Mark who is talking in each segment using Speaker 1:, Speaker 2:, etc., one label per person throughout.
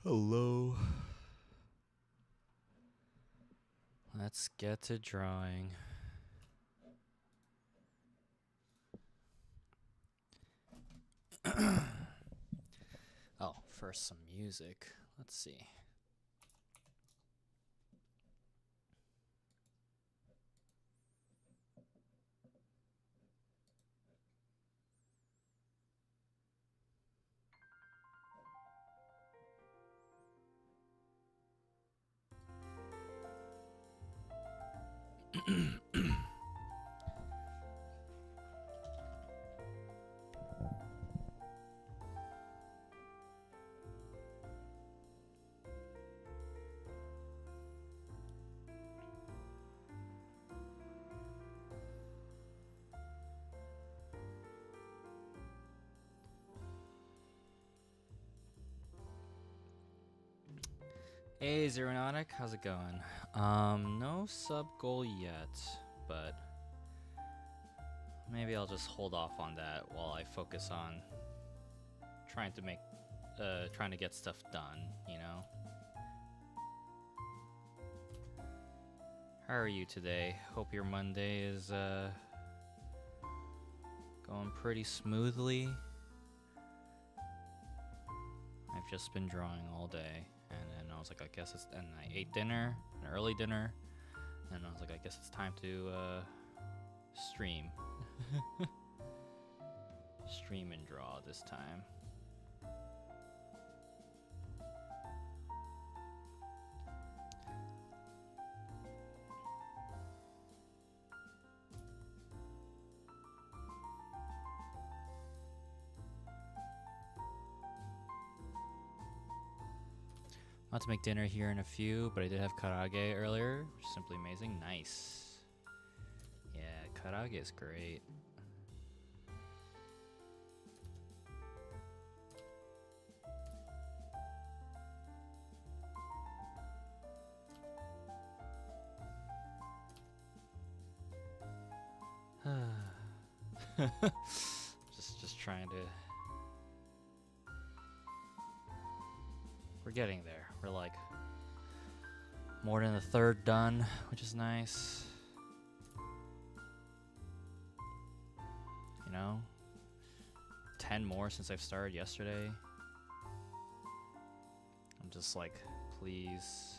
Speaker 1: Hello. Let's get to drawing. Oh, first some music. Let's see. Hey, Zeronatic, how's it going? No sub goal yet, but maybe I'll just hold off on that while I focus on trying to get stuff done, you know? How are you today? Hope your Monday is, going pretty smoothly. I've just been drawing all day, and then I was like, I guess it's, and I ate dinner, an early dinner, and I was like, I guess it's time to stream. Stream and draw this time. About to make dinner here in a few, but I did have karage earlier, which is simply amazing. Nice. Yeah, karage is great. just trying to. We're getting there. We're like more than a third done, which is nice. You know, 10 more since I've started yesterday. I'm just like, please.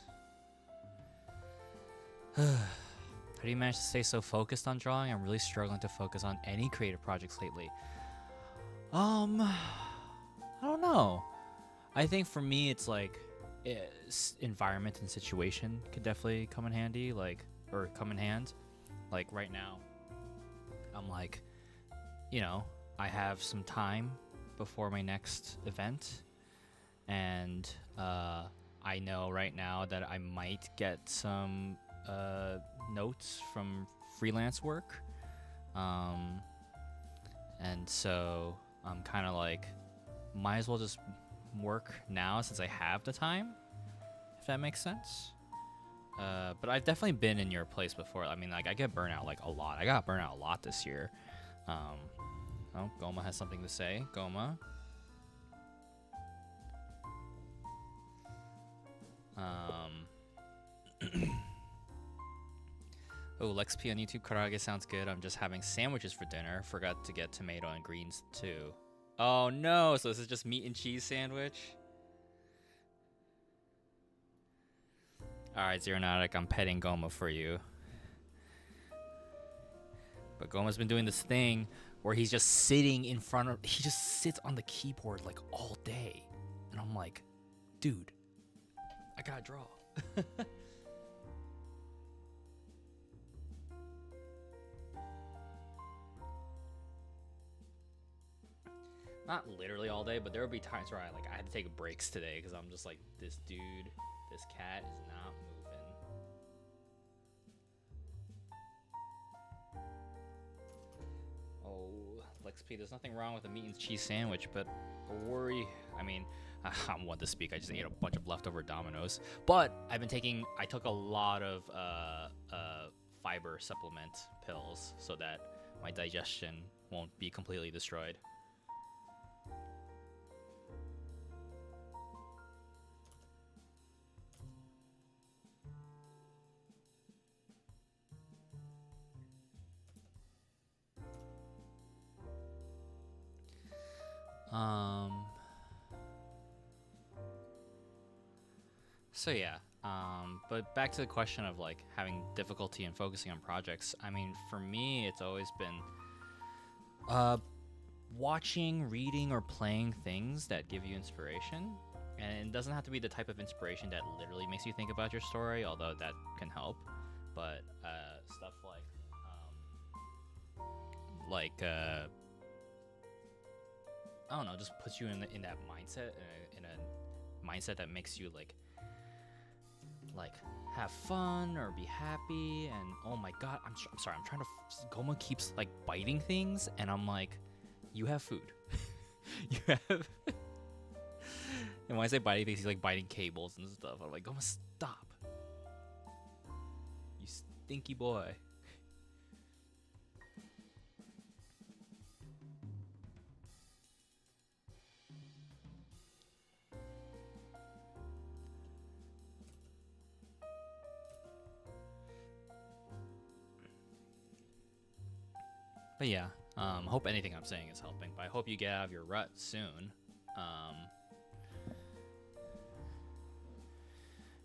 Speaker 1: How do you manage to stay so focused on drawing? I'm really struggling to focus on any creative projects lately. I don't know. I think for me, it's like environment and situation could definitely come in handy, like, or come in hand. Like right now, I'm like, you know, I have some time before my next event, and I know right now that I might get some notes from freelance work, and so I'm kind of like, might as well just work now since I have the time, if that makes sense. But I've definitely been in your place before. I mean, like, I get burnout like a lot. I got burnout a lot this year. Oh, Goma has something to say. Goma. Oh, Lex P on YouTube. Karage sounds good. I'm just having sandwiches for dinner. Forgot to get tomato and greens too. Oh no! So this is just meat and cheese sandwich. All right, Zeronatic, I'm petting Goma for you. But Goma's been doing this thing where he's just sitting in front of. He just sits on the keyboard like all day, and I'm like, dude, I gotta draw. Not literally all day, but there would be times where I had to take breaks today because I'm just like, this dude, this cat is not moving. Oh, Lex P, there's nothing wrong with a meat and cheese sandwich, but a worry. I mean, I'm one to speak. I just ate a bunch of leftover Dominoes, but I took a lot of fiber supplement pills so that my digestion won't be completely destroyed. So yeah, but back to the question of like having difficulty in focusing on projects. I mean, for me, it's always been uh, watching, reading, or playing things that give you inspiration. And it doesn't have to be the type of inspiration that literally makes you think about your story, although that can help. But stuff like I don't know, just puts you in that mindset, in a mindset that makes you like have fun or be happy. And oh my god, I'm sorry, I'm trying to Goma keeps like biting things, and I'm like, you have food. You have and when I say biting things, he's like biting cables and stuff. I'm like, Goma, stop, you stinky boy. But yeah, hope anything I'm saying is helping. But I hope you get out of your rut soon. Um,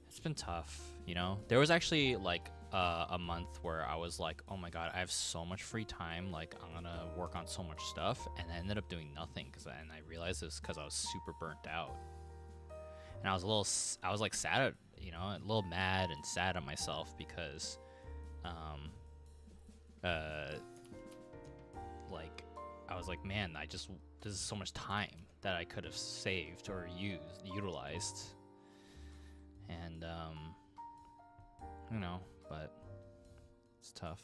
Speaker 1: it's been tough, you know. There was actually like a month where I was like, oh my god, I have so much free time. Like I'm gonna work on so much stuff, and I ended up doing nothing and I realized this because I was super burnt out, and I was like sad, you know, a little mad and sad at myself because, um, uh like I was like, man, this is so much time that I could have saved or utilized, and you know, but it's tough.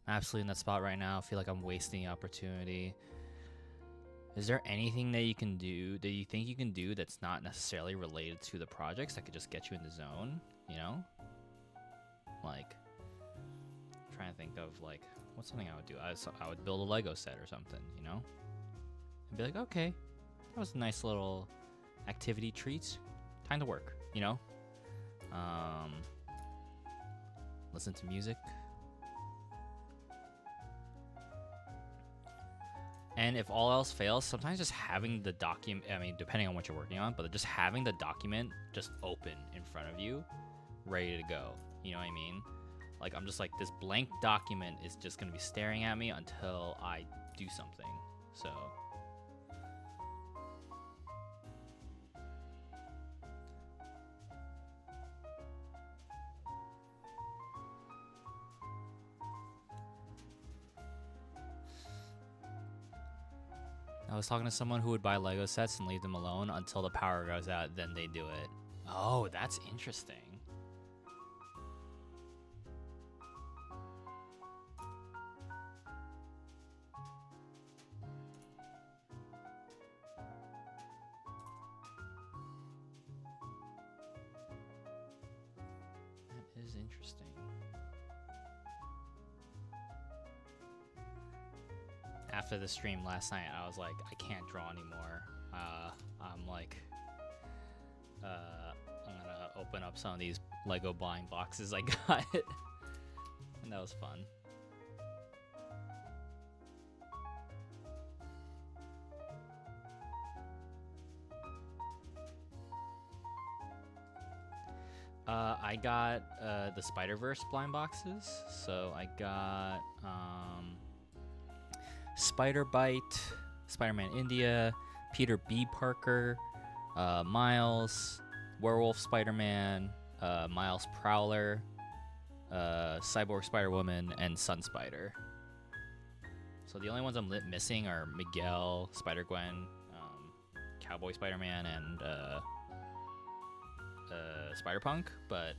Speaker 1: I'm absolutely in that spot right now. I feel like I'm wasting the opportunity. Is there anything that you can do that you think you can do that's not necessarily related to the projects that could just get you in the zone? You know, like I'm trying to think of like what's something I would do. I would build a Lego set or something, you know, and be like, okay, that was a nice little activity treat. Time to work, you know. Listen to music. And if all else fails, sometimes just having the document, I mean, depending on what you're working on, but just having the document just open in front of you, ready to go. You know what I mean? Like, I'm just like, this blank document is just going to be staring at me until I do something. So I was talking to someone who would buy Lego sets and leave them alone until the power goes out, then they do it. Oh, that's interesting. That is interesting. After the stream last night, I was like, I can't draw anymore. I'm like, I'm gonna open up some of these Lego blind boxes I got, and that was fun. I got the Spider-Verse blind boxes, so I got Spider-Bite, Spider-Man India, Peter B. Parker, Miles, Werewolf Spider-Man, Miles Prowler, Cyborg Spider-Woman, and Sun Spider. So the only ones I'm missing are Miguel, Spider-Gwen, Cowboy Spider-Man, and Spider-Punk, but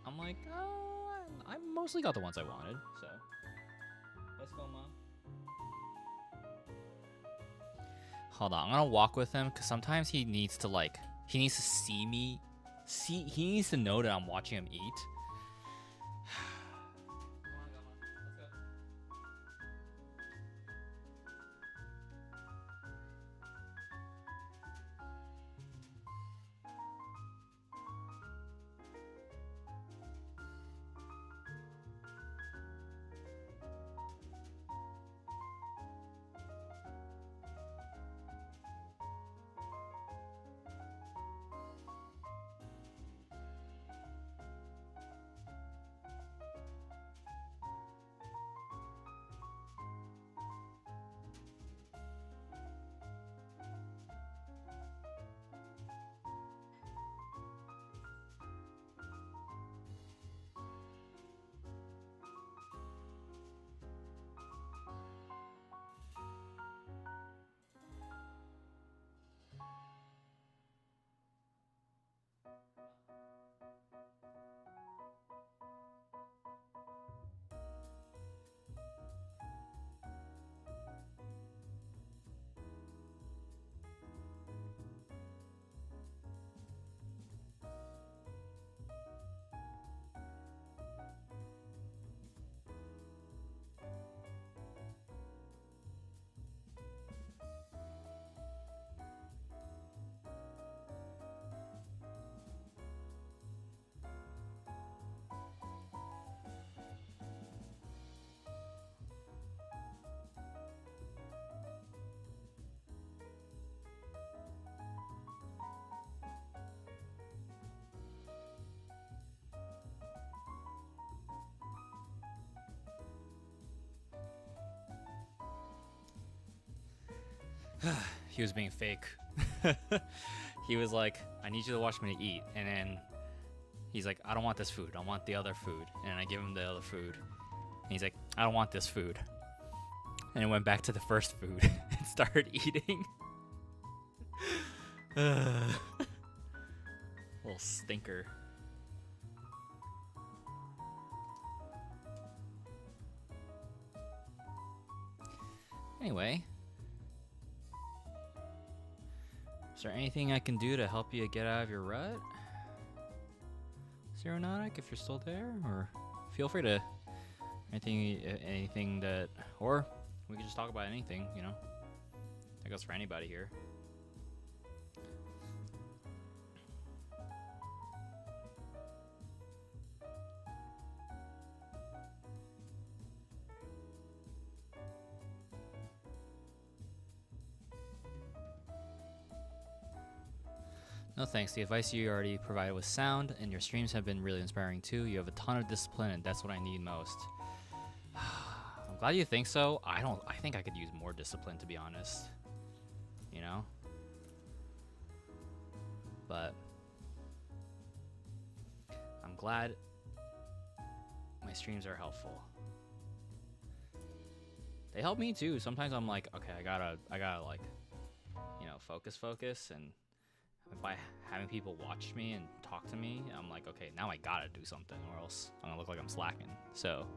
Speaker 1: I'm like, I mostly got the ones I wanted, so let's go, Mom. Hold on, I'm gonna walk with him because sometimes he needs to see me, he needs to know that I'm watching him eat. He was being fake. He was like, I need you to watch me to eat. And then he's like, I don't want this food. I want the other food. And I give him the other food. And he's like, I don't want this food. And it went back to the first food and started eating. Little stinker. Anyway. Is there anything I can do to help you get out of your rut? Zeronautic, if you're still there? Or feel free to... Anything that... Or we can just talk about anything, you know? That goes for anybody here. No thanks, the advice you already provided was sound, and your streams have been really inspiring too. You have a ton of discipline, and that's what I need most. I'm glad you think so. I think I could use more discipline, to be honest. You know? But I'm glad my streams are helpful. They help me too. Sometimes I'm like, okay, I gotta like, you know, focus, and by having people watch me and talk to me, I'm like, okay, now I gotta do something, or else I'm gonna look like I'm slacking. So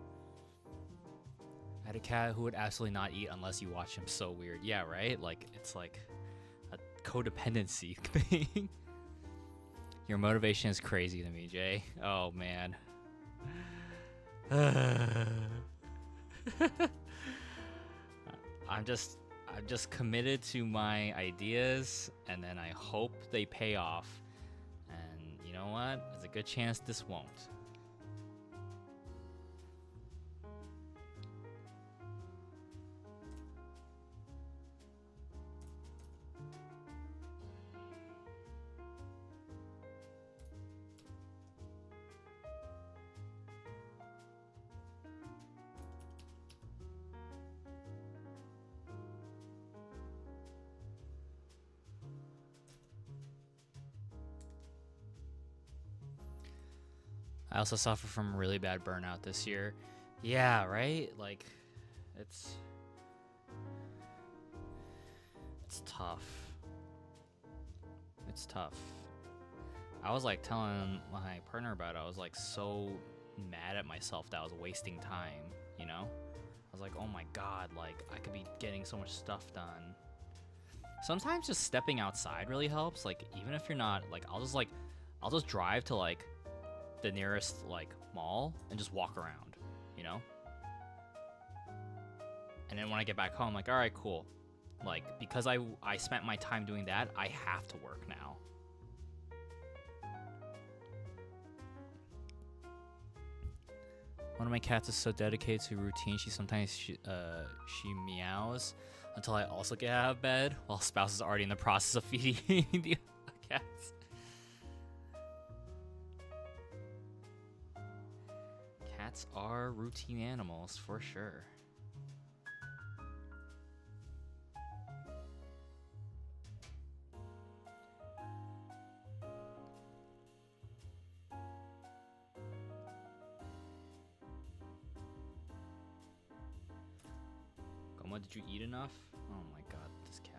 Speaker 1: I had a cat who would absolutely not eat unless you watch him. So weird. Yeah, right? Like, it's like a codependency thing. Your motivation is crazy to me, Jay. Oh, man. I'm just committed to my ideas, and then I hope they pay off. And you know what? There's a good chance this won't. I also suffer from really bad burnout this year. Yeah, right? Like, it's tough. It's tough. I was like telling my partner about it. I was like so mad at myself that I was wasting time, you know? I was like, oh my god, like I could be getting so much stuff done. Sometimes just stepping outside really helps. Like, even if you're not, like, I'll just drive to like the nearest like mall and just walk around, you know? And then when I get back home, like, all right, cool. Like, because I spent my time doing that, I have to work now. One of my cats is so dedicated to routine. She meows until I also get out of bed while spouse is already in the process of feeding the cats. Cats are routine animals for sure. Goma, did you eat enough? Oh my god, this cat.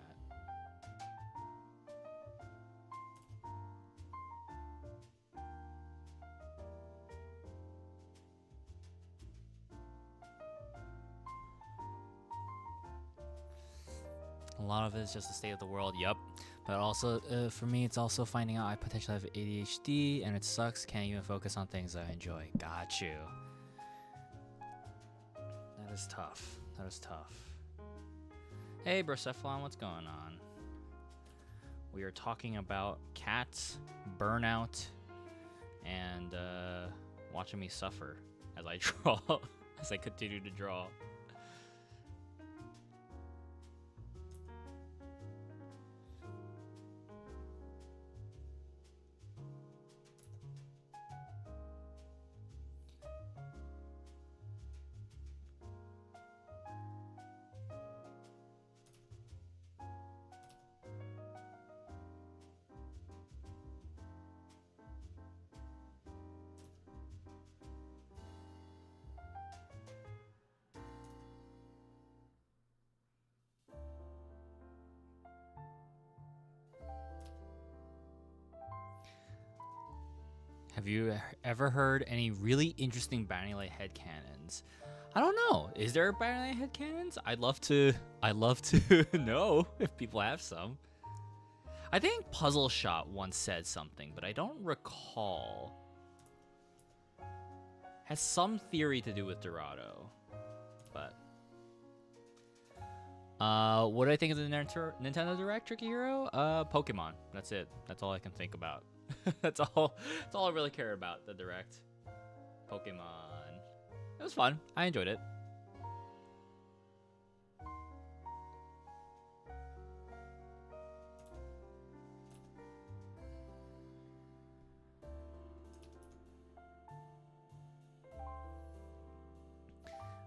Speaker 1: A lot of it is just the state of the world, yup. But also, for me, it's also finding out I potentially have ADHD, and it sucks. Can't even focus on things I enjoy. Got you. That is tough. That is tough. Hey, Brocephalon, what's going on? We are talking about cats, burnout, and watching me suffer as I draw, as I continue to draw. Have you ever heard any really interesting Bounty Light headcanons? I don't know. Is there Bounty Light headcanons? I'd love to know if people have some. I think Puzzle Shot once said something, but I don't recall. Has some theory to do with Dorado. But what do I think of the Nintendo Direct, Tricky Hero? Pokemon. That's it. That's all I can think about. That's all I really care about, the Direct. Pokemon. It was fun. I enjoyed it.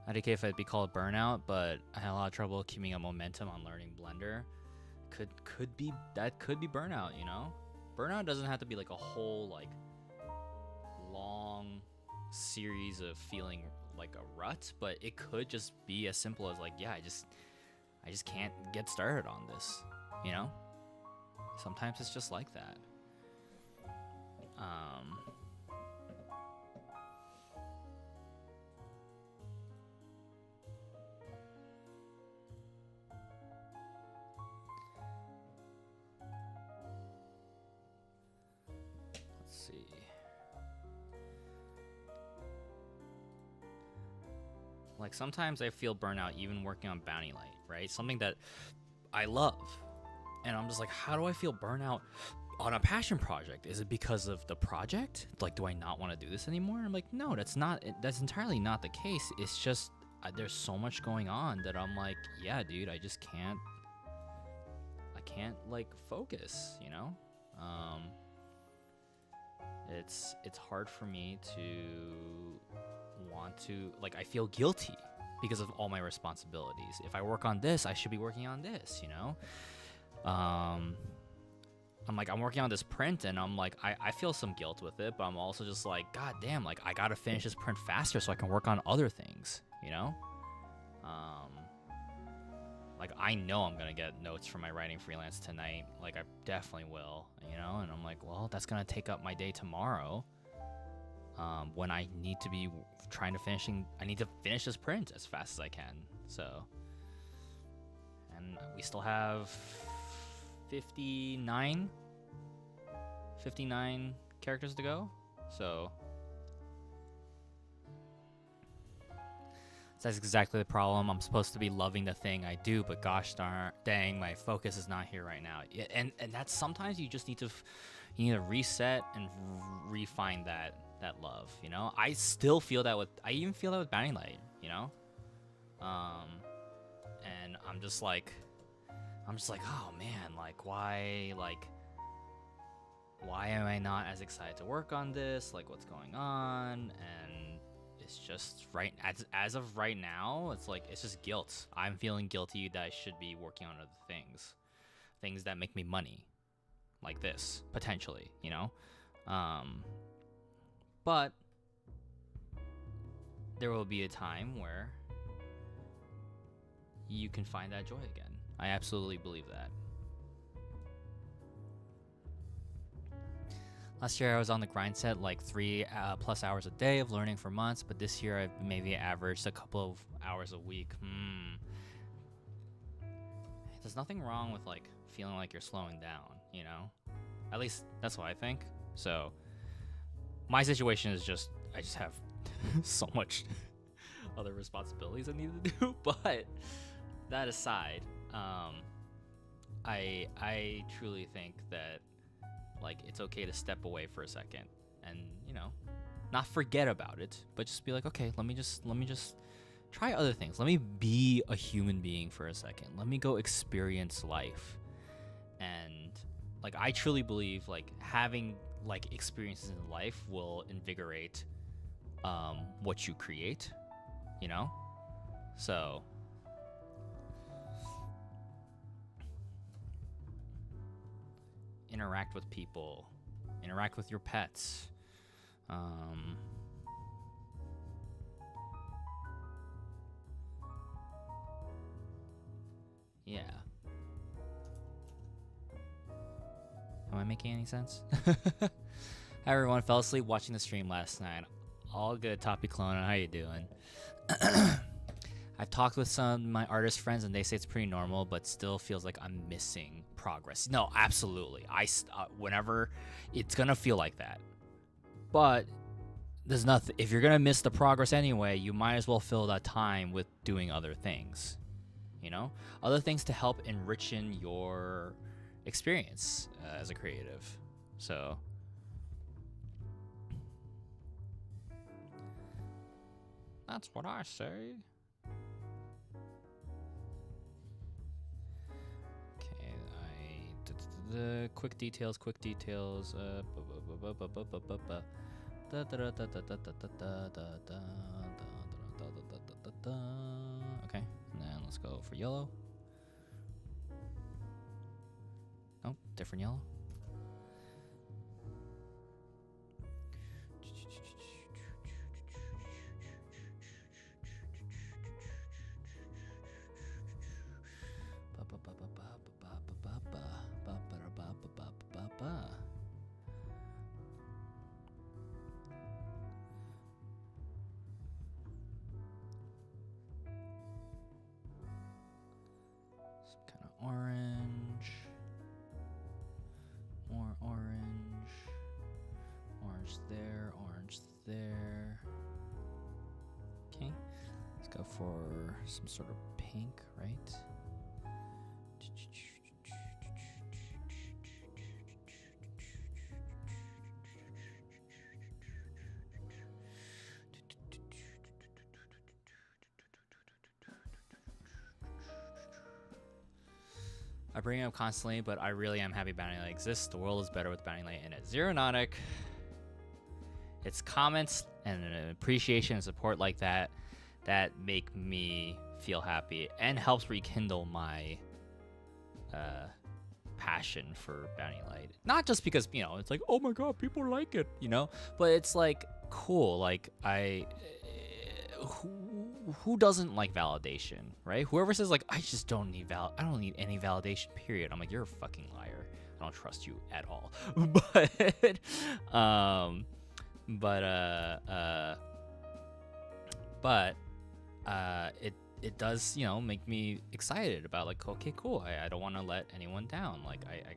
Speaker 1: I don't care if it'd be called Burnout, but I had a lot of trouble keeping up momentum on learning Blender. Could be Burnout, you know? Burnout doesn't have to be like a whole like long series of feeling like a rut, but it could just be as simple as like, yeah, I just can't get started on this, you know? Sometimes it's just like that. Let's see. Like sometimes I feel burnout even working on Bounty Light, right? Something that I love. And I'm just like, how do I feel burnout on a passion project? Is it because of the project? Like, do I not want to do this anymore? I'm like, no, that's entirely not the case. It's just there's so much going on that I'm like, yeah, dude, I can't like focus, you know? It's hard for me to want to, like, I feel guilty because of all my responsibilities. If I work on this, I should be working on this, you know? I'm working on this print and I'm like, I feel some guilt with it, but I'm also just like, god damn, like I gotta finish this print faster so I can work on other things, you know? Like I know I'm gonna get notes from my writing freelance tonight, like I definitely will, you know? And I'm like, well, that's gonna take up my day tomorrow, when I need to be I need to finish this print as fast as I can, so. And we still have 59 characters to go, so that's exactly the problem. I'm supposed to be loving the thing I do, but gosh dang, my focus is not here right now. And that's sometimes you just need to reset and refine that love, you know? I still feel that I even feel that with Bounty Light, you know? And I'm just like, oh man, like why am I not as excited to work on this? Like what's going on? And it's just as of right now, it's like, it's just guilt. I'm feeling guilty that I should be working on other things that make me money, like this, potentially, you know? But there will be a time where you can find that joy again. I absolutely believe that. Last year I was on the grind set like 3+ hours a day of learning for months, but this year I've maybe averaged a couple of hours a week. There's nothing wrong with like feeling like you're slowing down, you know? At least that's what I think. So my situation is just, I just have so much other responsibilities I need to do, but that aside, I truly think that like it's okay to step away for a second and, you know, not forget about it, but just be like, okay, let me just try other things. Let me be a human being for a second. Let me go experience life. And like I truly believe like having like experiences in life will invigorate what you create, you know? So interact with people, interact with your pets. Yeah. Am I making any sense? Hi everyone, fell asleep watching the stream last night. All good, Toppy Clone. How you doing? I've talked with some of my artist friends and they say it's pretty normal, but still feels like I'm missing progress. No, absolutely. Whenever it's gonna feel like that, but there's nothing. If you're gonna miss the progress anyway, you might as well fill that time with doing other things. You know, other things to help enrichen your experience as a creative. So. That's what I say. Okay, the quick details. Okay, and then let's go for yellow. Nope, different yellow. Some kind of orange. More orange. Orange there, orange there. Okay. Let's go for some sort of pink, right? I bring it up constantly, but I really am happy Bounty Light exists. The world is better with Bounty Light in it. Zeronatic. It's comments and an appreciation and support like that that make me feel happy and helps rekindle my passion for Bounty Light. Not just because, you know, it's like, oh my god, people like it, you know, but it's like cool. Like who doesn't like validation, right? Whoever says like I just don't need I don't need any validation, period. I'm like, you're a fucking liar. I don't trust you at all. It does, you know, make me excited about like, okay, cool. I don't want to let anyone down. Like I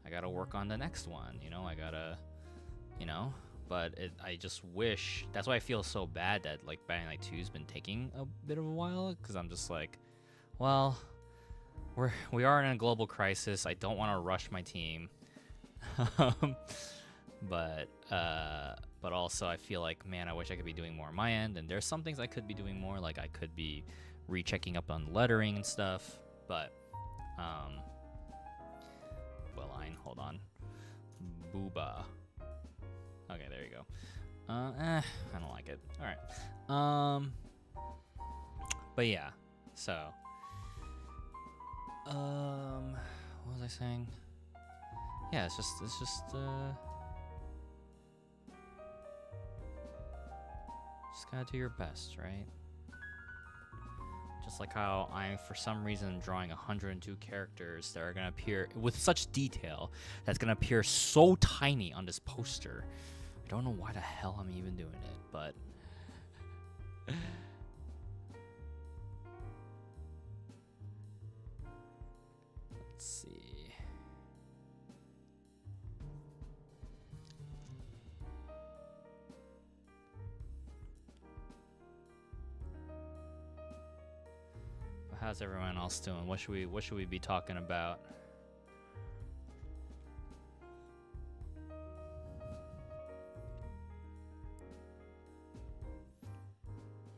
Speaker 1: gotta work on the next one, you know. I gotta, you know. But I just wish. That's why I feel so bad that like Bounty Light 2's been taking a bit of a while, because I'm just like, well, we are in a global crisis. I don't want to rush my team, but also I feel like, man, I wish I could be doing more on my end. And there's some things I could be doing more. Like I could be rechecking up on lettering and stuff. But hold on, Booba. Okay, there you go. I don't like it. All right. But yeah. So, what was I saying? Yeah, it's just gotta do your best, right? Just like how I'm, for some reason, drawing 102 characters that are gonna appear with such detail that's gonna appear so tiny on this poster. I don't know why the hell I'm even doing it, but let's see. But how's everyone else doing? What should we be talking about?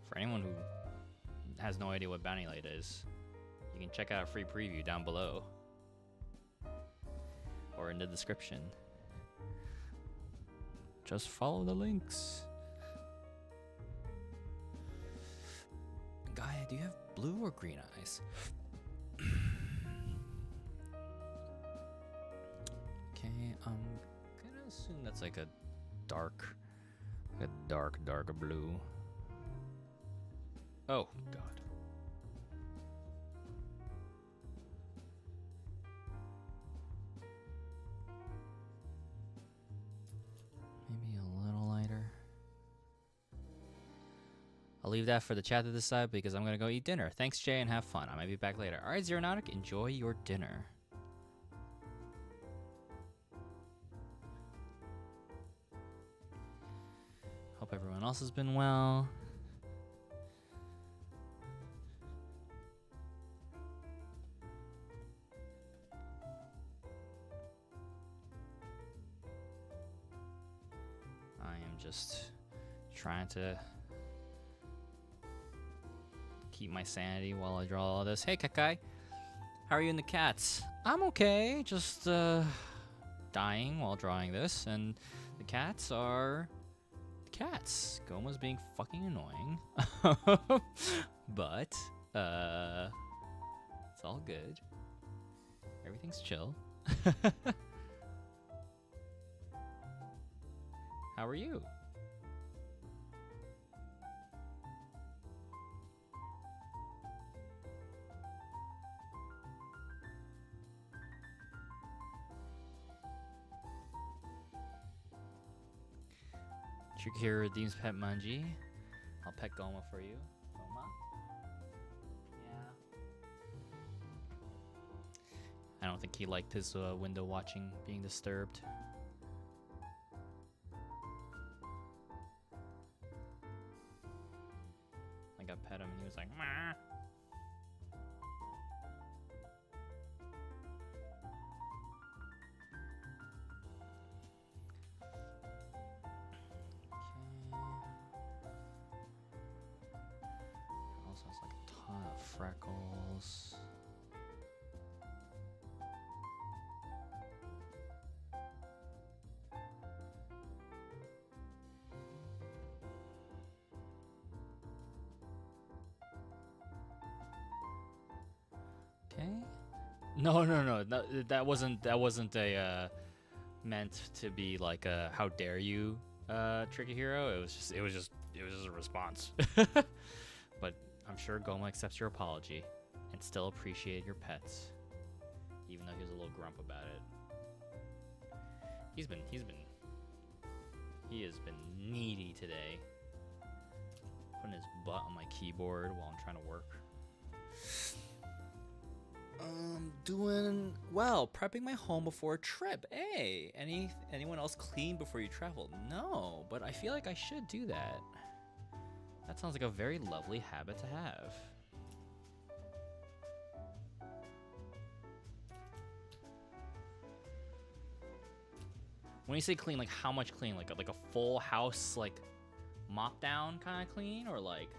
Speaker 1: For anyone who has no idea what Bounty Light is, you can check out a free preview down below or in the description. Just follow the links. Gaia, do you have blue or green eyes? Okay, I'm gonna assume that's like a dark blue. Oh, God. I'll leave that for the chat to decide because I'm gonna go eat dinner. Thanks, Jay, and have fun. I might be back later. All right, Zeronautic, enjoy your dinner. Hope everyone else has been well. I am just trying to keep my sanity while I draw all this. Hey, Kakai. How are you and the cats? I'm okay. Just dying while drawing this. And the cats are cats. Goma's being fucking annoying. But it's all good. Everything's chill. How are you? Trikira redeems Pet Mungie. I'll pet Goma for you. Goma? Yeah. I don't think he liked his window watching being disturbed. Like I pet him and he was like, "Meh." Also has like a ton of freckles. Okay. No, that wasn't a meant to be like a how dare you Tricky Hero. It was just a response. But I'm sure Goma accepts your apology and still appreciate your pets, even though he was a little grump about it. He has been needy today, putting his butt on my keyboard while I'm trying to work. Doing well. Prepping my home before a trip. Hey, anyone else clean before you travel? No, but I feel like I should do that. That sounds like a very lovely habit to have. When you say clean, like how much clean? Like a full house, like mop down kind of clean, or like?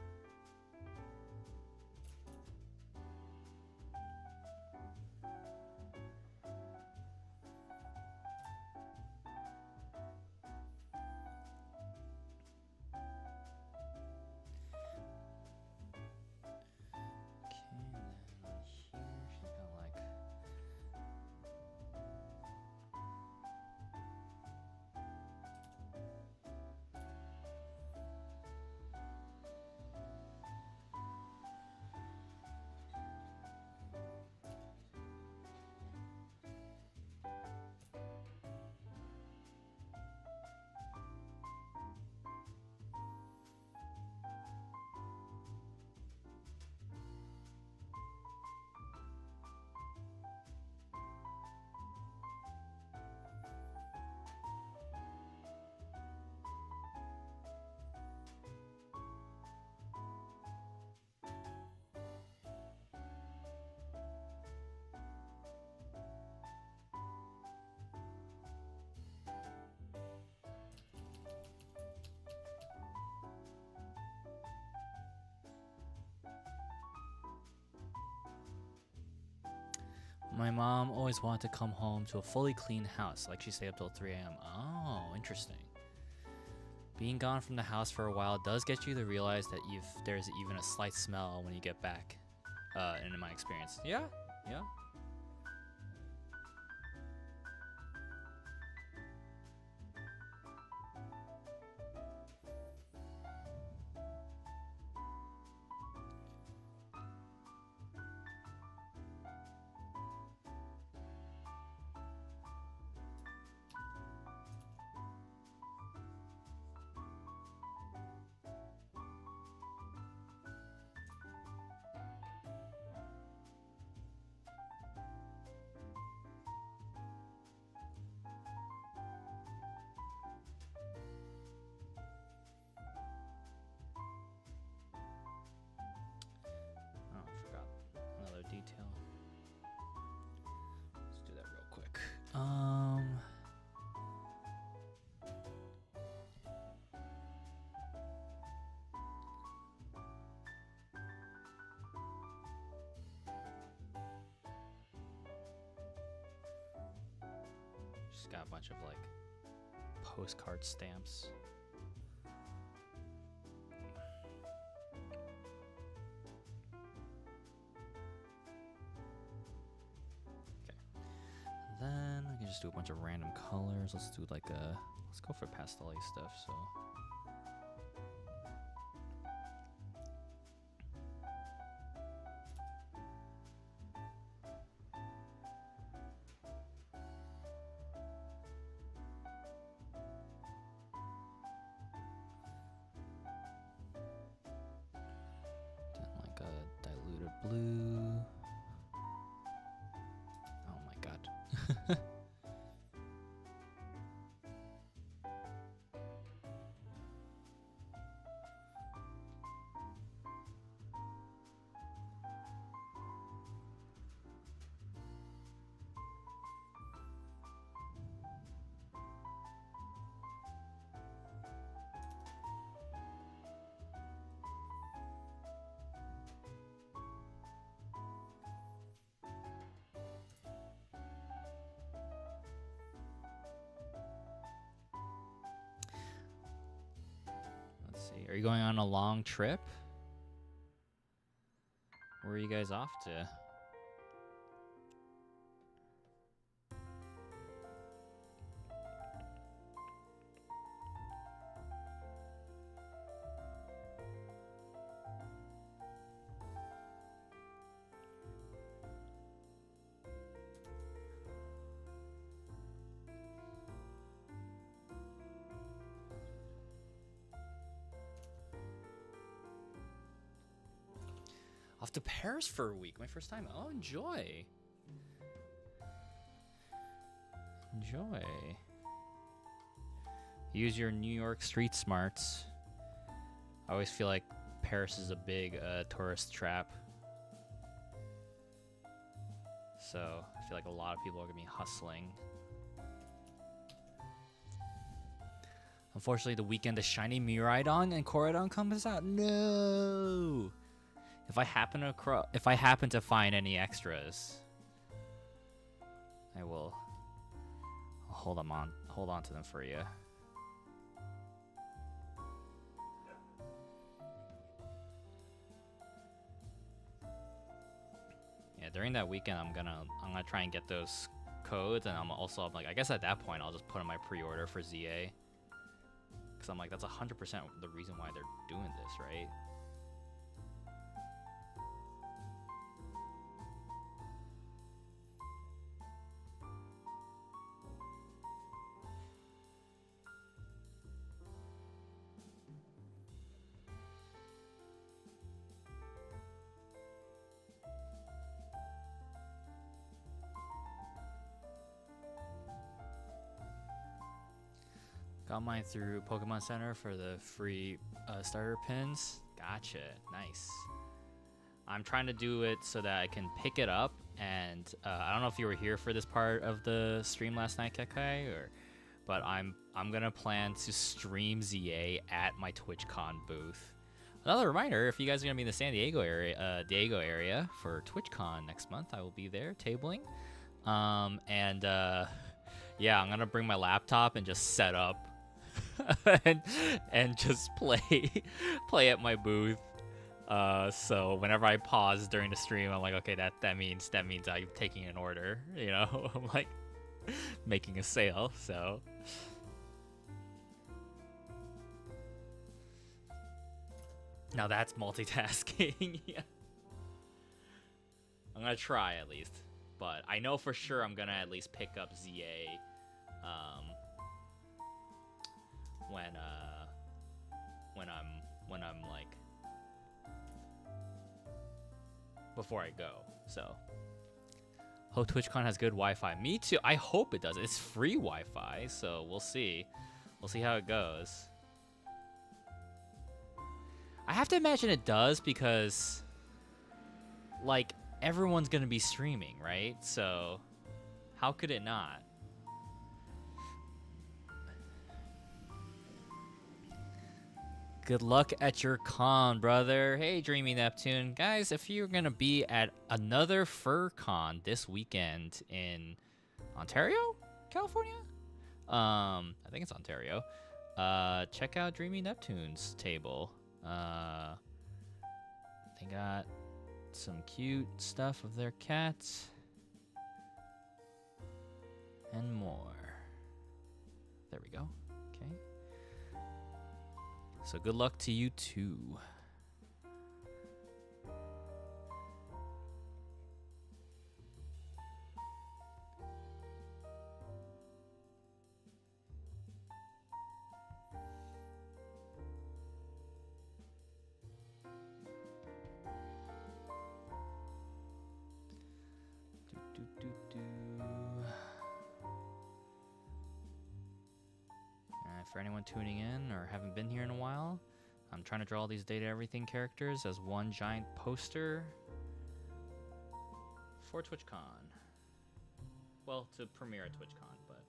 Speaker 1: My mom always wanted to come home to a fully clean house, like she stayed up till 3 a.m. Oh, interesting. Being gone from the house for a while does get you to realize that there's even a slight smell when you get back, in my experience. Yeah. got a bunch of like postcard stamps. Okay. Then I can just do a bunch of random colors. Let's do like a, let's go for pastel-y stuff. So. Blue. Oh my god. Are you going on a long trip? Where are you guys off to? Off to Paris for a week. My first time. Oh, enjoy. Enjoy. Use your New York street smarts. I always feel like Paris is a big tourist trap. So I feel like a lot of people are going to be hustling. Unfortunately, the weekend the Shiny Miraidon and Koraidon comes out. No! If I happen to find any extras, I will hold on to them for you. Yeah, during that weekend, I'm gonna try and get those codes, and I'm like, I guess at that point I'll just put in my pre-order for ZA, because I'm like, that's 100% the reason why they're doing this, right? Got mine through Pokemon Center for the free starter pins. Gotcha. Nice. I'm trying to do it so that I can pick it up, and I don't know if you were here for this part of the stream last night, Kekai, but I'm gonna plan to stream ZA at my TwitchCon booth. Another reminder: if you guys are gonna be in the San Diego area for TwitchCon next month, I will be there tabling. Yeah, I'm gonna bring my laptop and just set up and just play at my booth. So whenever I pause during the stream, I'm like, okay, that means I'm taking an order, you know. I'm like making a sale. So now that's multitasking. Yeah. I'm gonna try at least, but I know for sure I'm gonna at least pick up ZA when I'm like before I go. So hope TwitchCon has good Wi-Fi. Me too. I hope it does. It's free Wi-Fi, so we'll see how it goes. I have to imagine it does, because like everyone's gonna be streaming, right? So how could it not? Good luck at your con, brother. Hey, Dreamy Neptune. Guys, if you're going to be at another fur con this weekend in Ontario, California, I think it's Ontario. Check out Dreamy Neptune's table. They got some cute stuff of their cats and more. There we go. Okay. So good luck to you too. For anyone tuning in or haven't been here in a while, I'm trying to draw all these Data Everything characters as one giant poster for TwitchCon. Well, to premiere at TwitchCon, but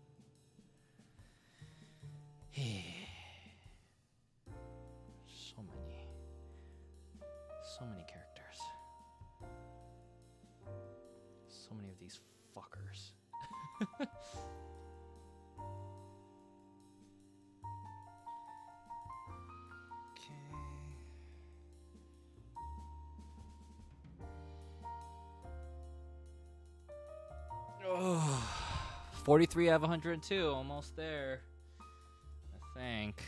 Speaker 1: so many characters, so many of these fuckers. Oh, 43 out of 102, almost there, I think.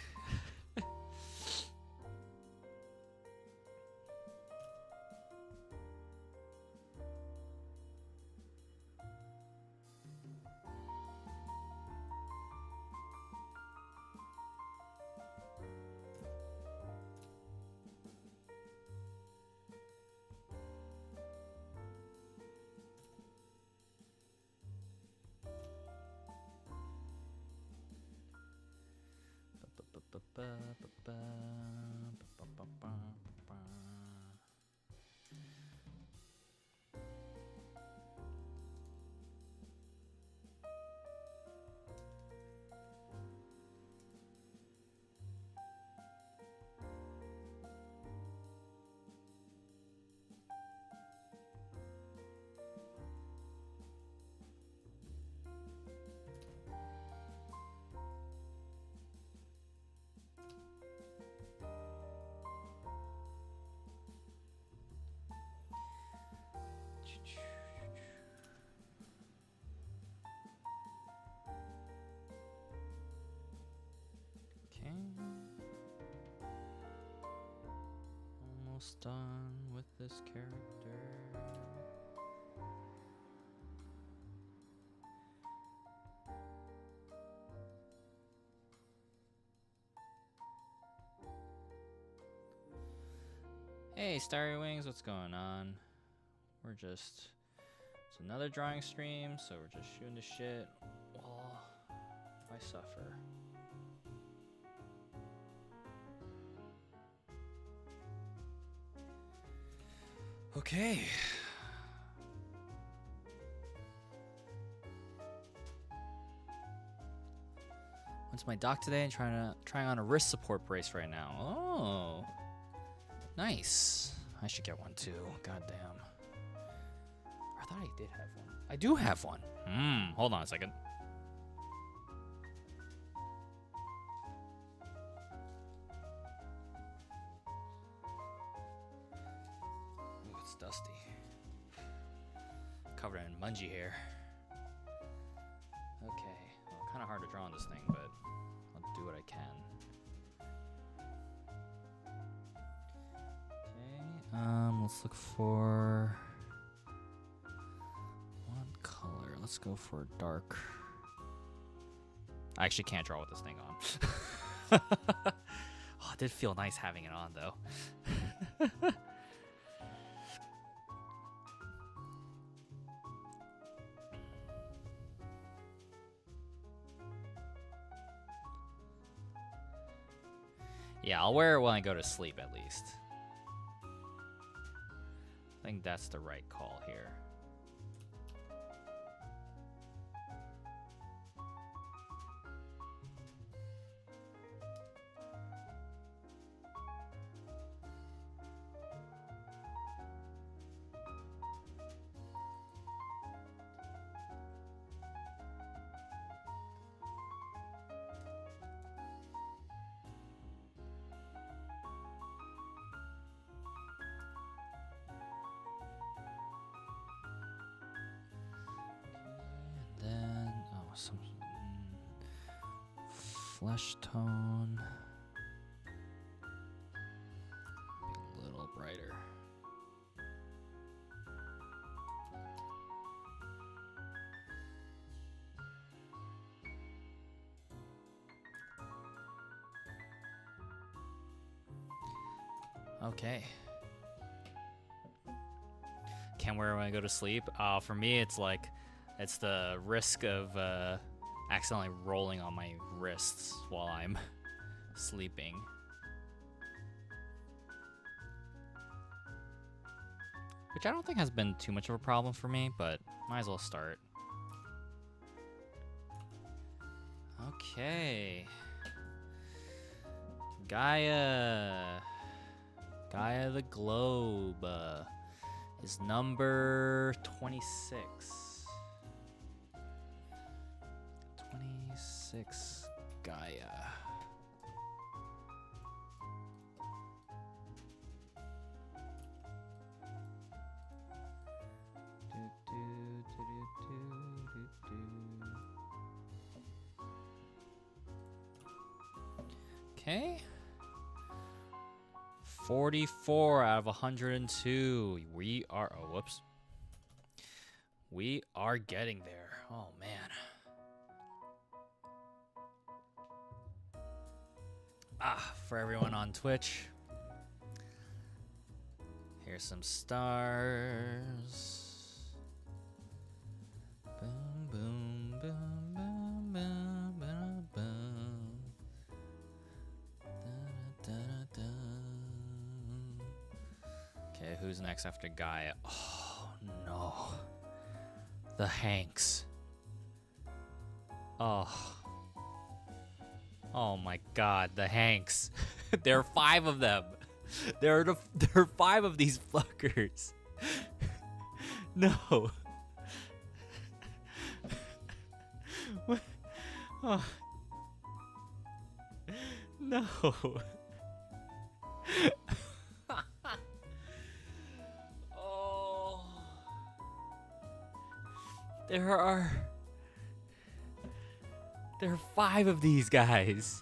Speaker 1: Okay. Almost done with this character. Hey, Starry Wings, what's going on? We're just... It's another drawing stream, so we're just shooting the shit while I suffer. Okay. Went to my doc today and trying on a wrist support brace right now. Oh, nice. I should get one too. Goddamn. I thought I did have one. I do have one. Hold on a second. Ooh, it's dusty. Covered in mungy hair. Okay. Well, kind of hard to draw on this thing, but I'll do what I can. Okay. Let's look for one color. Let's go for dark. I actually can't draw with this thing on. Oh, it did feel nice having it on, though. Yeah, I'll wear it when I go to sleep, at least. I think that's the right call here. some flesh tone. Be a little brighter. Okay. Can't wear it when I go to sleep. For me, it's like, it's the risk of accidentally rolling on my wrists while I'm sleeping. Which I don't think has been too much of a problem for me, but might as well start. Okay. Gaia the Globe is number 26. 26 Gaia. Okay. 44 out of 102. We are, oh, whoops. We are getting there. Oh, man. For everyone on Twitch, here's some stars. Boom, boom, boom, boom, boom, boom, boom. Okay, who's next after Gaia? Oh, no. The Hanks. Oh. Oh my god, the Hanks. There are 5 of them. There are 5 of these fuckers. No. What? Oh. No. Oh. There are 5 of these guys.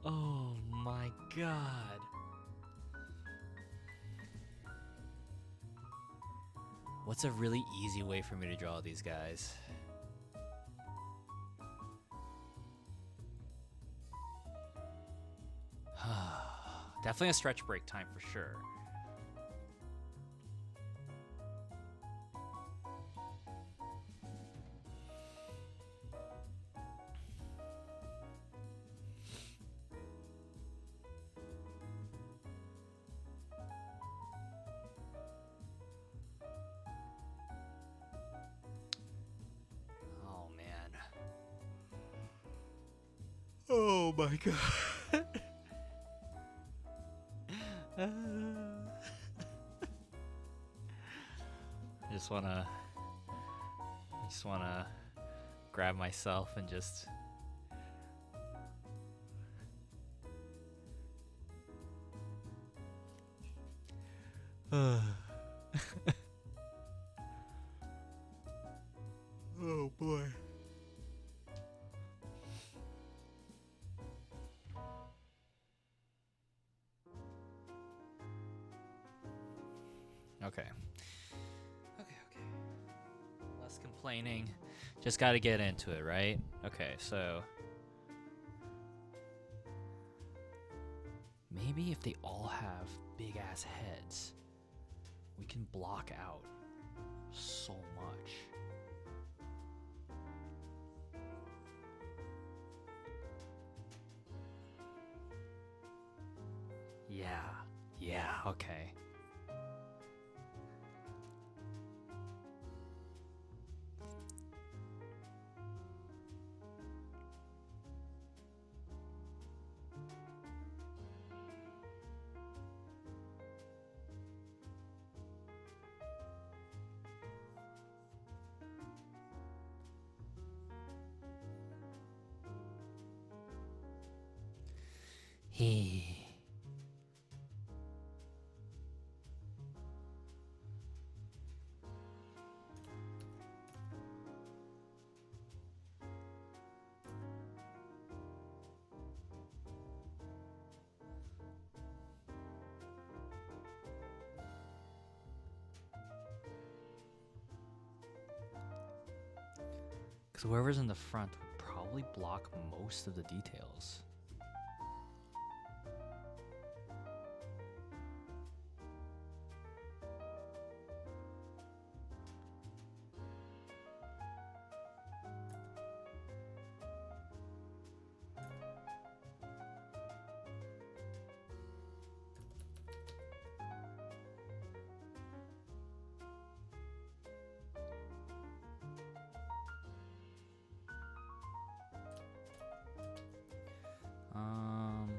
Speaker 1: Oh my god. What's a really easy way for me to draw these guys? Definitely a stretch break time for sure. Oh my god. I just wanna grab myself and just oh boy. Okay. Less complaining. Just got to get into it, right? Okay, so maybe if they all have big ass heads, we can block out so much. Yeah, okay. Because whoever's in the front would probably block most of the details.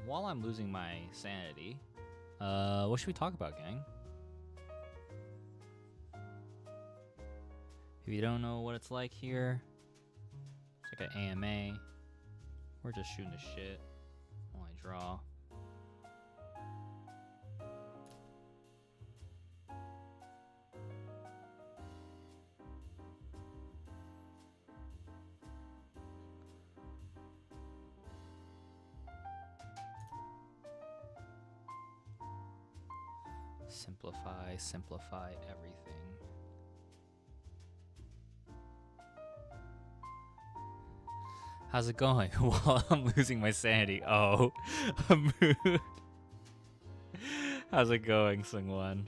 Speaker 1: While I'm losing my sanity, what should we talk about, gang? If you don't know what it's like here, it's like an AMA. We're just shooting the shit while I draw. Simplify everything. How's it going? While I'm losing my sanity. Oh, a mood. How's it going, Sungwon?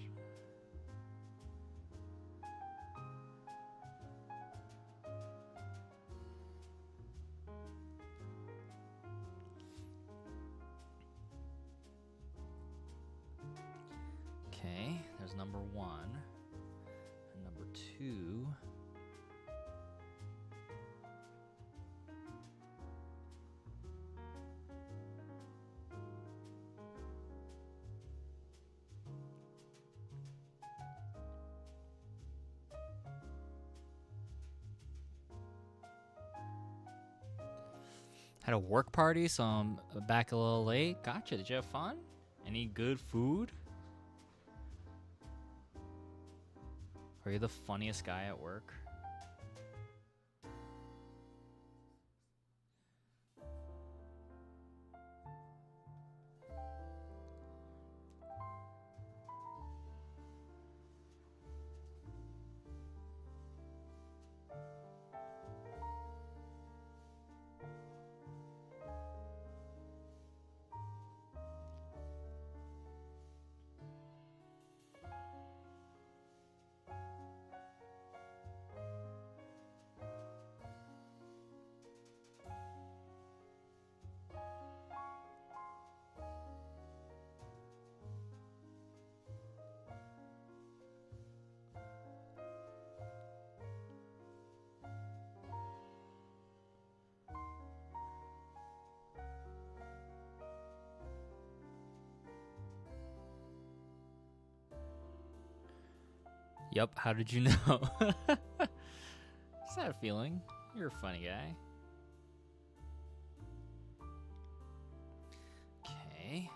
Speaker 1: Okay, there's number 1. And number 2. Had a work party, so I'm back a little late. Gotcha. Did you have fun? Any good food? Are you the funniest guy at work? Yup, how did you know? Sad feeling. You're a funny guy. Okay.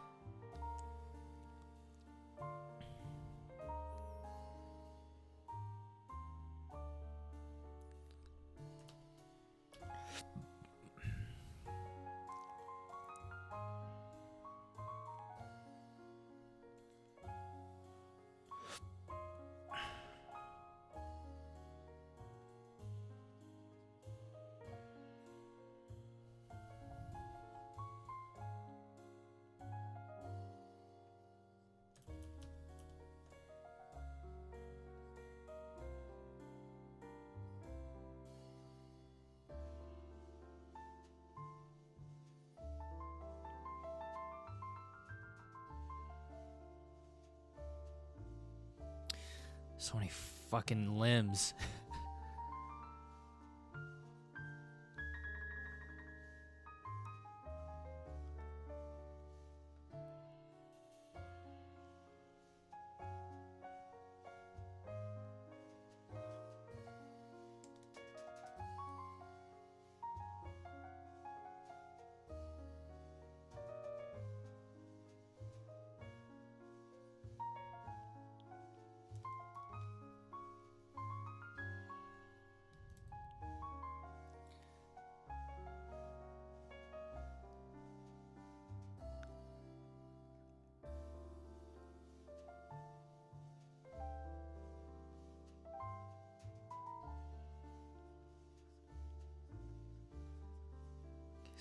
Speaker 1: So many fucking limbs.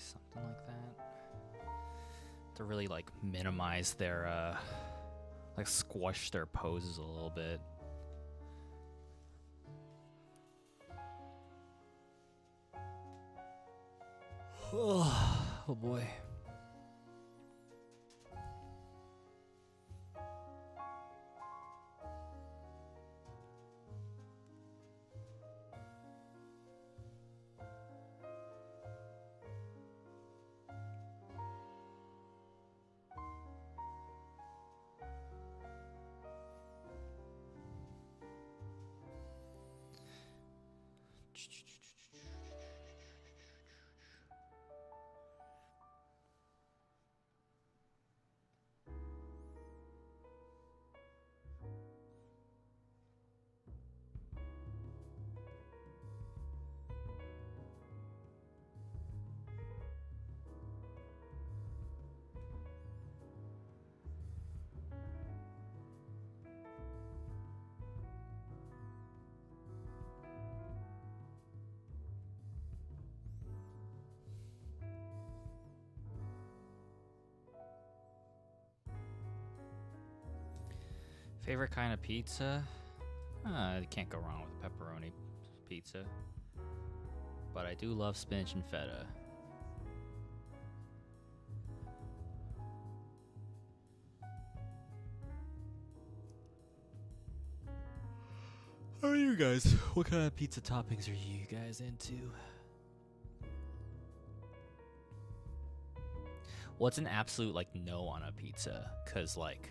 Speaker 1: something like that. To really like minimize their like squash their poses a little bit. Oh boy. Favorite kind of pizza? You can't go wrong with pepperoni pizza. But I do love spinach and feta. How are you guys? What kind of pizza toppings are you guys into? What's an absolute like no on a pizza? Cause like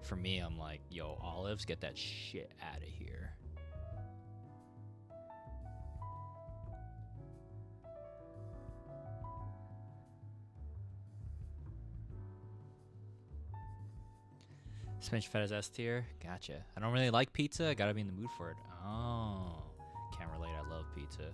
Speaker 1: for me, I'm like, yo, olives, get that shit out of here. Spinach feta's S tier? Gotcha. I don't really like pizza. I gotta be in the mood for it. Oh, can't relate. I love pizza.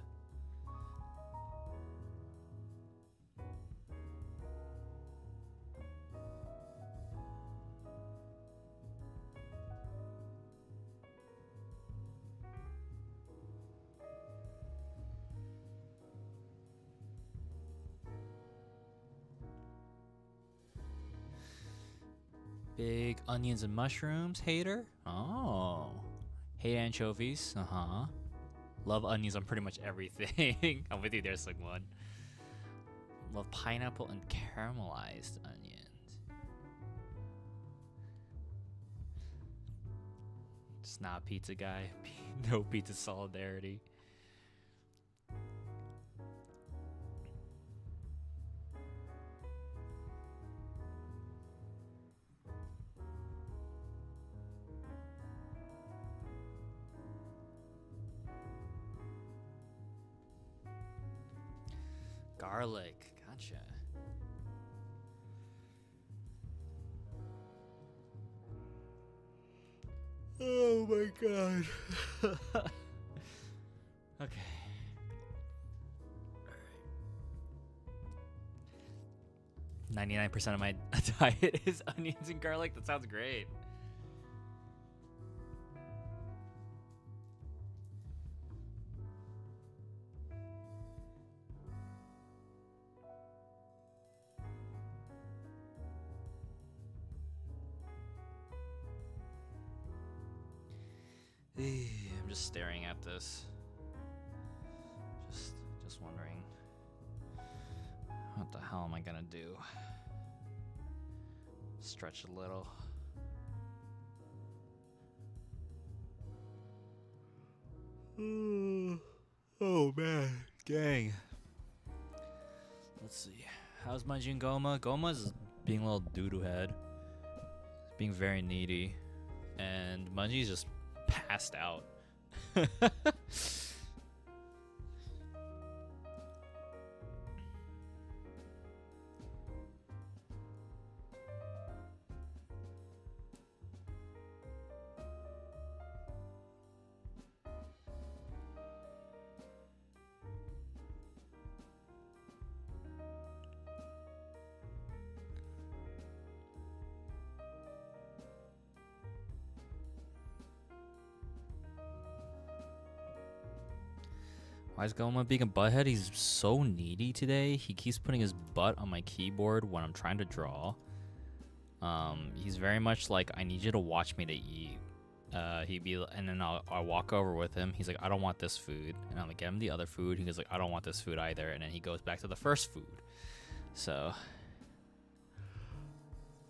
Speaker 1: Big onions and mushrooms hater? Oh. Hate anchovies? Uh-huh. Love onions on pretty much everything. I'm with you there, Sling One. Love pineapple and caramelized onions. Just not a pizza guy. No pizza solidarity. Garlic, gotcha. Oh my god. Okay. Alright. 99% of my diet is onions and garlic. That sounds great. I'm just staring at this. Just wondering, what the hell am I gonna do? Stretch a little. Oh man, gang. Let's see. How's Manji and Goma? Goma's being a little doo-doo head. Being very needy. And Manji's just passed out. Why is Goma being a butthead? He's so needy today. He keeps putting his butt on my keyboard when I'm trying to draw. He's very much like, I need you to watch me to eat. And then I'll walk over with him. He's like, I don't want this food. And I'm like, get him the other food. He goes like, I don't want this food either. And then he goes back to the first food. So,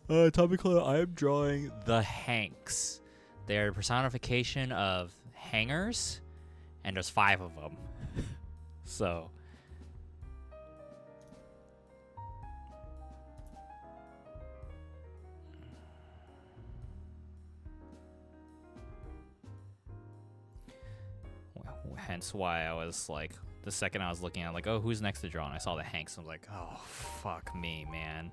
Speaker 1: Topical, I am drawing the Hanks. They're a personification of hangers, and there's 5 of them. So, hence why I was like, the second I was looking at like, oh, who's next to draw? And I saw the Hanks. I was like, oh, fuck me, man.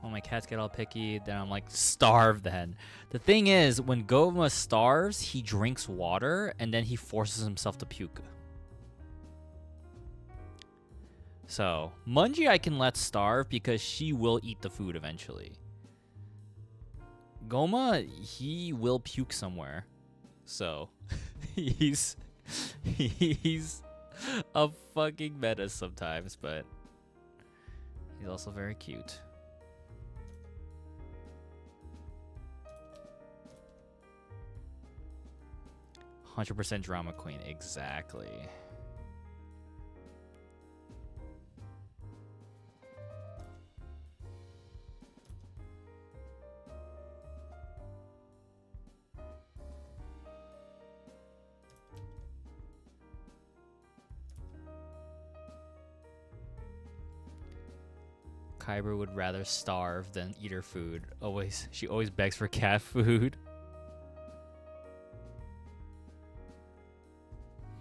Speaker 1: When my cats get all picky, then I'm like, starve then. The thing is, when Goma starves, he drinks water, and then he forces himself to puke. So, Mungie I can let starve because she will eat the food eventually. Goma, he will puke somewhere. So, he's a fucking menace sometimes, but he's also very cute. 100% drama queen, exactly. Kyber would rather starve than eat her food. She always begs for cat food.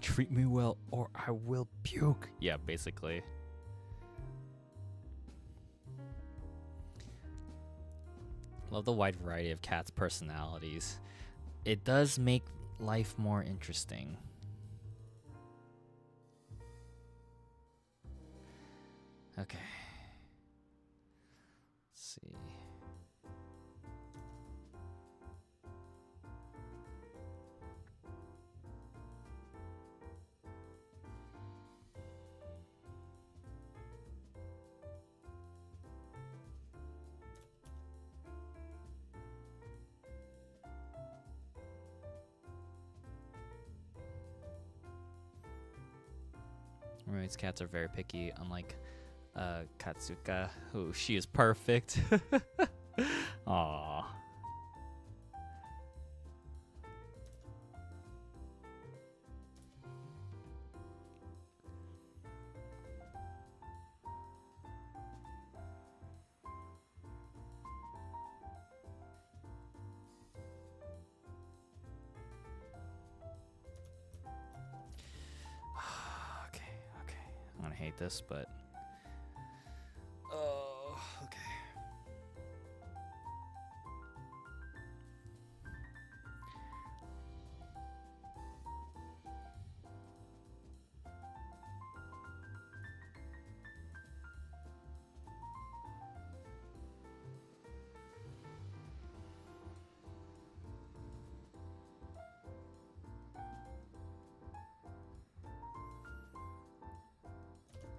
Speaker 1: Treat me well or I will puke. Yeah, basically. Love the wide variety of cats' personalities. It does make life more interesting. Okay. Let's see. Roommate's cats are very picky, unlike Katsuka, who she is perfect. Aww. I'm gonna hate this, but oh, okay.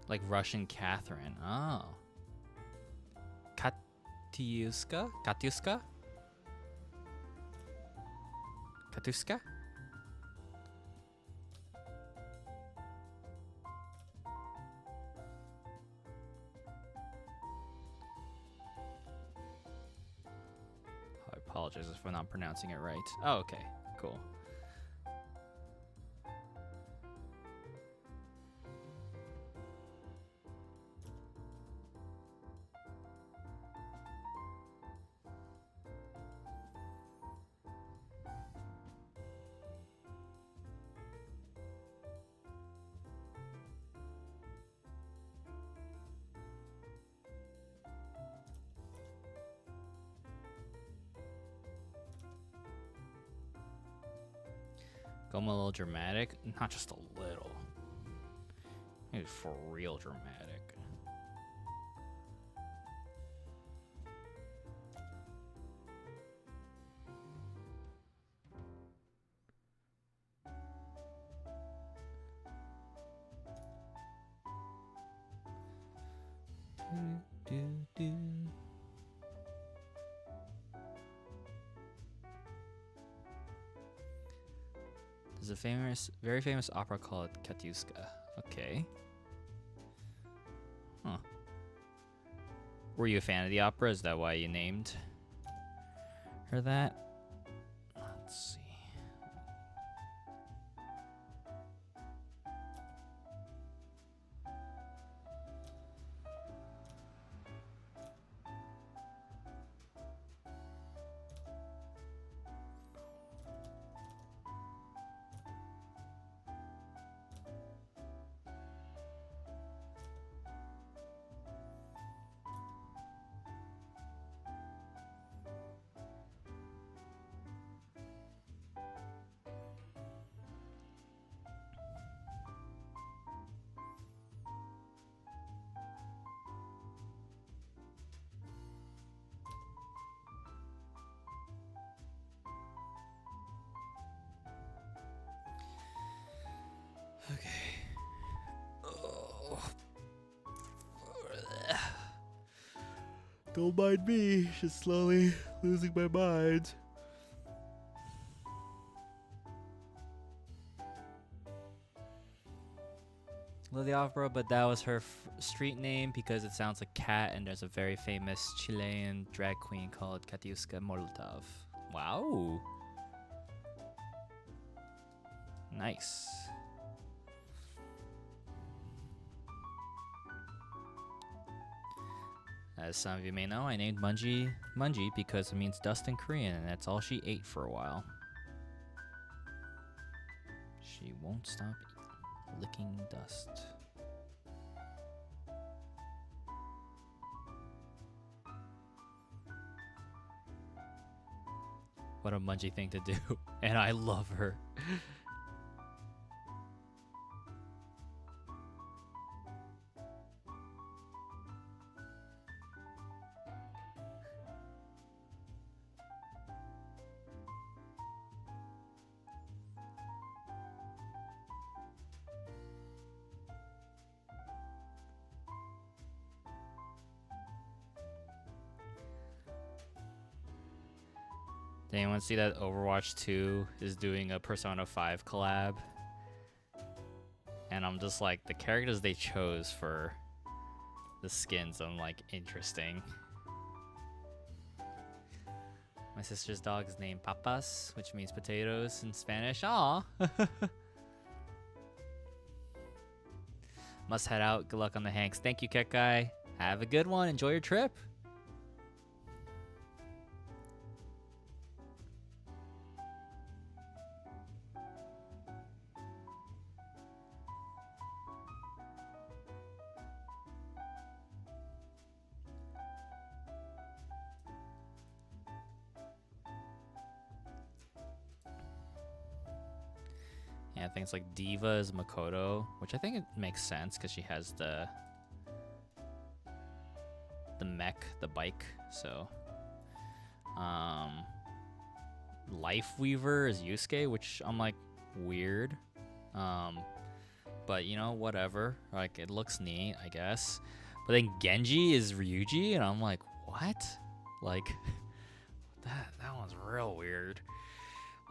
Speaker 1: Like Russian Catherine. Oh. Katyuska? Katyuska? Katuska? I apologize if I'm not pronouncing it right. Oh, okay. Cool. Go a little dramatic, not just a little. It was for real dramatic. There's a very famous opera called Katyuska. Okay. Huh. Were you a fan of the opera? Is that why you named her that? Let's see. Okay. Oh. Don't mind me, just slowly losing my mind. Love the opera, but that was her street name because it sounds like cat, and there's a very famous Chilean drag queen called Katiuska Molotov. Wow. Nice. As some of you may know, I named Mungie because it means dust in Korean, and that's all she ate for a while. She won't stop licking dust. What a Mungie thing to do, and I love her. Did anyone see that Overwatch 2 is doing a Persona 5 collab? And I'm just like, the characters they chose for the skins, I'm like, interesting. My sister's dog is named Papas, which means potatoes in Spanish. Aw. Must head out. Good luck on the Hanks. Thank you, Ket Guy. Have a good one. Enjoy your trip. Yeah, things like Diva is Makoto, which I think it makes sense because she has the mech, the bike. So, Life Weaver is Yusuke, which I'm like, weird. But you know, whatever. Like, it looks neat, I guess. But then Genji is Ryuji, and I'm like, what? Like, that one's real weird.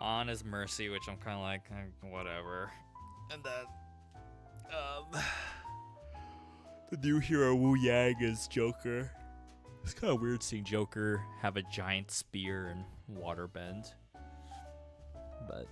Speaker 1: On is Mercy, which I'm kind of like, whatever. And then, the new hero Wu Yang is Joker. It's kind of weird seeing Joker have a giant spear and waterbend. But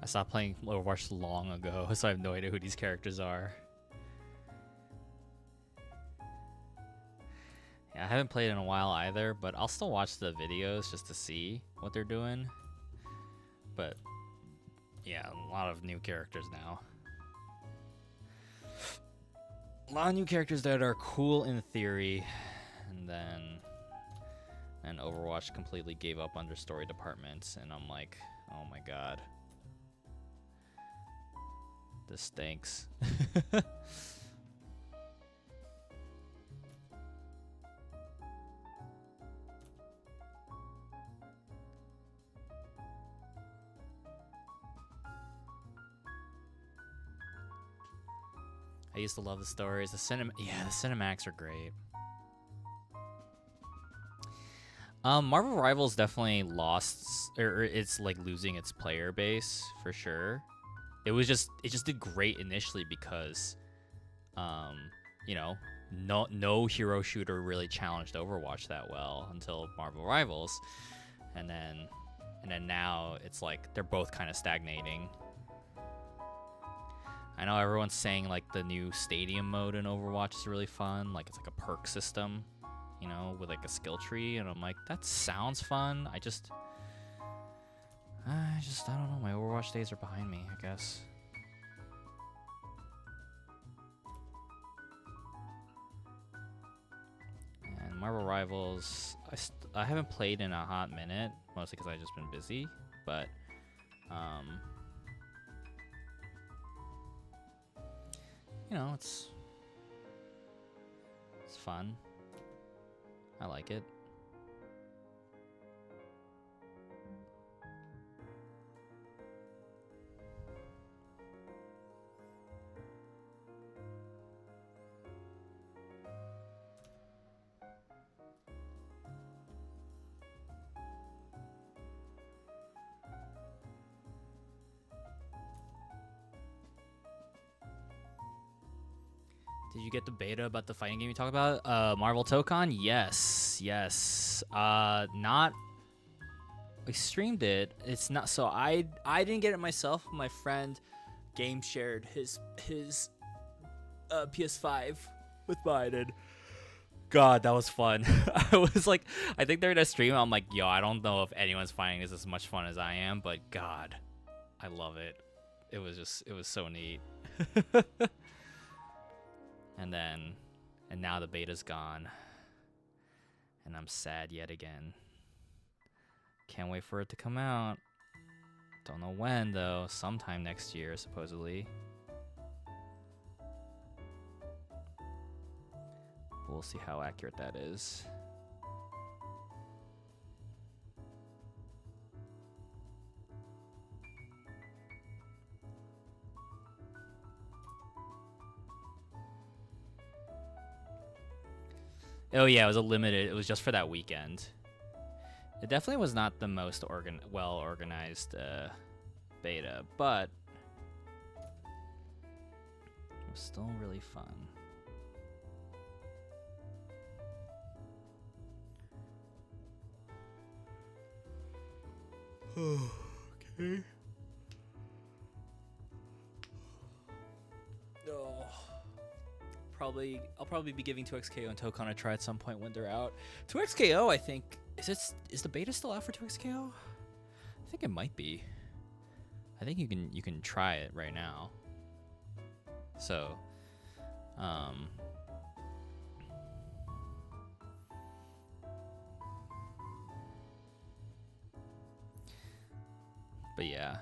Speaker 1: I stopped playing Overwatch long ago, so I have no idea who these characters are. Yeah, I haven't played in a while either, but I'll still watch the videos just to see what they're doing. But yeah, a lot of new characters now. A lot of new characters that are cool in theory, and then Overwatch completely gave up on their story departments, and I'm like, oh my god. This stinks. I used to love the stories. The cinematics are great. Marvel Rivals definitely lost, or it's like losing its player base for sure. It just did great initially because, you know, no hero shooter really challenged Overwatch that well until Marvel Rivals, and then now it's like they're both kind of stagnating. I know everyone's saying like the new stadium mode in Overwatch is really fun, like it's like a perk system, you know, with like a skill tree, and I'm like, that sounds fun. I don't know, my Overwatch days are behind me, I guess. And Marvel Rivals, I haven't played in a hot minute, mostly because I've just been busy, but you know, it's fun. I like it. Did you get the beta about the fighting game you talked about? Marvel Tokon? Yes. Not. I streamed it. It's not. So I didn't get it myself. My friend game shared his PS5 with mine, and God, that was fun. I was like, I think during that stream, I'm like, yo, I don't know if anyone's finding this as much fun as I am, but God, I love it. It was so neat. And now the beta's gone, and I'm sad yet again. Can't wait for it to come out. Don't know when though. Sometime next year, supposedly. We'll see how accurate that is. Oh yeah, it was a limited. It was just for that weekend. It definitely was not the most well organized beta, but it was still really fun. Okay. Oh. I'll probably be giving 2XKO and Tokon a try at some point when they're out. 2XKO, I think, is the beta still out for 2XKO? I think it might be. I think you can try it right now. So, but yeah.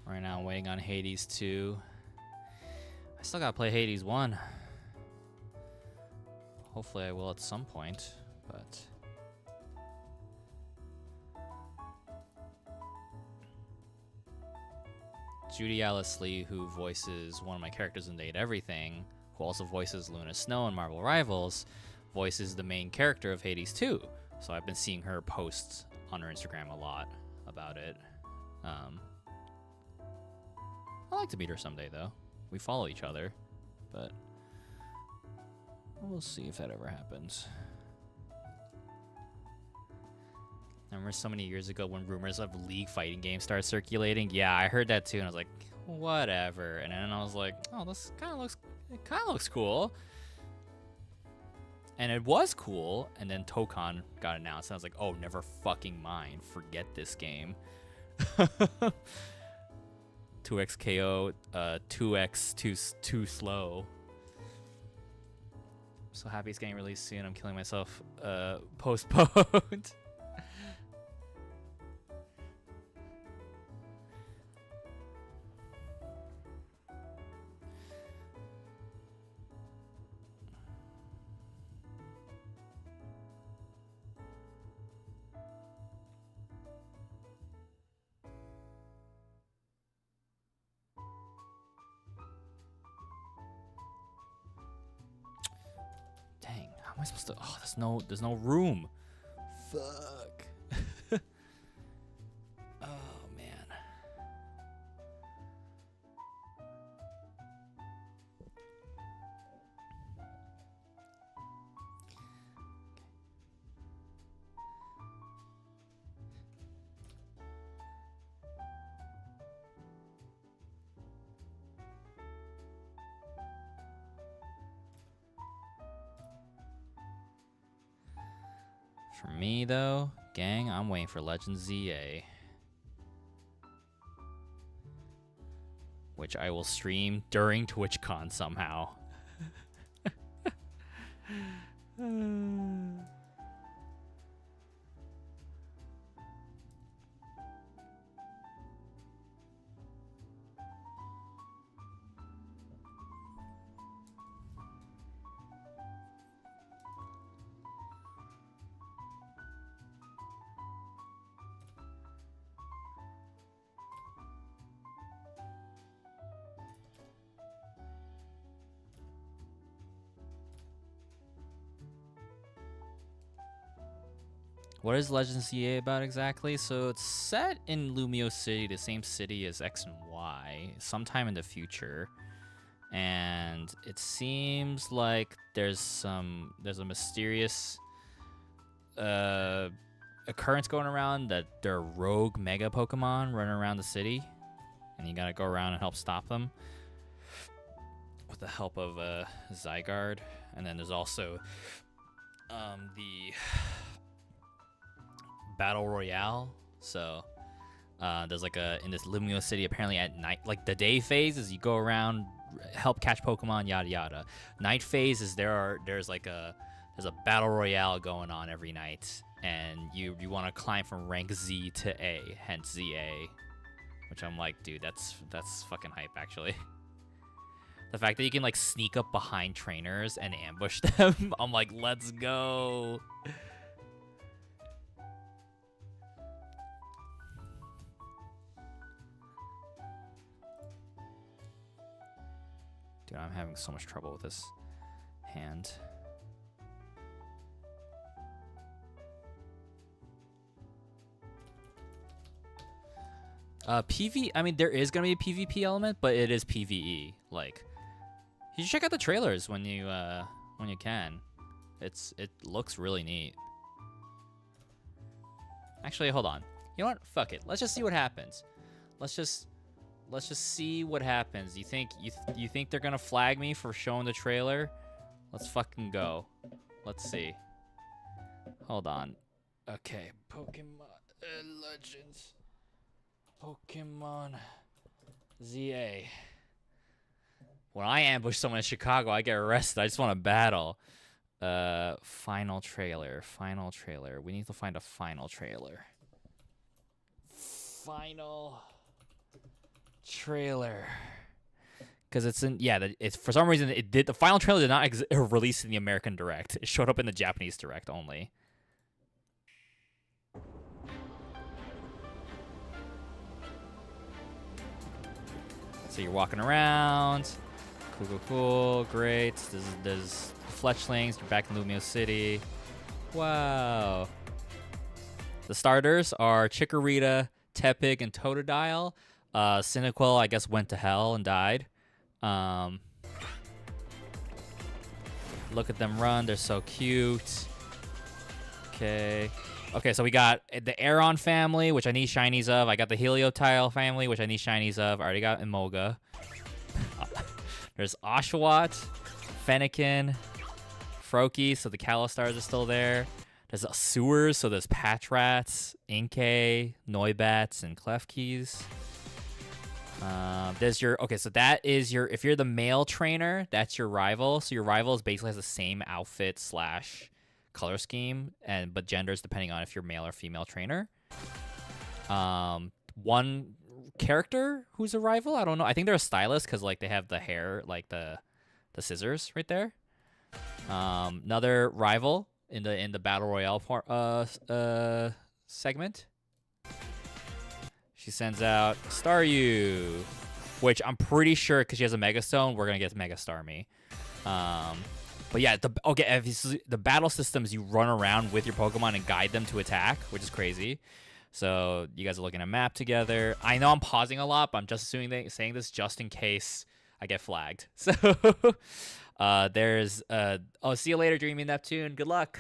Speaker 1: Right now I'm waiting on Hades 2. I still gotta play Hades 1. Hopefully I will at some point, but Judy Alice Lee, who voices one of my characters in Date Everything, who also voices Luna Snow in Marvel Rivals, voices the main character of Hades 2. So I've been seeing her posts on her Instagram a lot about it. I'd like to meet her someday, though. We follow each other, but we'll see if that ever happens. I remember so many years ago when rumors of League fighting games started circulating. Yeah, I heard that too, and I was like, whatever. And then I was like, oh, this kind of looks cool. And it was cool. And then Tokon got announced, and I was like, oh, never fucking mind. Forget this game. 2x KO, 2x too slow. I'm so happy it's getting released soon. I'm killing myself. Postponed. How am I supposed to? Oh, there's no room. Fuck. Oh man. For me, though, gang, I'm waiting for Legend ZA. Which I will stream during TwitchCon somehow. What is Legends CA about exactly? So it's set in Lumio City, the same city as X and Y, sometime in the future. And it seems like there's a mysterious occurrence going around that there are rogue mega Pokemon running around the city. And you gotta go around and help stop them with the help of Zygarde. And then there's also the Battle Royale. So there's like in this Lumio City, apparently at night, like the day phase is you go around, help catch Pokemon, yada yada. Night phase is there's a Battle Royale going on every night, and you want to climb from rank Z to A, hence ZA. Which I'm like, dude, that's fucking hype actually. The fact that you can like sneak up behind trainers and ambush them, I'm like, let's go. Dude, I'm having so much trouble with this hand. I mean, there is gonna be a PvP element, but it is PvE. Like, you should check out the trailers when you can. It looks really neat. Actually, hold on. You know what? Fuck it. Let's just see what happens. Let's just see what happens. You think they're gonna flag me for showing the trailer? Let's fucking go. Let's see. Hold on. Okay, Pokemon Legends. Pokemon ZA. When I ambush someone in Chicago, I get arrested. I just want to battle. Final trailer. Final trailer. We need to find a final trailer. Final trailer. Because it's in, yeah, it's for some reason the final trailer did not release in the American Direct. It showed up in the Japanese Direct only. So you're walking around, Cool. Great. There's fletchlings. You're back in Lumio City. Wow. The starters are Chikorita, Tepig, and Totodile. Cyndaquil, I guess, went to hell and died. Look at them run. They're so cute. Okay, so we got the Aeron family, which I need shinies of. I got the Heliotile family, which I need shinies of. I already got Emolga. There's Oshawott, Fennekin, Froakie, so the Kalostars are still there. There's Sewers, so there's Patchrats, Inkay, Noibats, and Klefkeys. There's your, okay, so that is your, if you're the male trainer, that's your rival. So your rival basically has the same outfit slash color scheme, but genders depending on if you're male or female trainer. One character who's a rival, I don't know. I think they're a stylist because like they have the hair, like the scissors right there. Another rival in the battle royale segment. She sends out Staryu, which I'm pretty sure because she has a Mega Stone, we're gonna get Mega Starmie. But yeah, the battle systems, you run around with your Pokemon and guide them to attack, which is crazy. So you guys are looking at a map together. I know I'm pausing a lot, but I'm just saying this just in case I get flagged. So there's see you later, Dreamy Neptune. Good luck.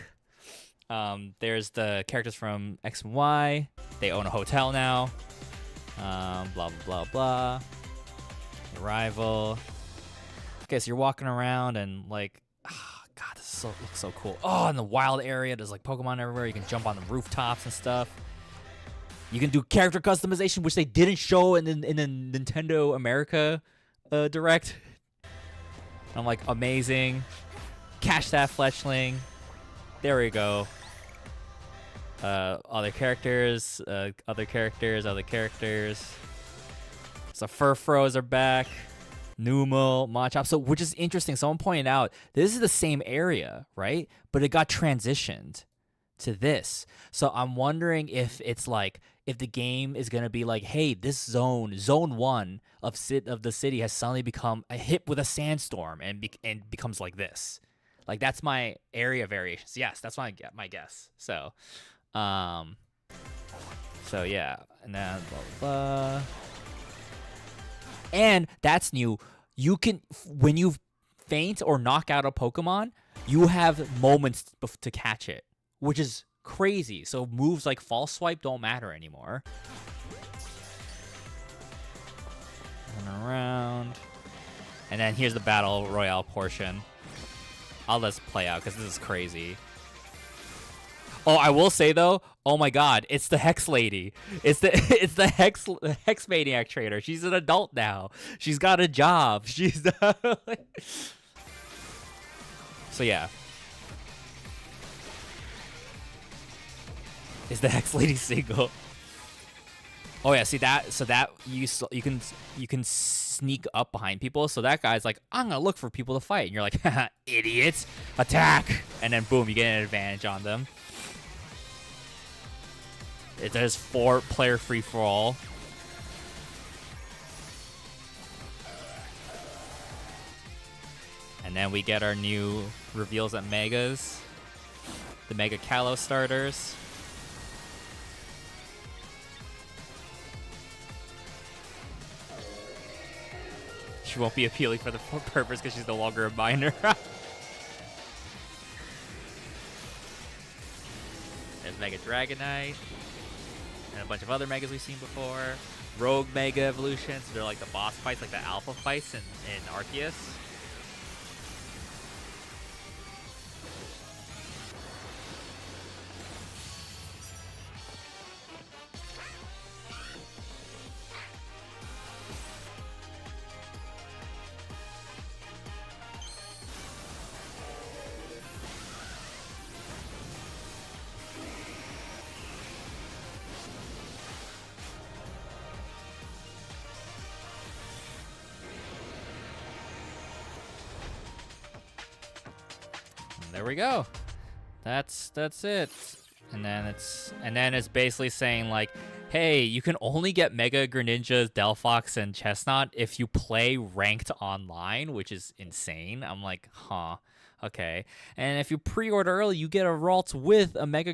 Speaker 1: There's the characters from X and Y. They own a hotel now. Blah. Your rival. Okay, so you're walking around and like, God, this looks so cool. Oh, in the wild area, there's like Pokemon everywhere. You can jump on the rooftops and stuff. You can do character customization, which they didn't show in the Nintendo America Direct. I'm like, amazing. Catch that Fletchling. There we go. Other characters. So Furfros are back. Numel, Machop. So, which is interesting. Someone pointed out this is the same area, right? But it got transitioned to this. So I'm wondering if it's like, if the game is gonna be like, hey, this zone 1 of the city has suddenly become hit with a sandstorm and becomes like this. Like that's my area variations. Yes, that's my guess. So yeah, and then blah, blah. And that's new. You can, when you faint or knock out a Pokemon, you have moments to catch it, which is crazy. So moves like False Swipe don't matter anymore. Run around. And then here's the Battle Royale portion. I'll let this play out because this is crazy. Oh, I will say though, oh my God, it's the Hex Lady. It's the Hex Maniac trainer. She's an adult now. She's got a job. She's so yeah. Is the Hex Lady single? Oh yeah, see that? So that you can sneak up behind people. So that guy's like, I'm gonna look for people to fight, and you're like, haha, idiots, attack! And then boom, you get an advantage on them. There's 4-player free-for-all. And then we get our new reveals at Megas. The Mega Kalos starters. She won't be appealing for the purpose because she's no longer a minor. There's Mega Dragonite. And a bunch of other Megas we've seen before. Rogue Mega Evolutions. They're like the boss fights, like the alpha fights in Arceus. There we go. That's it. And then it's basically saying like, hey, you can only get Mega Greninjas, Delphox, and Chestnut if you play ranked online, which is insane. I'm like, huh, okay. And if you pre-order early, you get a Ralts with a Mega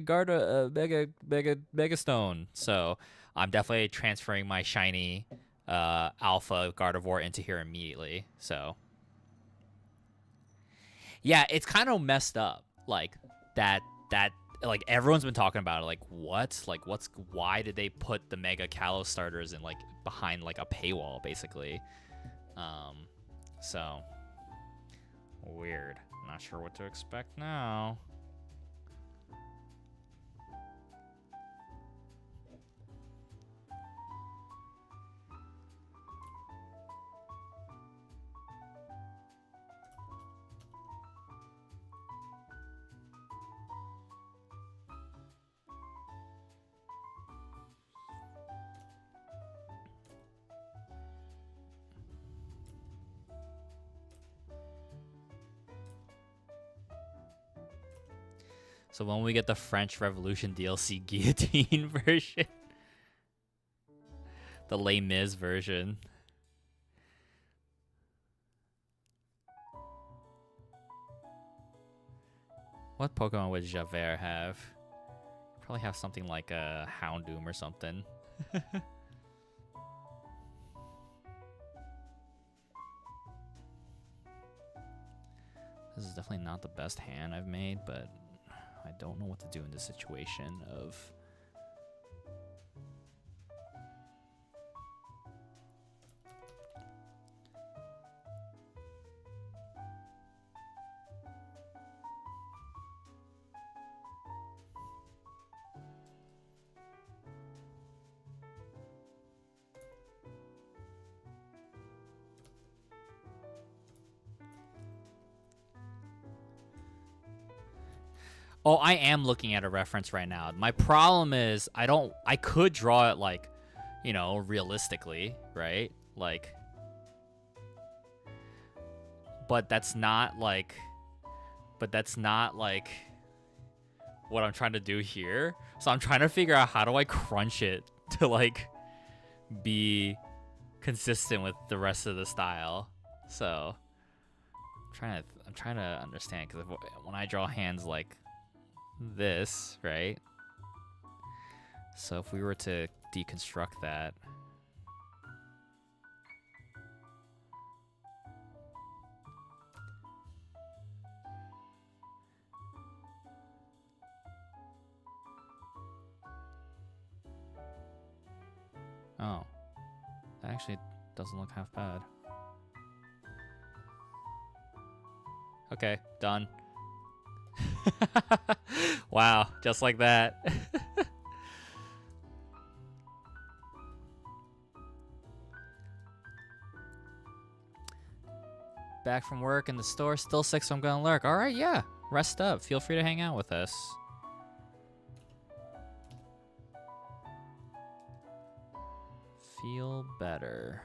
Speaker 1: Stone. So I'm definitely transferring my shiny Alpha Gardevoir into here immediately. So yeah, it's kind of messed up. Like that like everyone's been talking about it. Like what? Like why did they put the Mega Kalos starters in like behind like a paywall basically? So weird. Not sure what to expect now. So when we get the French Revolution DLC guillotine version, the Les Mis version. What Pokemon would Javert have? Probably have something like a Houndoom or something. This is definitely not the best hand I've made, but I don't know what to do in this situation of... Oh, I am looking at a reference right now. My problem is I could draw it like, you know, realistically, right? Like, but that's not like what I'm trying to do here. So I'm trying to figure out how do I crunch it to like be consistent with the rest of the style. So I'm trying to understand, because when I draw hands like this, right? So if we were to deconstruct that, oh, that actually doesn't look half bad. Okay, done. Wow, just like that. Back from work in the store, still sick, so I'm gonna lurk. All right, yeah, rest up. Feel free to hang out with us. Feel better.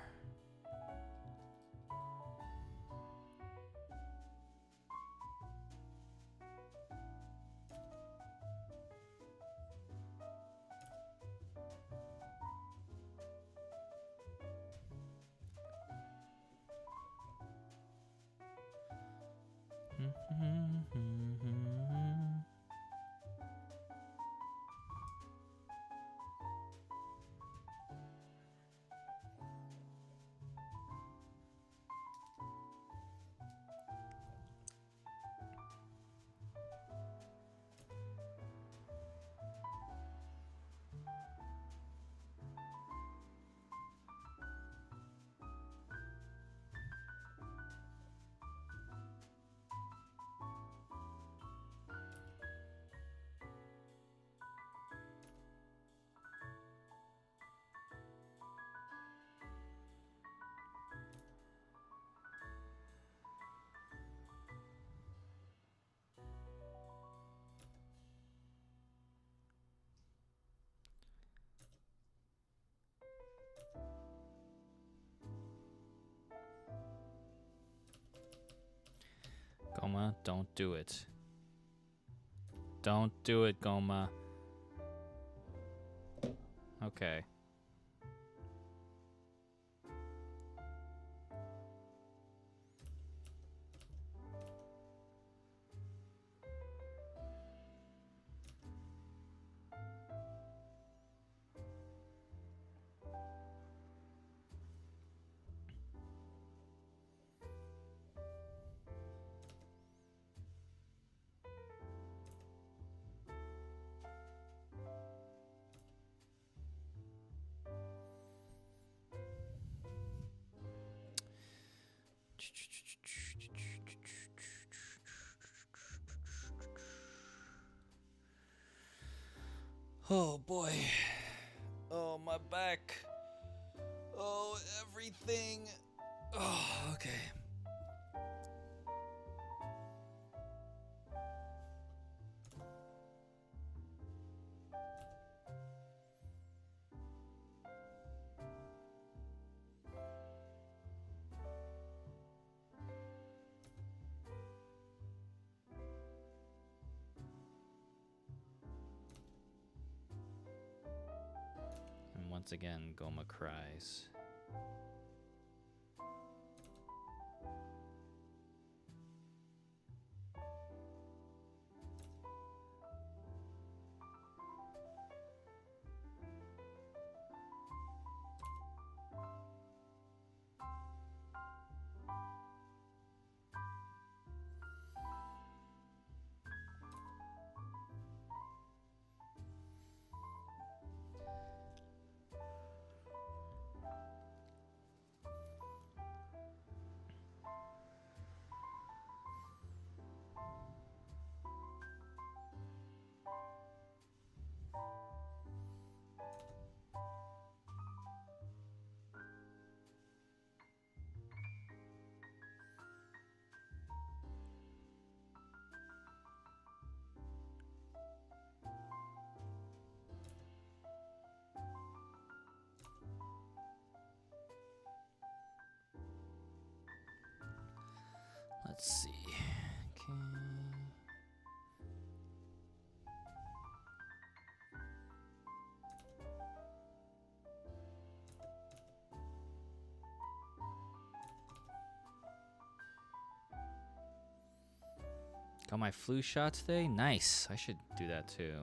Speaker 1: Goma, don't do it. Don't do it, Goma. Okay. Oh boy. Oh, my back. Oh, everything. Oh, okay. And once again, Goma cries. Let's see. Okay. Got my flu shot today? Nice. I should do that too.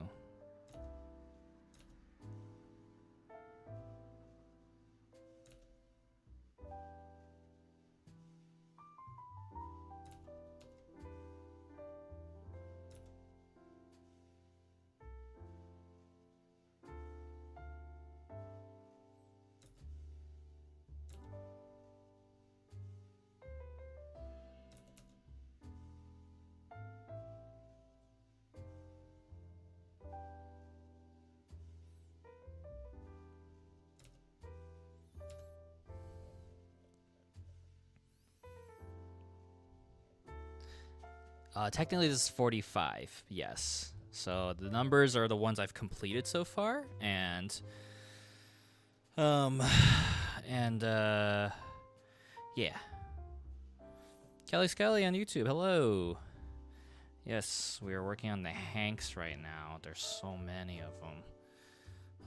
Speaker 1: Technically, this is 45. Yes. So the numbers are the ones I've completed so far, and yeah. Kelly Scully on YouTube. Hello. Yes, we are working on the Hanks right now. There's so many of them.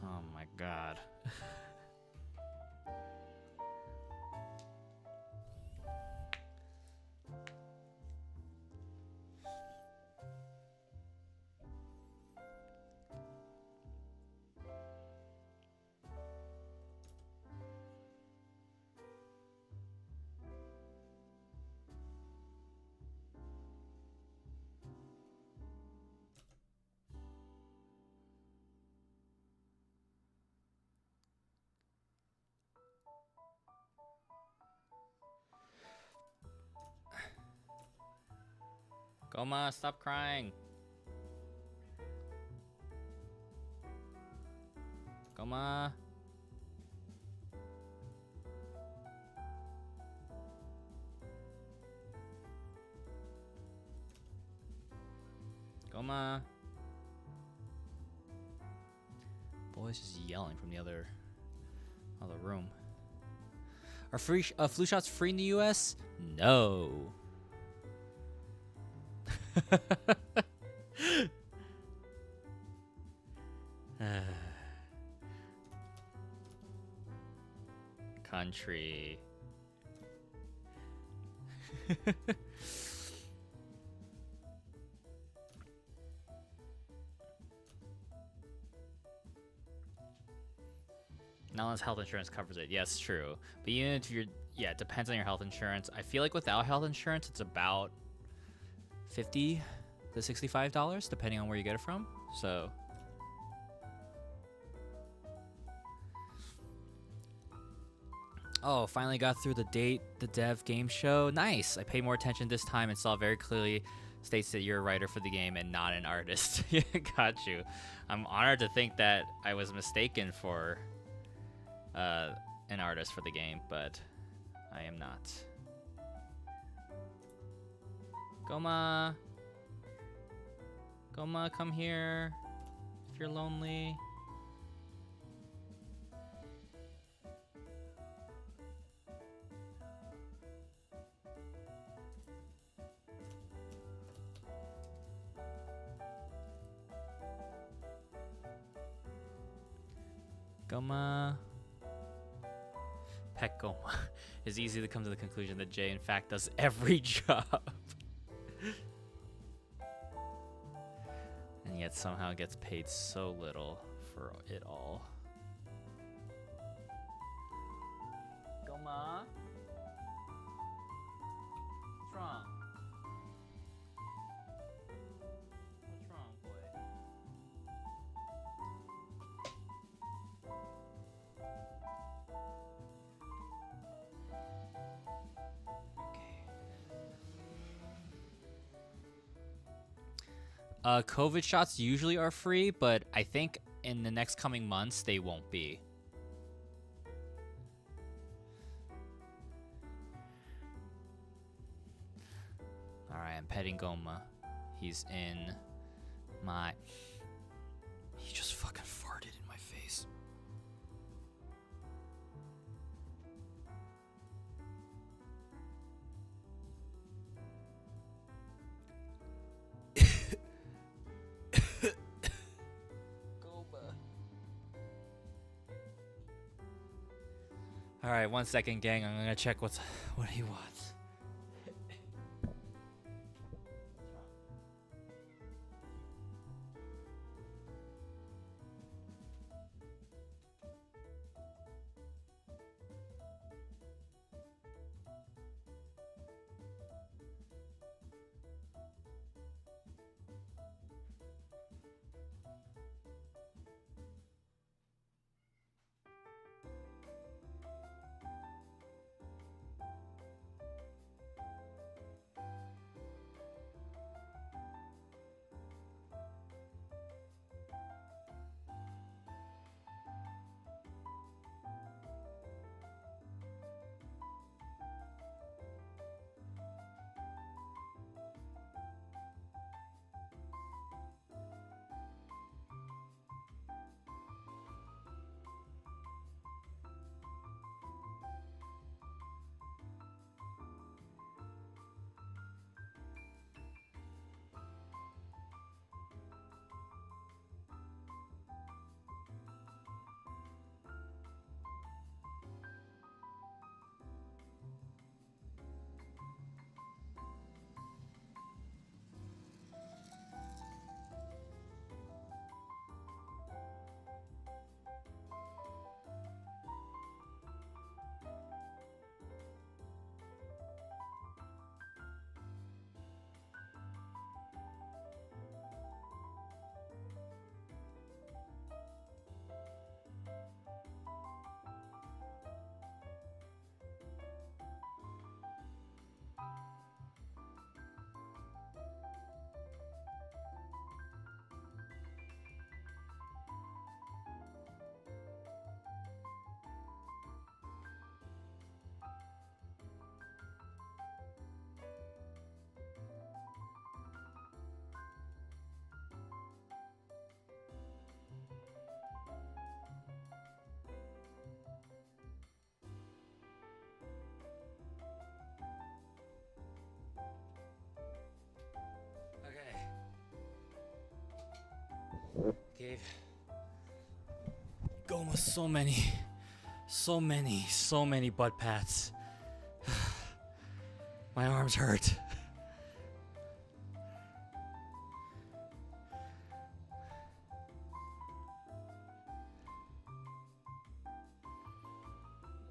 Speaker 1: Oh my god. Goma, stop crying. Goma. Goma. Boy's just yelling from the other room. Are free flu shots free in the U.S.? No. country. Not unless health insurance covers it. Yes, true. But even if you're, yeah, it depends on your health insurance. I feel like without health insurance, it's about $50 to $65, depending on where you get it from. So, oh, finally got through the dev game show. Nice. I paid more attention this time and saw very clearly states that you're a writer for the game and not an artist. Yeah, got you. I'm honored to think that I was mistaken for an artist for the game, but I am not. Goma, come here if you're lonely. Goma. Pet Goma. It's easy to come to the conclusion that Jay, in fact, does every job. And yet somehow gets paid so little for it all. Goma? What's wrong? What's wrong, boy? COVID shots usually are free, but I think in the next coming months they won't be. Alright, I'm petting Goma. He's in my... He just fucking farted in my face. All right, 1 second, gang. I'm gonna check what he wants. Gave Goma so many So many butt pats. My arms hurt.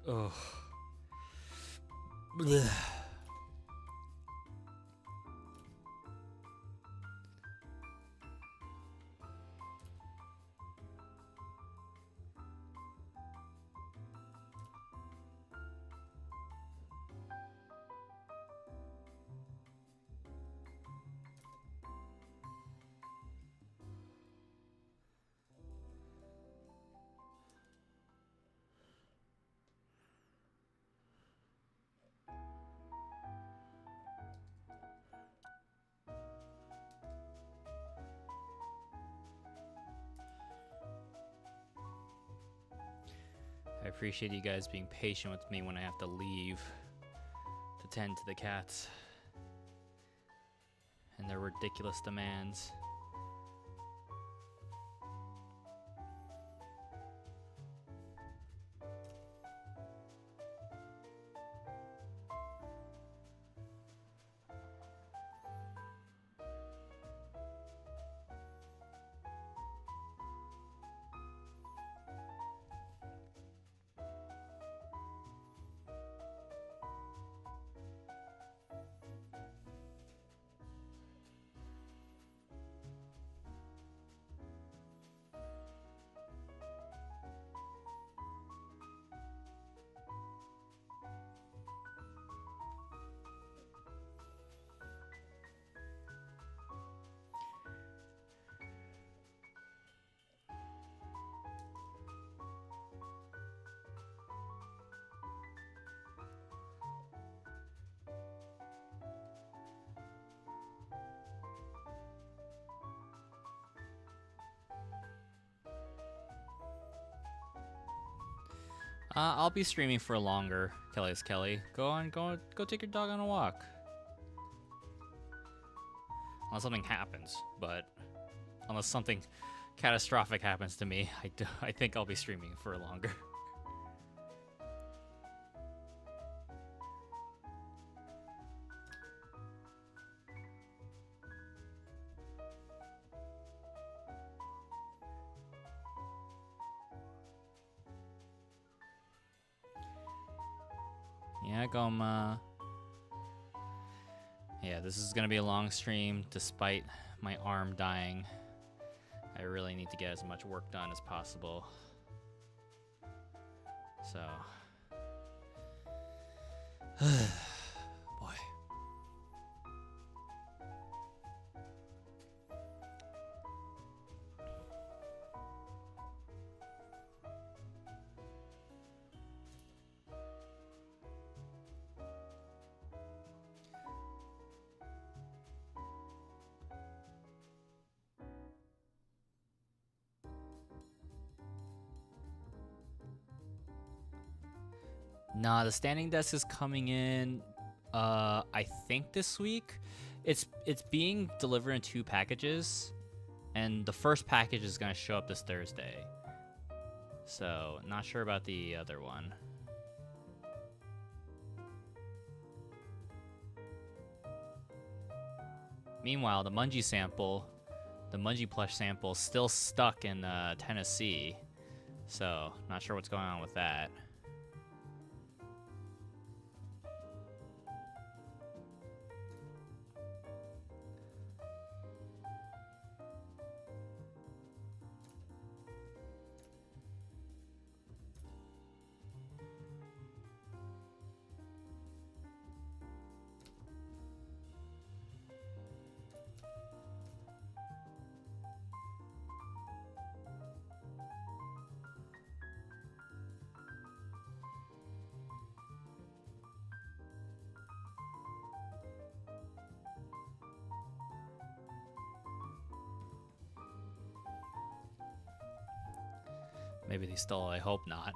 Speaker 1: Ugh. Blech. I appreciate you guys being patient with me when I have to leave to tend to the cats and their ridiculous demands. I'll be streaming for longer, Kelly's Kelly. Go take your dog on a walk. Unless something happens, but unless something catastrophic happens to me, I think I'll be streaming for longer. Yeah, Goma. Yeah, this is gonna be a long stream despite my arm dying. I really need to get as much work done as possible. So, boy. Nah, the standing desk is coming in, I think this week. It's being delivered in 2 packages, and the first package is gonna show up this Thursday. So, not sure about the other one. Meanwhile, the Mungie plush sample, is still stuck in Tennessee. So, not sure what's going on with that. Maybe they stole, I hope not.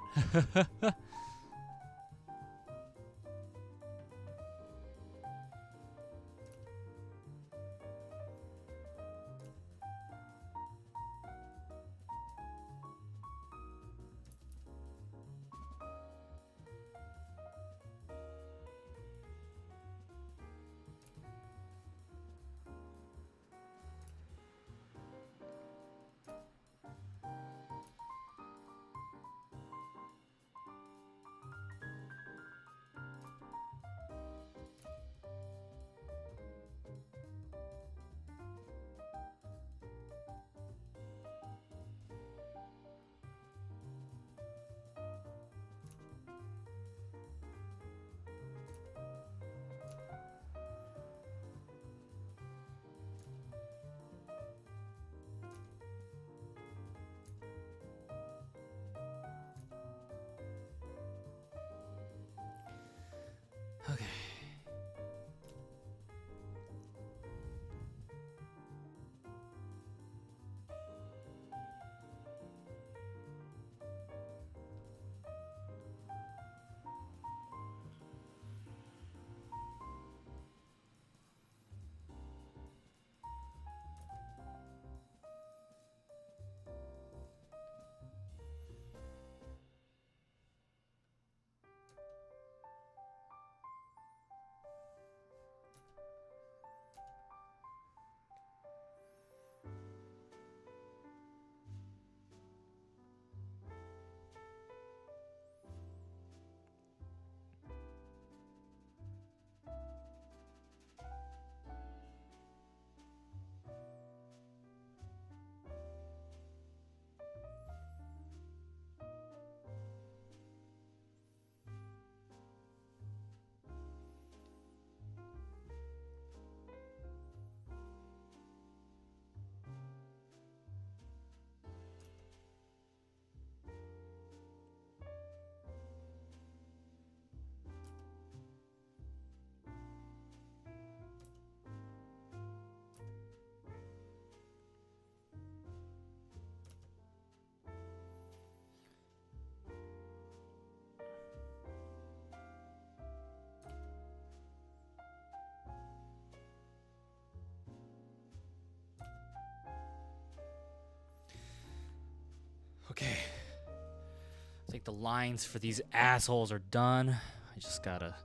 Speaker 1: I think the lines for these assholes are done. I just gotta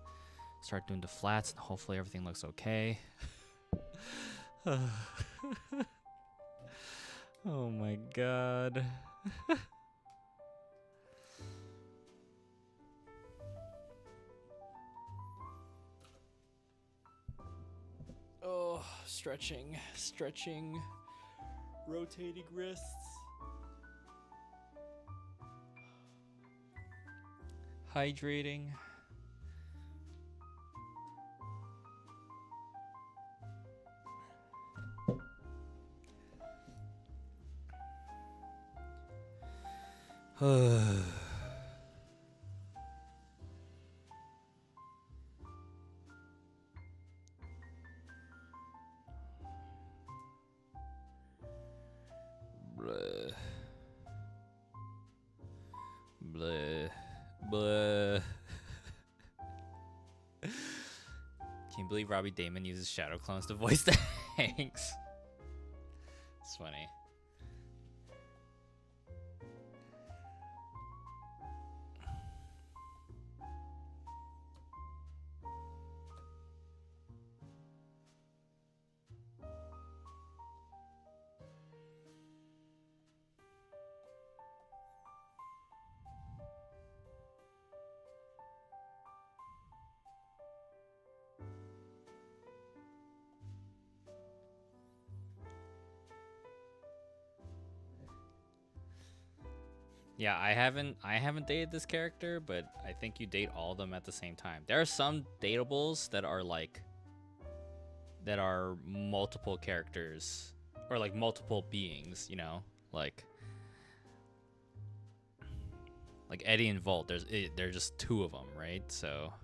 Speaker 1: start doing the flats and hopefully everything looks okay. Oh my god. Oh, stretching, rotating wrists. Hydrating. Bleh. Bleh. Bleh. Can you believe Robbie Damon uses shadow clones to voice the Hanks? It's funny. Yeah, I haven't dated this character, but I think you date all of them at the same time. There are some dateables that are like multiple characters or like multiple beings, you know? Like Eddie and Volt, there's just two of them, right? So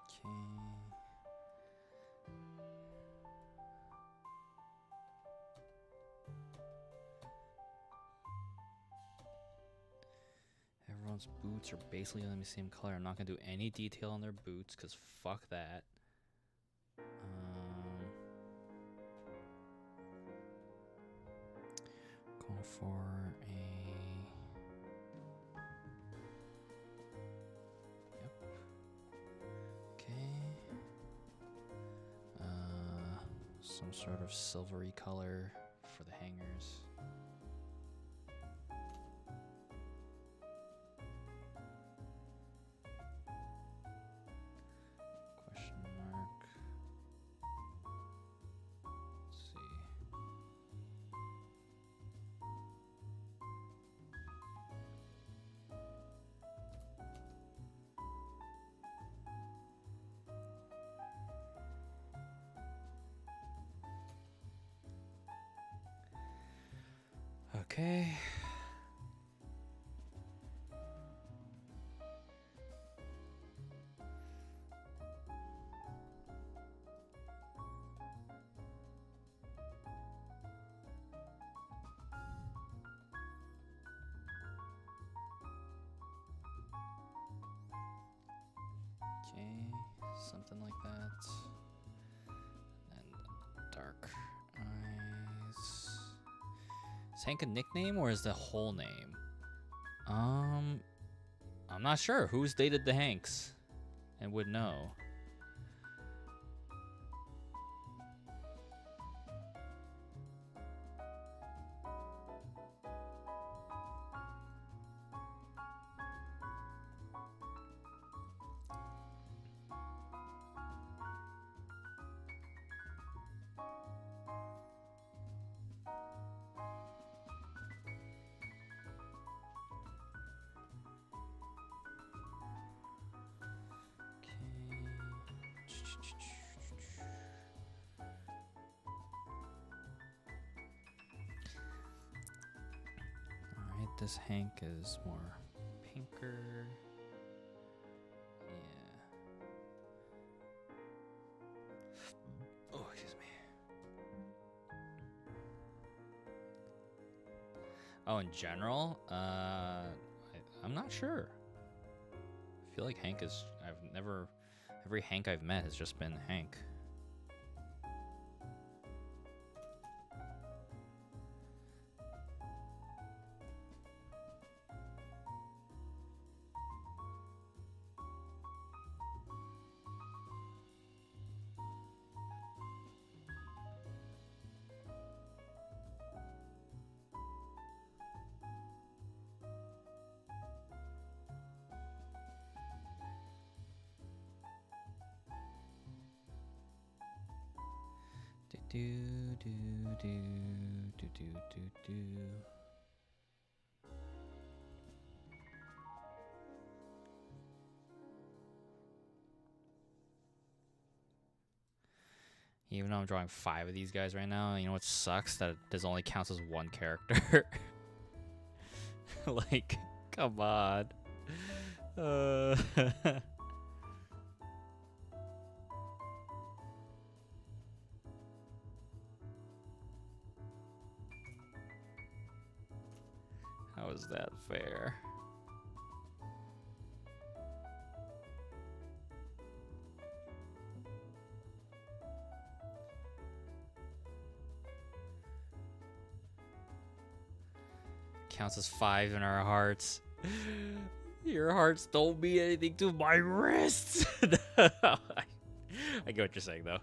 Speaker 1: okay. Everyone's boots are basically the same color. I'm not gonna do any detail on their boots because fuck that. Go for a. Yep. Okay. Some sort of silvery color for the hangers. Question mark. Let's see. Okay. Okay, something like that. And dark eyes. Is Hank a nickname or is the whole name? I'm not sure. Who's dated the Hanks and would know? Alright, this Hank is more pinker. Yeah. Oh, excuse me. Oh, in general, I'm not sure. I feel like Hank is. Every Hank I've met has just been Hank. Do do do do do do do. Even though I'm drawing 5 of these guys right now, you know what sucks? That this only counts as 1 character. Like, come on. How is that fair? Counts as 5 in our hearts. Your hearts don't mean anything to my wrists. I get what you're saying, though.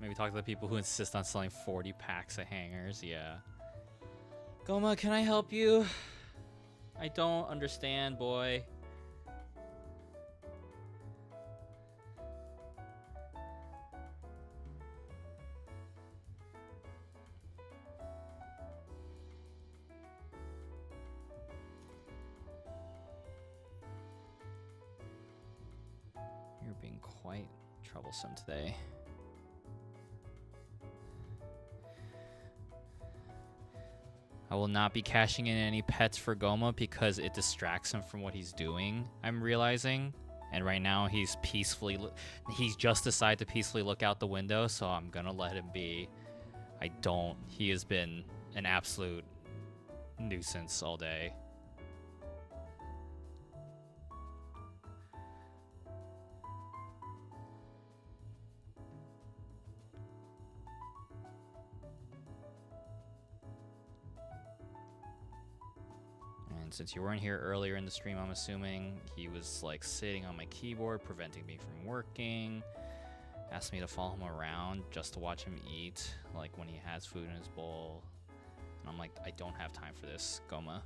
Speaker 1: Maybe talk to the people who insist on selling 40 packs of hangers. Yeah. Goma, can I help you? I don't understand, boy. You're being quite troublesome today. I will not be cashing in any pets for Goma because it distracts him from what he's doing, I'm realizing. And right now he's just decided to peacefully look out the window, so I'm gonna let him be. He has been an absolute nuisance all day. Since you weren't here earlier in the stream, I'm assuming he was like sitting on my keyboard, preventing me from working. Asked me to follow him around just to watch him eat, like when he has food in his bowl. And I'm like, I don't have time for this, Goma.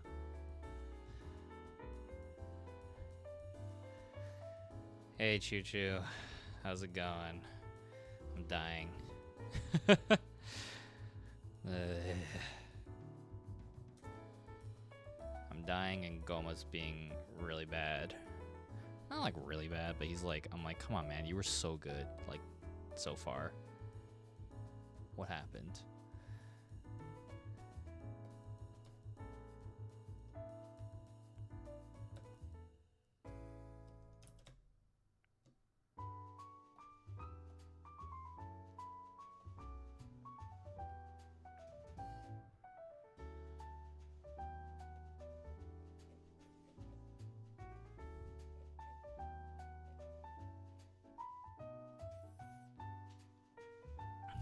Speaker 1: Hey, Choo Choo. How's it going? I'm dying. I'm dying and Goma's being really bad. Not like really bad, but I'm like, come on, man, you were so good, like, so far. What happened?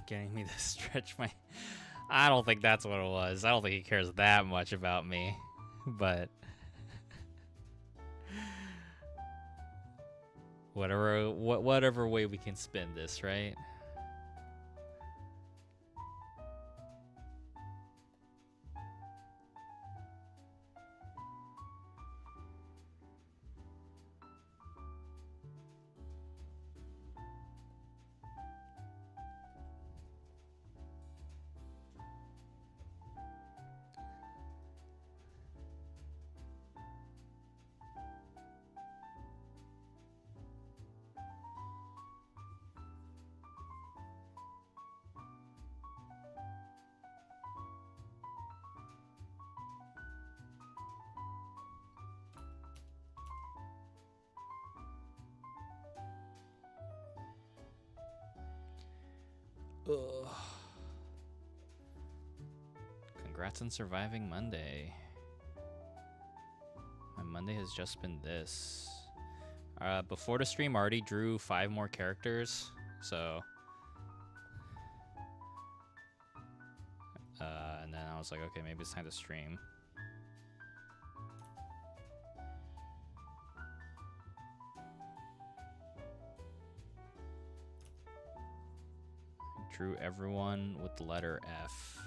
Speaker 1: Getting me to stretch my... I don't think that's what it was. I don't think he cares that much about me. But... Whatever way we can spin this, right? Ugh. Congrats on surviving Monday. My Monday has just been this. Before the stream, I already drew 5 more characters, so. And then I was like, okay, maybe it's time to stream. Drew everyone with the letter F.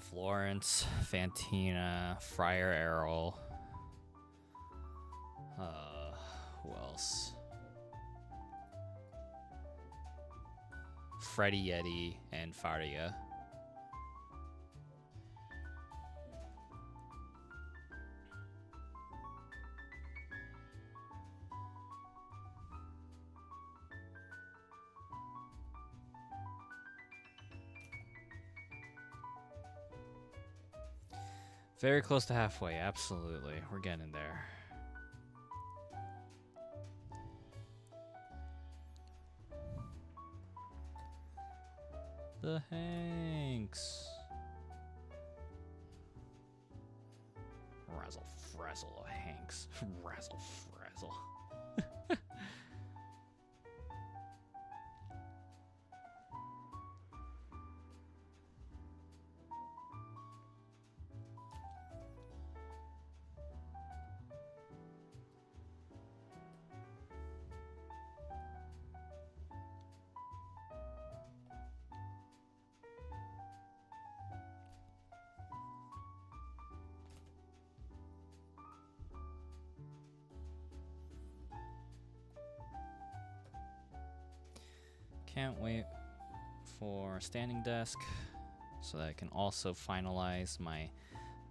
Speaker 1: Florence, Fantina, Friar Errol. Who else? Freddy Yeti and Faria. Very close to halfway, absolutely. We're getting there. The Hanks. Razzle frazzle Hanks. Razzle frazzle. Can't wait for standing desk so that I can also finalize my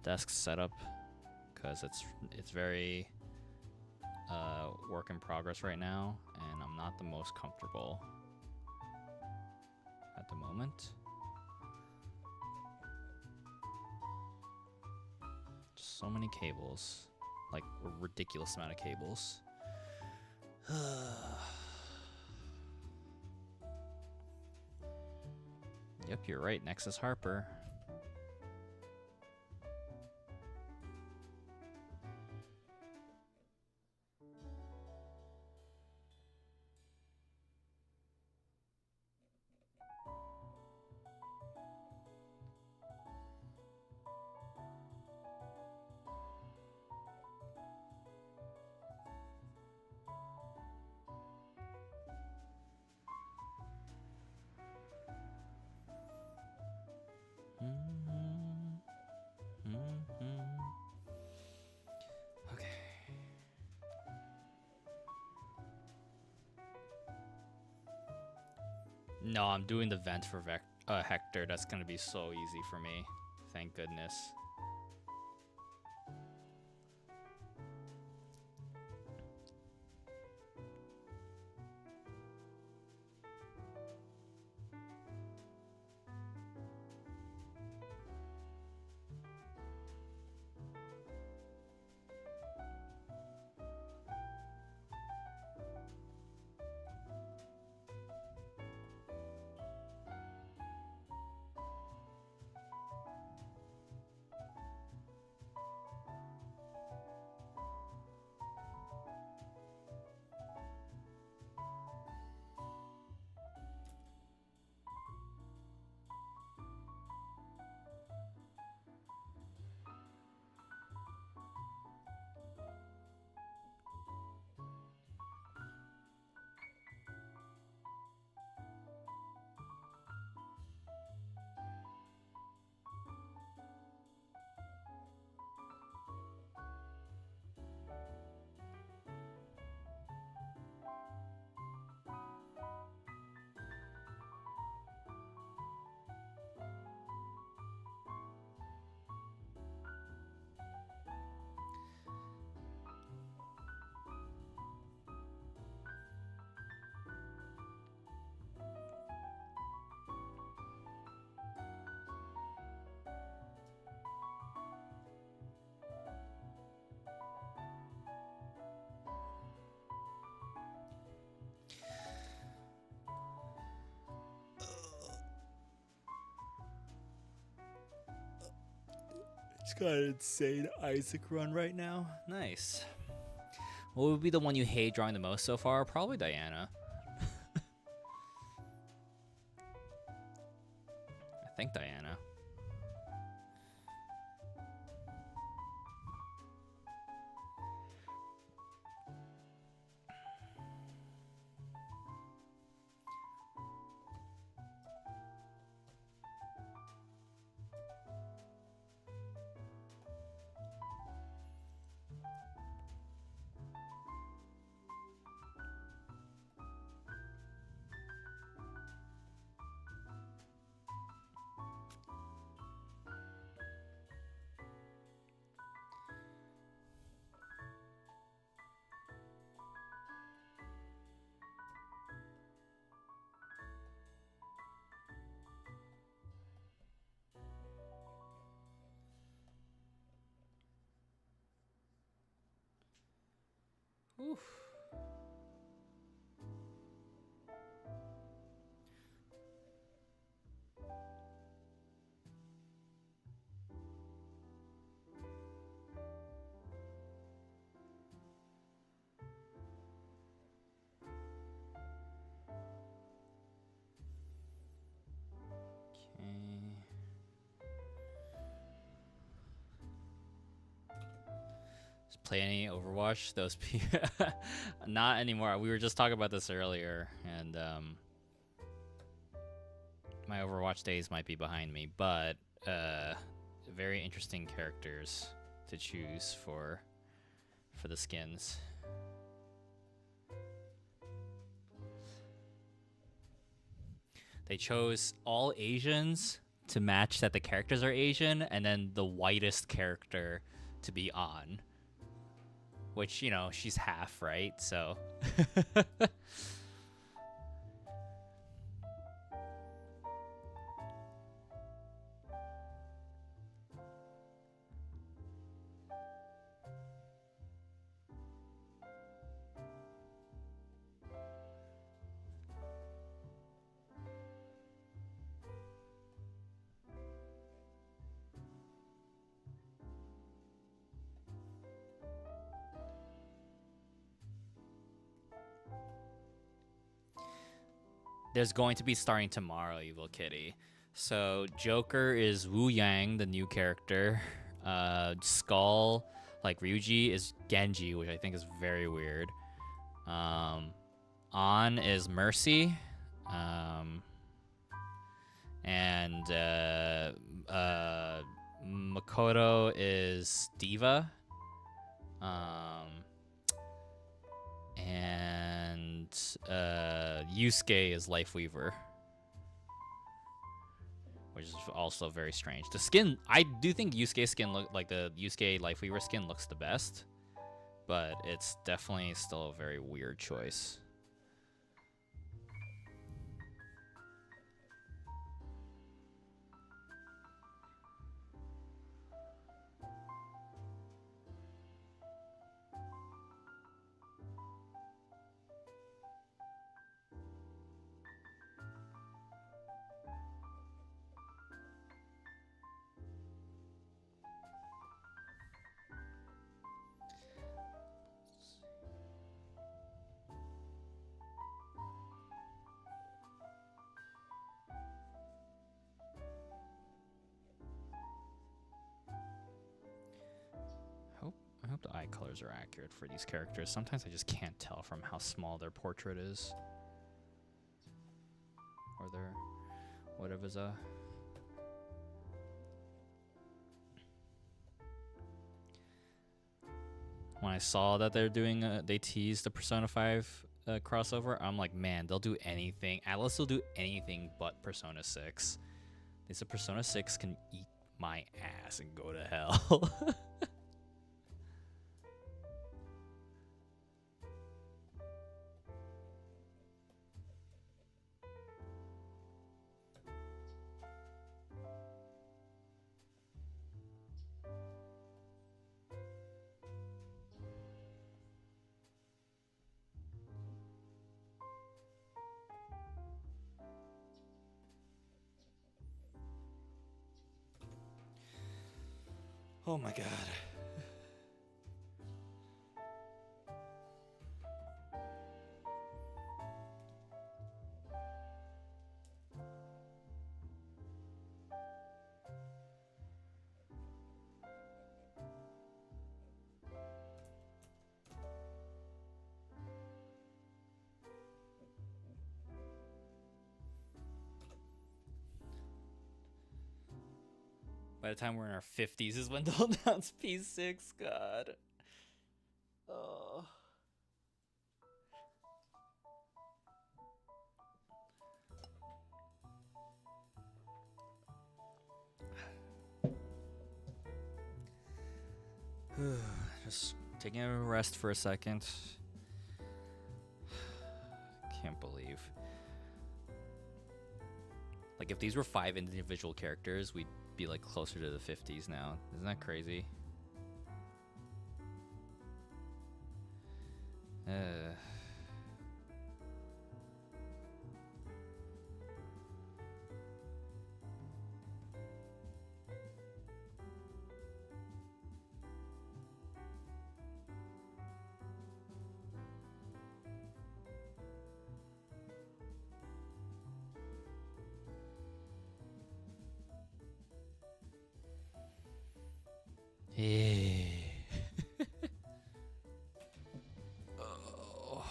Speaker 1: desk setup, because it's very work in progress right now, and I'm not the most comfortable at the moment. Just so many cables, like a ridiculous amount of cables. Yep, you're right, Nexus Harper. No, I'm doing the vent for Hector. That's gonna be so easy for me. Thank goodness. He's got an insane Isaac run right now. Nice. What would be the one you hate drawing the most so far? Probably Diana. I think Diana. Oof. Play any Overwatch? Those not anymore. We were just talking about this earlier, and my Overwatch days might be behind me, but very interesting characters to choose for the skins. They chose all Asians to match that the characters are Asian, and then the whitest character to be on. Which, you know, she's half, right? So. There's going to be starting tomorrow, Evil Kitty. So Joker is Wu Yang, the new character. Skull, like Ryuji, is Genji, which I think is very weird. On is Mercy. And Makoto is Diva. And Yusuke is Lifeweaver, which is also very strange. The skin, I do think Yusuke's skin look like the Yusuke Lifeweaver skin looks the best, but it's definitely still a very weird choice. I hope the eye colors are accurate for these characters. Sometimes I just can't tell from how small their portrait is. Or their whatever's When I saw that they're doing they teased the Persona 5 crossover, I'm like, man, they'll do anything. Atlas will do anything but Persona 6. They said Persona 6 can eat my ass and go to hell. Oh my god. By the time we're in our 50s is when they'll announce P6. God. Oh. Just taking a rest for a second. Can't believe. Like, if these were 5 individual characters, we'd be like closer to the 50s now. Isn't that crazy? Yeah. Oh.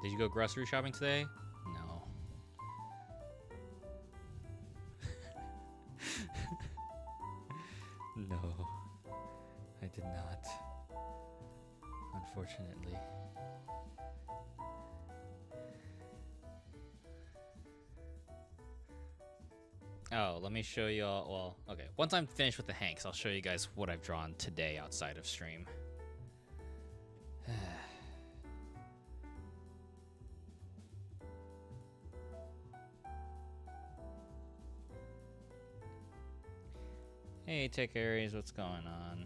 Speaker 1: Did you go grocery shopping today? No. No, I did not. Unfortunately. Oh, let me show you all. Well, okay. Once I'm finished with the Hanks, I'll show you guys what I've drawn today outside of stream. Hey, Tech Aries, what's going on?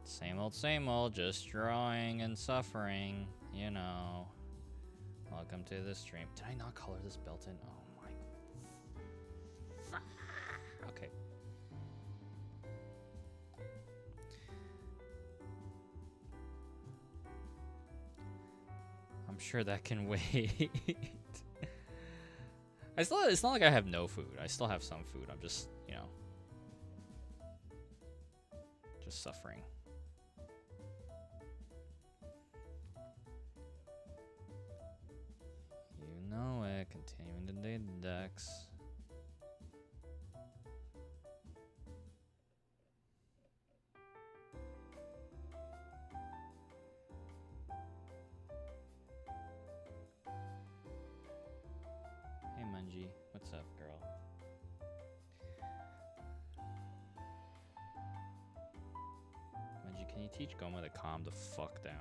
Speaker 1: Same old, just drawing and suffering, you know. Welcome to the stream. Did I not color this belt in? Oh my. Okay. I'm sure that can wait. It's not like I have no food. I still have some food. I'm just, you know, just suffering. You know it. Continuing to date the decks. Hey Mungie, what's up, girl? Mungie, can you teach Goma to calm the fuck down?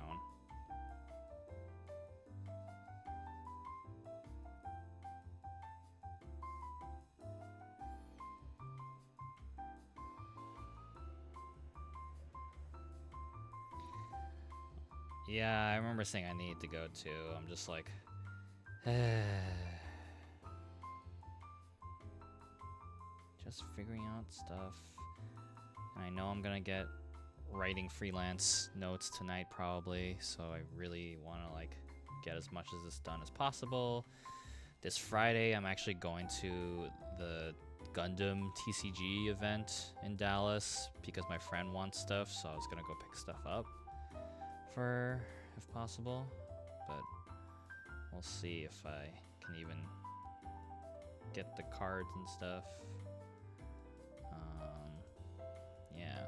Speaker 1: Yeah, I remember saying I need to go too. I'm just like, just figuring out stuff. And I know I'm gonna get writing freelance notes tonight probably, so I really want to like get as much of this done as possible. This Friday I'm actually going to the Gundam TCG event in Dallas because my friend wants stuff, so I was gonna go pick stuff up for her if possible, but we'll see if I can even get the cards and stuff. Yeah.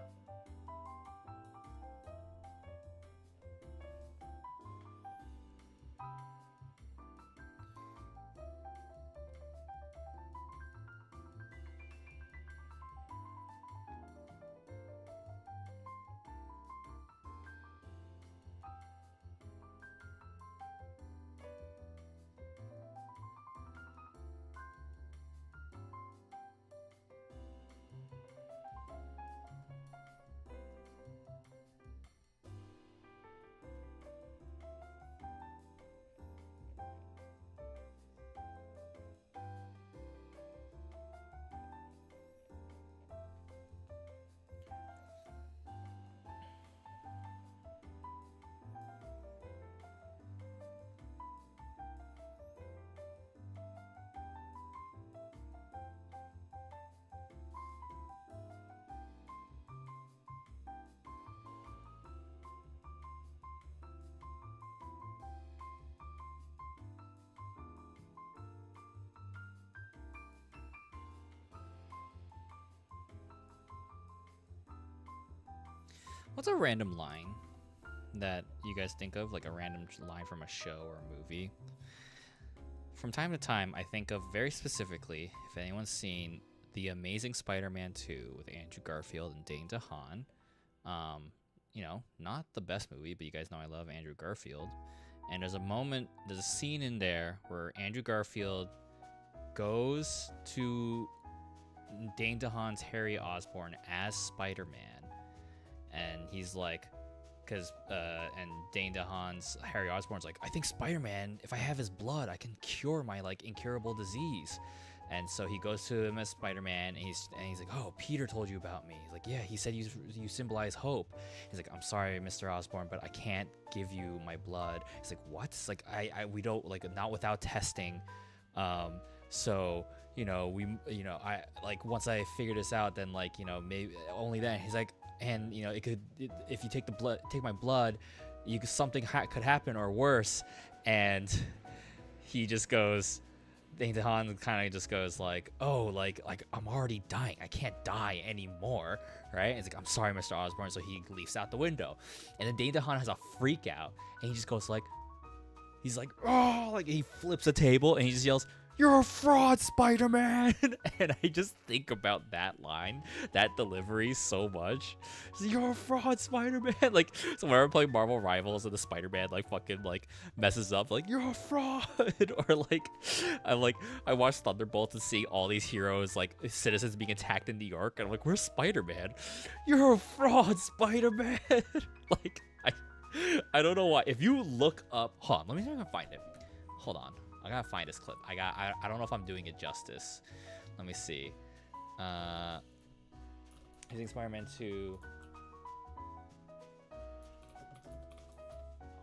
Speaker 1: What's a random line that you guys think of, like a random line from a show or a movie? From time to time, I think of very specifically, if anyone's seen The Amazing Spider-Man 2 with Andrew Garfield and Dane DeHaan. You know, not the best movie, but you guys know I love Andrew Garfield. And there's a scene in there where Andrew Garfield goes to Dane DeHaan's Harry Osborn as Spider-Man. And he's like, and Dane DeHaan's Harry Osborn's like, I think Spider-Man, if I have his blood, I can cure my like incurable disease. And so he goes to him as Spider-Man, and he's like, oh, Peter told you about me. He's like, yeah, he said you symbolize hope. He's like, I'm sorry, Mr. Osborn, but I can't give you my blood. He's like, what? It's like, we don't, like, not without testing. So, you know, I like, once I figure this out, then like, you know, maybe only then. He's like, and you know, if you take my blood, something could happen or worse. And he just goes, Dane DeHaan kind of just goes like, oh, like I'm already dying, I can't die anymore, right? And he's like, I'm sorry, Mr. Osborn. So he leaps out the window, and then Dane DeHaan has a freak out, and he just goes like, he's like, oh, like he flips a table, and he just yells, you're a fraud, Spider-Man. And I just think about that line, that delivery so much. You're a fraud, Spider-Man. Like, so whenever I'm playing Marvel Rivals and the Spider-Man like fucking like messes up, like, you're a fraud. Or like I watch Thunderbolts and see all these heroes, like citizens being attacked in New York, and I'm like, where's Spider-Man? You're a fraud, Spider-Man. Like, I don't know why. If you look up, hold on, let me see if I can find it. Hold on. I gotta find this clip. I don't know if I'm doing it justice. Let me see. Using Spider-Man 2. I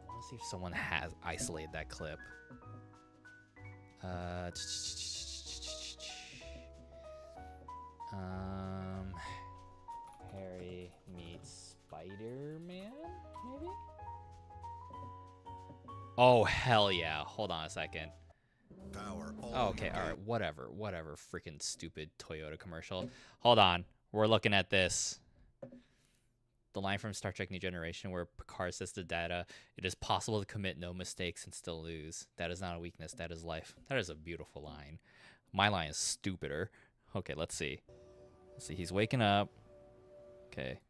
Speaker 1: want to see if someone has isolated that clip. Harry meets Spider-Man, maybe? Oh, hell yeah. Hold on a second.
Speaker 2: Power.
Speaker 1: Okay, all right, whatever, freaking stupid Toyota commercial. Hold on, we're looking at this. The line from Star Trek New Generation where Picard says to Data, it is possible to commit no mistakes and still lose. That is not a weakness, that is life. That is a beautiful line. My line is stupider. Okay, let's see. He's waking up. Okay.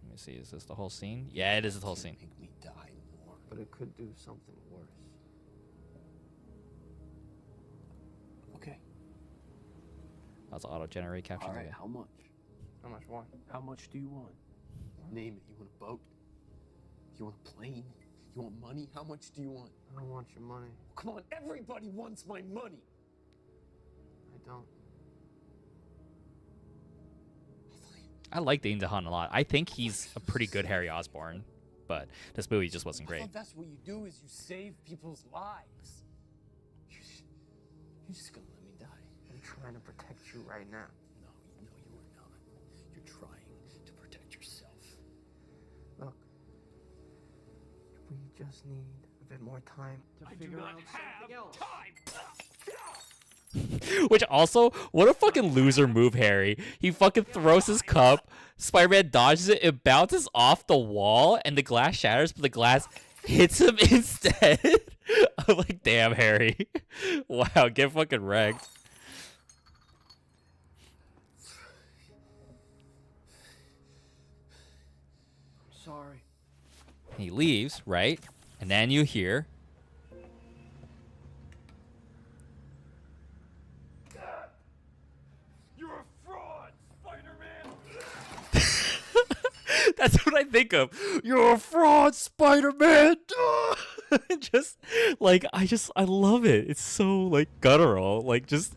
Speaker 1: Let me see, is this the whole scene? Yeah, it is the whole scene.
Speaker 3: Make me die more, but it could do something worse. Okay.
Speaker 1: That's auto-generate captions.
Speaker 3: All right, how much?
Speaker 4: How much what?
Speaker 3: How much do you want? Name it. You want a boat? You want a plane? You want money? How much do you want?
Speaker 4: I don't want your money.
Speaker 3: Come on, everybody wants my money.
Speaker 4: I don't.
Speaker 1: I like Dane DeHaan a lot. I think he's a pretty good Harry Osborn, but this movie just wasn't
Speaker 3: I
Speaker 1: great.
Speaker 3: thought that's what you do is you save people's lives. You're just gonna let me die.
Speaker 4: I'm trying to protect you right now.
Speaker 3: No, you are not. You're trying to protect yourself.
Speaker 4: Look, we just need a bit more time to figure out something else.
Speaker 1: Which also, what a fucking loser move, Harry. He fucking throws his cup, Spider-Man dodges it, it bounces off the wall, and the glass shatters, but the glass hits him instead. I'm like, damn, Harry. Wow, get fucking wrecked.
Speaker 4: I'm sorry.
Speaker 1: He leaves, right? And then you hear...
Speaker 3: You're a fraud, Spider-Man!
Speaker 1: That's what I think of. You're a fraud, Spider-Man. Just like I love it. It's so like guttural. Like just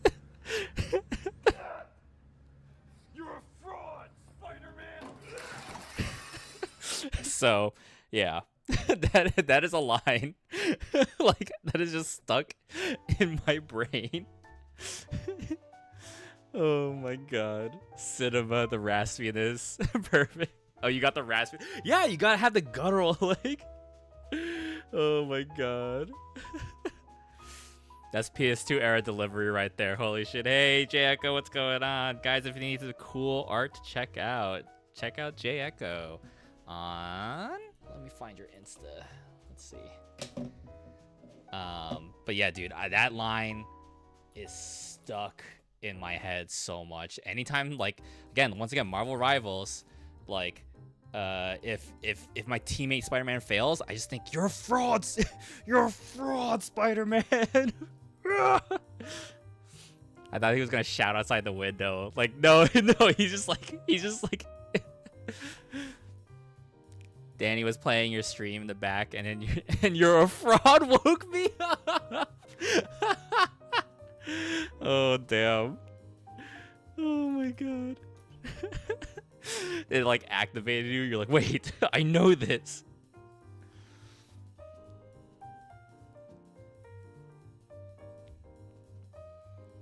Speaker 3: You're a fraud, Spider-Man!
Speaker 1: so yeah. that is a line. Like that is just stuck in my brain. Oh my god. Cinema, the raspiness. Perfect. Oh, you got the raspy. Yeah, you gotta have the guttural like. Oh my god. That's PS2 era delivery right there. Holy shit. Hey, J Echo, what's going on? Guys, if you need some cool art to check out J Echo on... Let me find your Insta. Let's see. But yeah, dude, that line is stuck in my head so much. Anytime, like, once again, Marvel Rivals, like, if my teammate Spider-Man fails, I just think, you're a fraud! You're a fraud, Spider-Man! I thought he was gonna shout outside the window. Like, no, he's just like Danny was playing your stream in the back, and then you're a fraud woke me up. Oh damn. Oh my god. It like activated you. You're like, wait, I know this.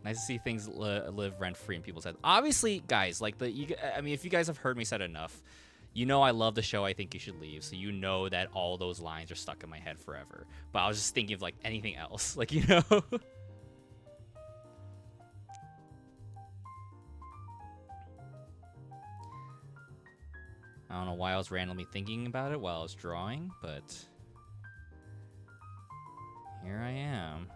Speaker 1: Nice to see things live rent free in people's heads. Obviously, guys, like I mean, if you guys have heard me said enough, you know I love the show. I think you should leave. So you know that all those lines are stuck in my head forever. But I was just thinking of like anything else, like, you know. I don't know why I was randomly thinking about it while I was drawing, but here I am.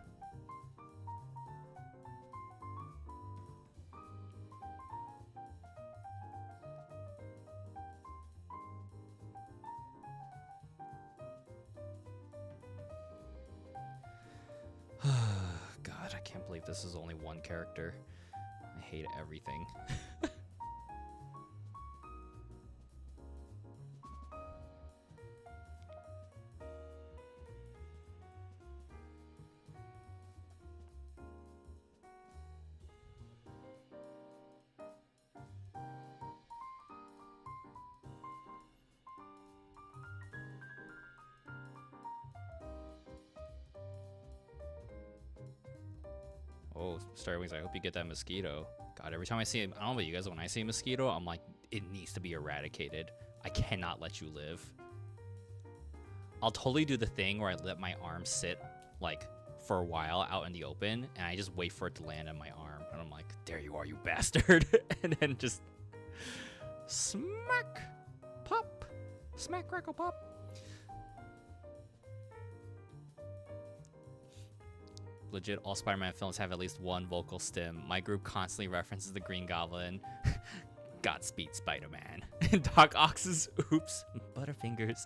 Speaker 1: God, I can't believe this is only one character. I hate everything. Oh, Starwings, I hope you get that mosquito. God, every time I see it, I don't know about you guys, when I see a mosquito, I'm like, it needs to be eradicated. I cannot let you live. I'll totally do the thing where I let my arm sit, like, for a while out in the open, and I just wait for it to land on my arm. And I'm like, there you are, you bastard. And then just smack, pop, smack, crackle, pop. Legit, all Spider-Man films have at least one vocal stim. My group constantly references the Green Goblin. Godspeed, Spider-Man. And Doc Ock's oops, Butterfingers.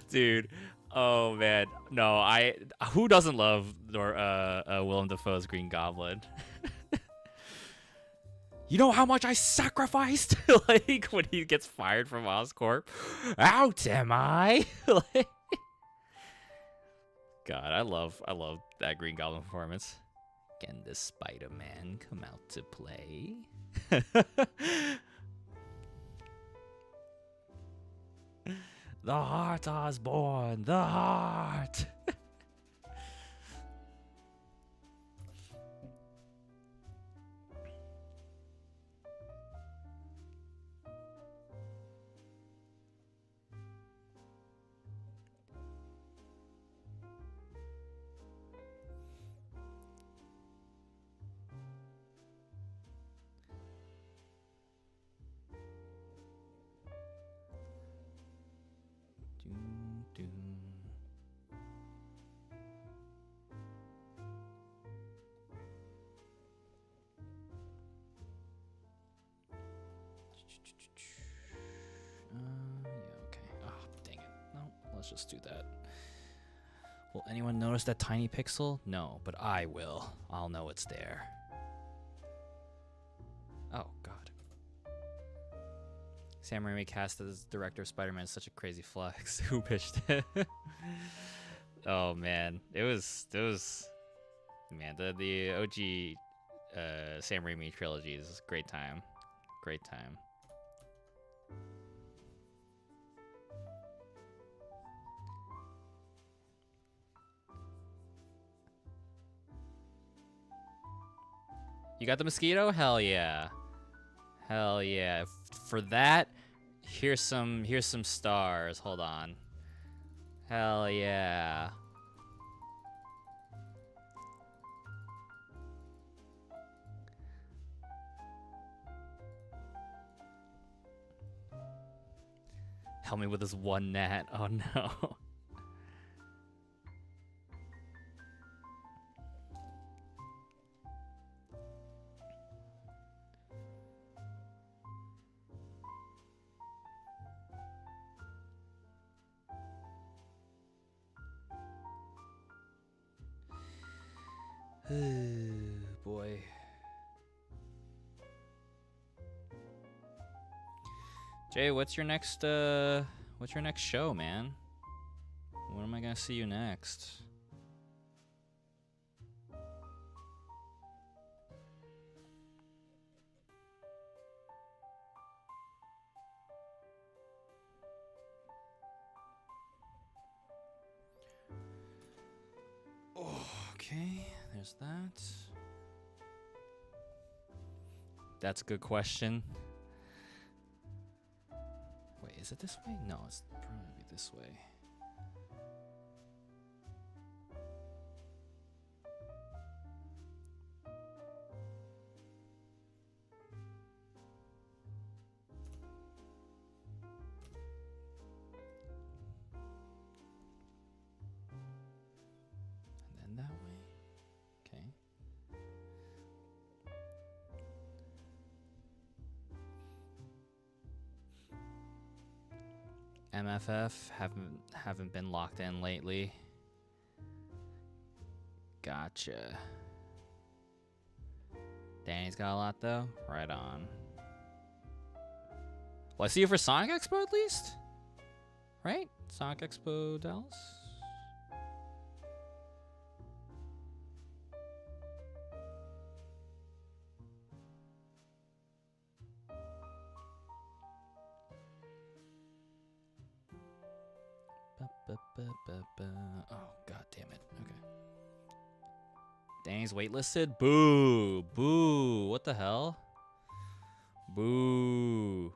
Speaker 1: Dude, oh man. No, who doesn't love Willem Dafoe's Green Goblin? You know how much I sacrificed? Like, when he gets fired from Oscorp. Out am I? Like, God, I love that Green Goblin performance. Can the Spider-Man come out to play? The heart, Osborn. The heart. Doom, doom. Yeah, okay. Oh, dang it. No, let's just do that. Will anyone notice that tiny pixel? No, but I will. I'll know it's there. Oh, God. Sam Raimi cast as director of Spider-Man is such a crazy flex. Who pitched it? Oh man, it was man, the OG Sam Raimi trilogy is a great time. Great time. You got the mosquito? Hell yeah. Hell yeah. For that, here's some stars. Hold on. Hell yeah. Help me with this one gnat. Oh no. Boy. Jay, what's your next show, man? When am I gonna see you next? Oh, okay, there's that. That's a good question. Wait, is it this way? No, it's probably this way. And then that way. Okay. MFF haven't been locked in lately. Gotcha. Danny's got a lot though. Right on. Well, I see you for Sonic Expo at least, right? Sonic Expo Dallas. Oh, god damn it. Okay. Danny's waitlisted? Boo. Boo. What the hell? Boo.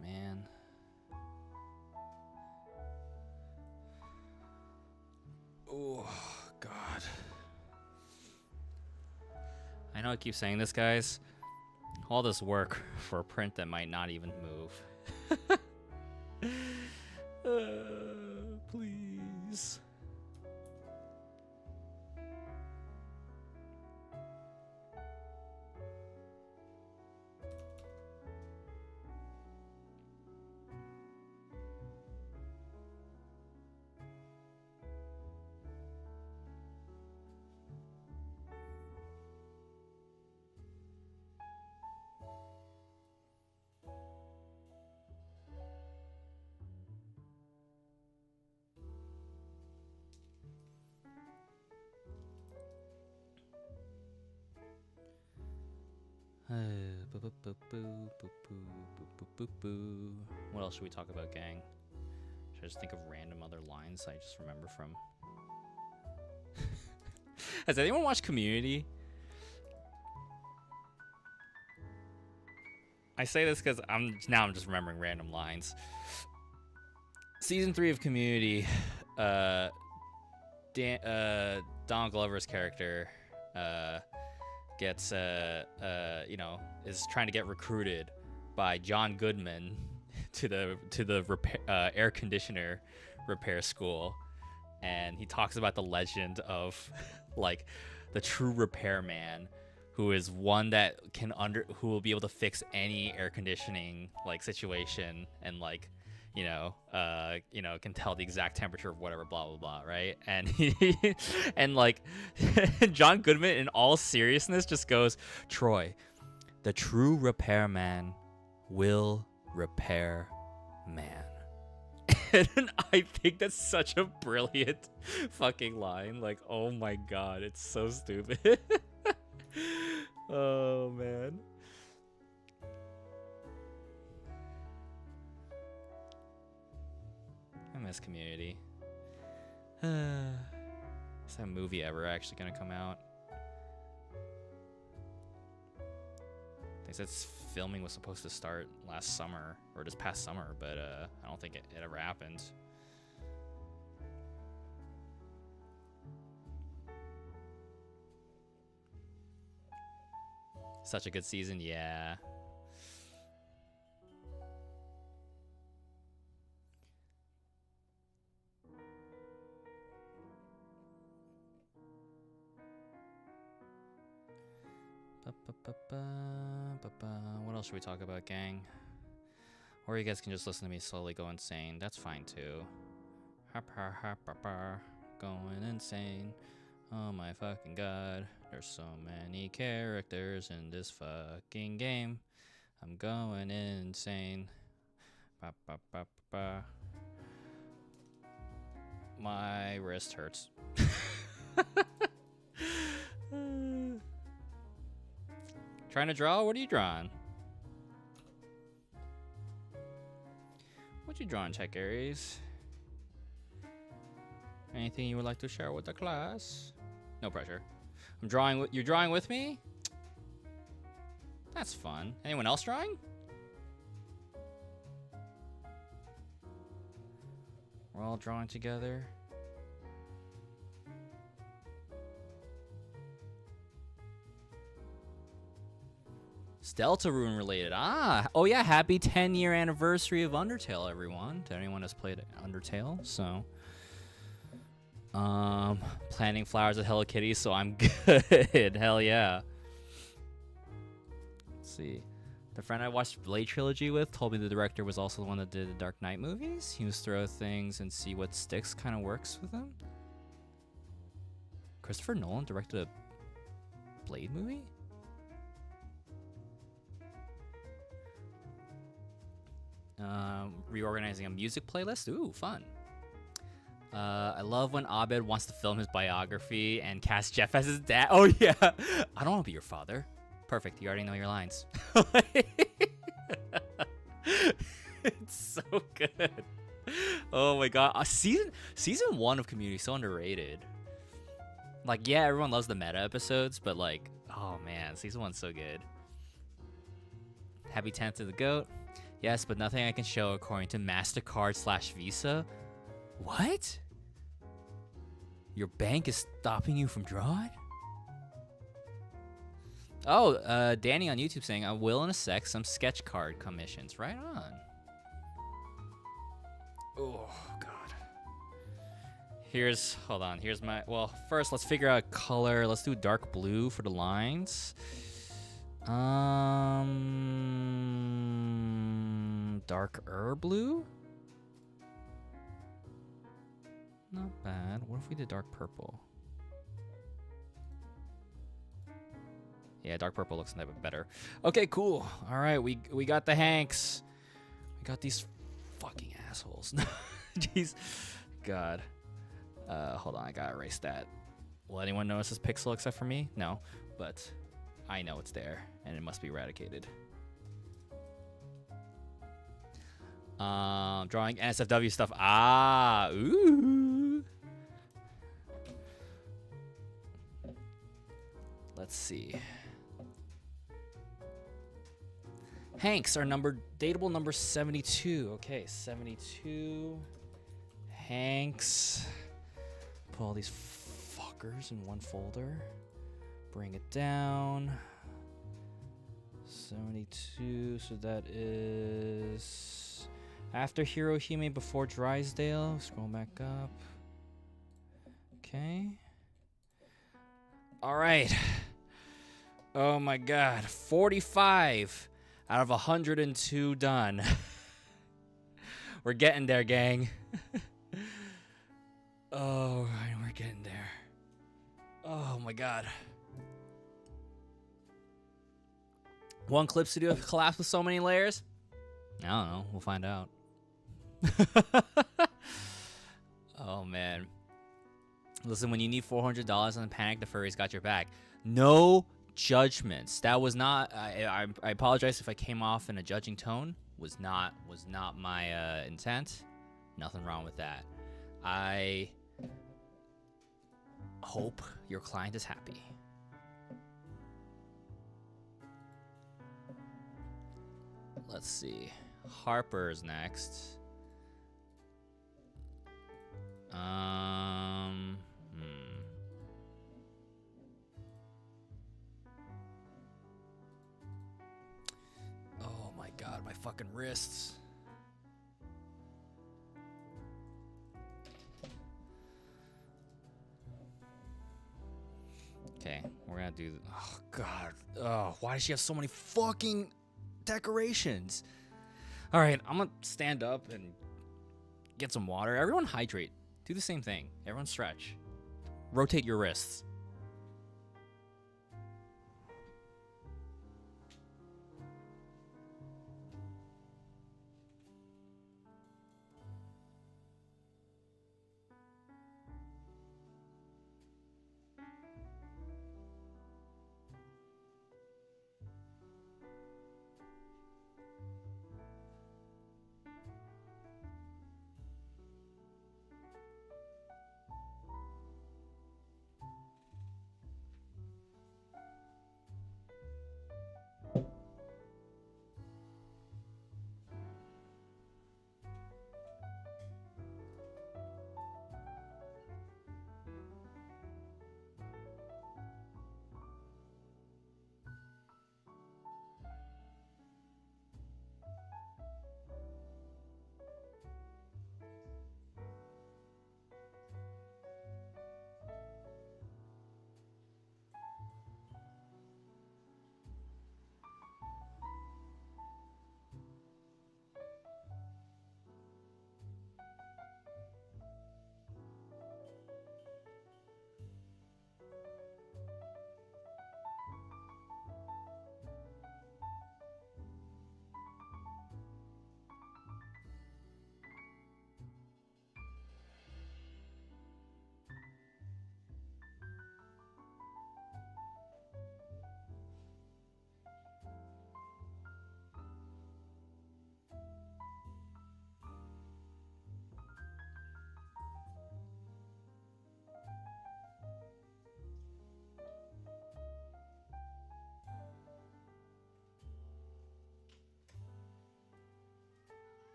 Speaker 1: Man. Oh, God. I know I keep saying this, guys. All this work for a print that might not even move. Please. What else should we talk about, gang? Should I just think of random other lines I just remember from? Has anyone watched Community? I say this because I'm just remembering random lines. Season 3 of Community, Don Glover's character gets is trying to get recruited by John Goodman to the air conditioner repair school, and he talks about the legend of like the true repairman, who is one that who will be able to fix any air conditioning like situation, and like can tell the exact temperature of whatever, blah blah blah, right? And and like John Goodman in all seriousness just goes, Troy, the true repairman will repair man. And I think that's such a brilliant fucking line. Like, oh my god, it's so stupid. Oh man. I miss Community. Is that movie ever actually gonna come out? They said filming was supposed to start last summer, or this past summer, but I don't think it ever happened. Such a good season, yeah. What else should we talk about, gang? Or you guys can just listen to me slowly go insane. That's fine too. Going insane. Oh my fucking god. There's so many characters in this fucking game. I'm going insane. My wrist hurts. Trying to draw? What are you drawing? What you drawing, Check Aries? Anything you would like to share with the class? No pressure. I'm drawing. You're drawing with me? That's fun. Anyone else drawing? We're all drawing together. Deltarune related. Oh yeah, happy 10-year anniversary of Undertale, everyone. To anyone who's played Undertale, so planting flowers at Hello Kitty, so I'm good. Hell yeah. Let's see. The friend I watched Blade Trilogy with told me the director was also the one that did the Dark Knight movies. He was throw things and see what sticks, kind of works with him. Christopher Nolan directed a Blade movie? Reorganizing a music playlist. Ooh, fun. I love when Abed wants to film his biography and cast Jeff as his dad. Oh yeah, I don't want to be your father. Perfect. You already know your lines. It's so good. Oh my god, season 1 of Community is so underrated. Like, yeah, everyone loves the meta episodes, but like, oh man, season 1's so good. Happy 10th to the GOAT. Yes, but nothing I can show according to MasterCard/Visa. What? Your bank is stopping you from drawing? Oh, Danny on YouTube saying, I will in a sec some sketch card commissions. Right on. Oh, God. Hold on, here's my, well, first let's figure out color. Let's do dark blue for the lines. Darker blue? Not bad. What if we did dark purple? Yeah, dark purple looks a bit better. Okay, cool. All right, we got the Hanks. We got these fucking assholes. Jeez. God. Hold on, I gotta erase that. Will anyone notice this pixel except for me? No, but I know it's there, and it must be eradicated. Drawing NSFW stuff. Ah, ooh. Let's see. Hanks, our dateable number 72. Okay, 72. Hanks. Put all these fuckers in one folder. Bring it down. 72. So that is after Hirohime, before Drysdale. Scroll back up. Okay. All right. Oh my God. 45 out of 102 done. We're getting there, gang. Oh, we're getting there. Oh my God. One Clip Studio collapsed with so many layers? I don't know. We'll find out. Oh man. Listen, when you need $400 on the Panic, the Furries got your back. No judgments. That was not. I apologize if I came off in a judging tone. Was not my intent. Nothing wrong with that. I hope your client is happy. Let's see. Harper's next. Oh my God, my fucking wrists. Okay, we're gonna do. Oh God. Oh, why does she have so many fucking decorations? All right, I'm gonna stand up and get some water. Everyone hydrate. Do the same thing. Everyone stretch. Rotate your wrists.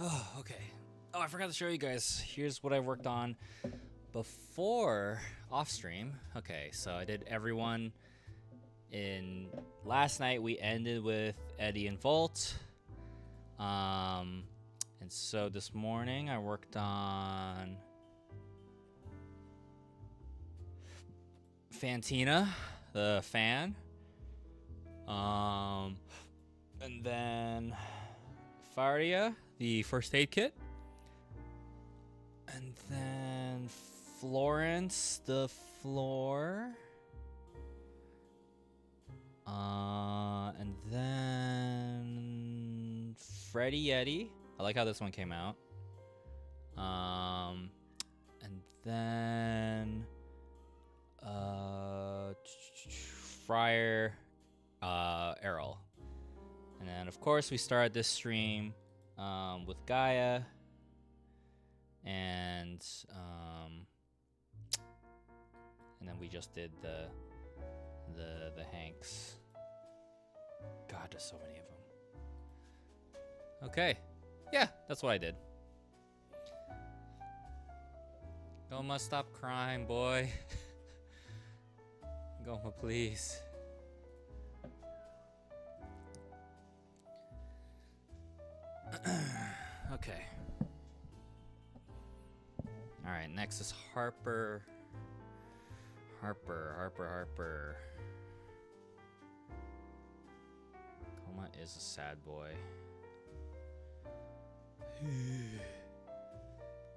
Speaker 1: Oh, okay. Oh, I forgot to show you guys. Here's what I worked on before off stream. Okay, so I did everyone in last night. We ended with Eddie and Volt. And so this morning I worked on Fantina, the fan. And then Faria, the first aid kit. And then Florence, the floor. And then Freddy Yeti. I like how this one came out. And then Friar Errol. And then of course we started this stream with Gaia and then we just did the Hanks. God, there's so many of them. Okay. Yeah, that's what I did. Goma, stop crying, boy. Goma, please. Okay. Alright, next is Harper. Harper. Goma is a sad boy.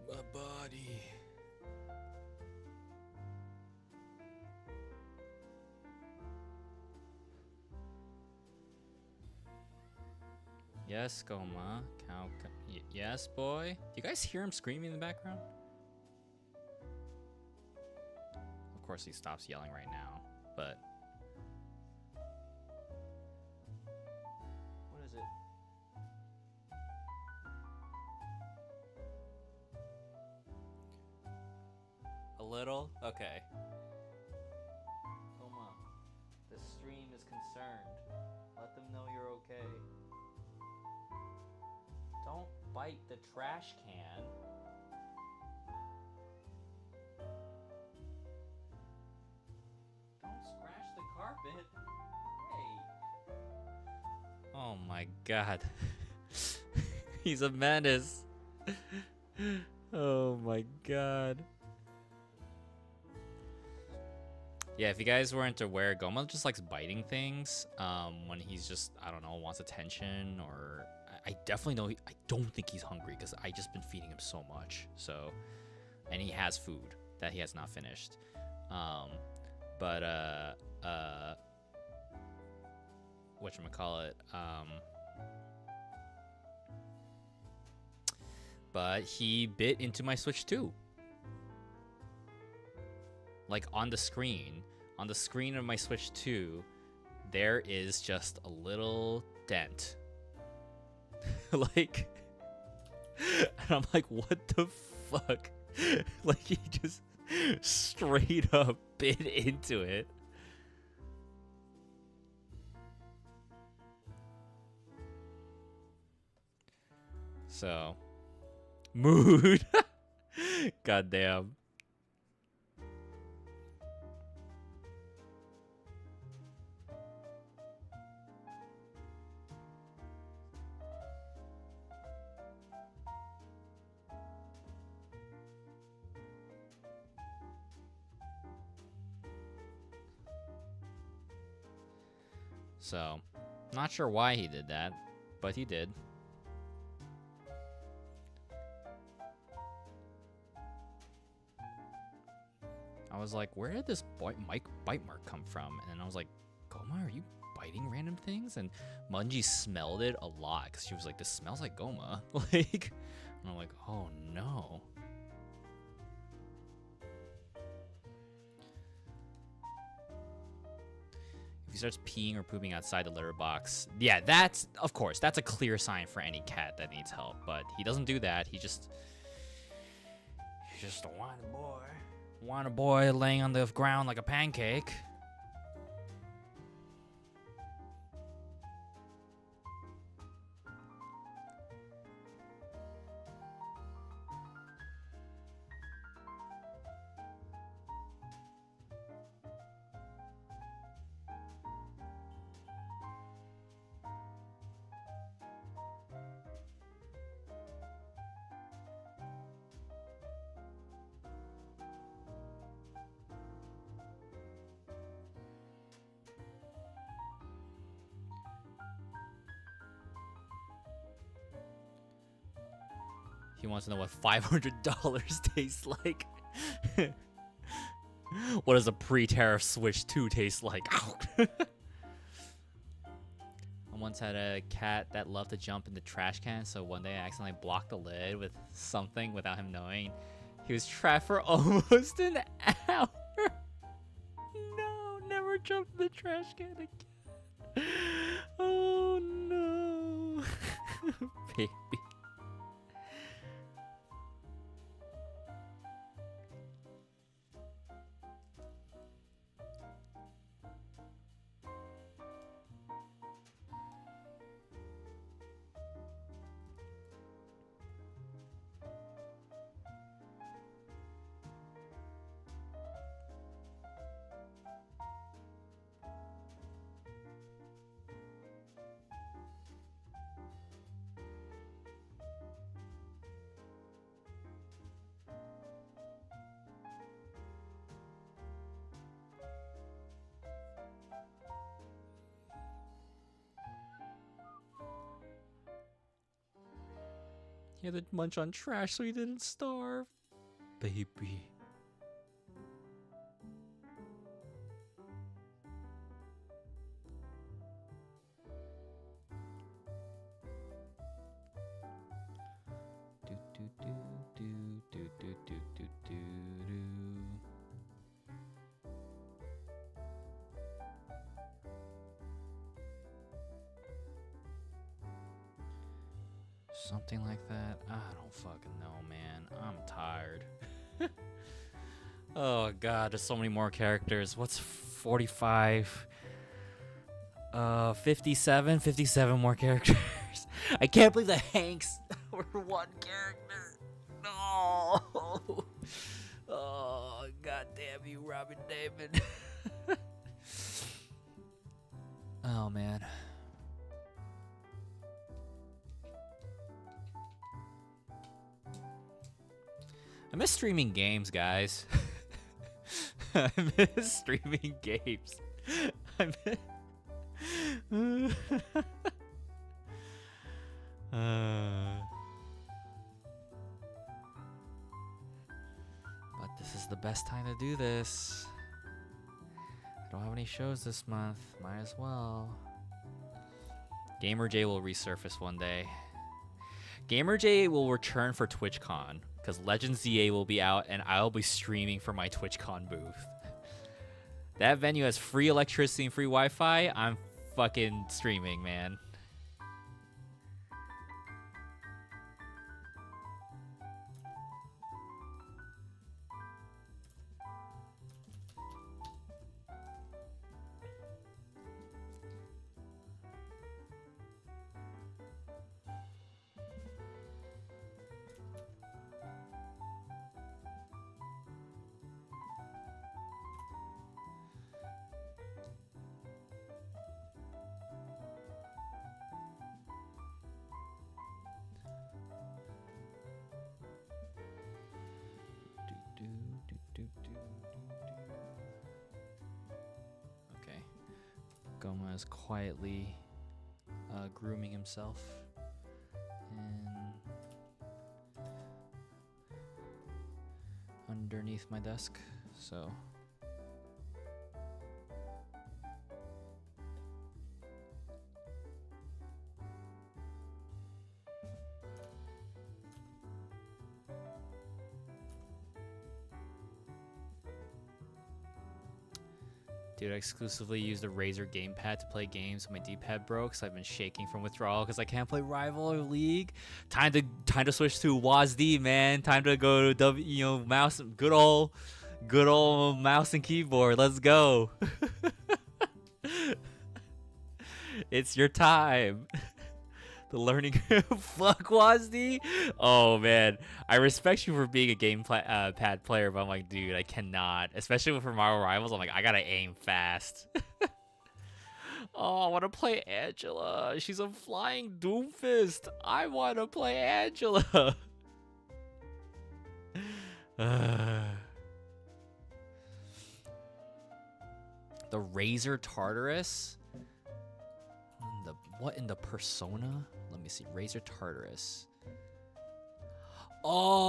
Speaker 1: My body. Yes, Goma. Yes, boy. Do you guys hear him screaming in the background? Of course, he stops yelling right now, but. What is it? A little? Okay. Goma, the stream is concerned. Let them know you're okay. Don't bite the trash can. Don't scratch the carpet. Hey. Oh my god. He's a menace. Oh my god. Yeah, if you guys weren't aware, Goma just likes biting things when he's just, I don't know, wants attention, or I definitely know, I don't think he's hungry because I just been feeding him so much. So, and he has food that he has not finished. Whatchamacallit, but he bit into my Switch 2. Like on the screen of my Switch 2, there is just a little dent. Like, and I'm like, what the fuck? Like, he just straight up bit into it. So, mood. Goddamn. So, not sure why he did that, but he did. I was like, where did this bite mark come from? And then I was like, Goma, are you biting random things? And Mungie smelled it a lot because she was like, this smells like Goma. Like, and I'm like, oh no. If he starts peeing or pooping outside the litter box, yeah, that's, of course, that's a clear sign for any cat that needs help. But he doesn't do that. He's just a whiny boy. Whiny boy laying on the ground like a pancake. He wants to know what $500 tastes like. What does a pre-tariff Switch 2 taste like? I once had a cat that loved to jump in the trash can, so one day I accidentally blocked the lid with something without him knowing, He was trapped for almost an hour. No, never jump in the trash can again. Oh no. Baby. He had to munch on trash so he didn't starve. Baby. Do do do do do do do do do do. Something like that. I don't fucking know, man. I'm tired. Oh god, there's so many more characters. What's 45? 57 more characters. I can't believe the Hanks were one character. No. Oh, god damn you, Robin David. Oh man. I miss streaming games, guys. I miss streaming games. I miss... But this is the best time to do this. I don't have any shows this month. Might as well. GamerJ will resurface one day. GamerJ will return for TwitchCon because Legends ZA will be out and I'll be streaming from my TwitchCon booth. That venue has free electricity and free Wi-Fi. I'm fucking streaming, man. Okay. Goma is quietly grooming himself. And underneath my desk, so dude, I exclusively use the Razer gamepad to play games. My D-pad broke, so I've been shaking from withdrawal because I can't play Rival or League. Time to switch to WASD, man. Time to go to mouse, good old mouse and keyboard. Let's go. It's your time. The learning fuck WASD. Oh man, I respect you for being a pad player, but I'm like, dude, I cannot. Especially for Marvel Rivals, I'm like, I gotta aim fast. Oh, I want to play Angela. She's a flying doomfist. I want to play Angela. The Razer Tartarus. What in the Persona? Let me see. Razer Tartarus. Oh.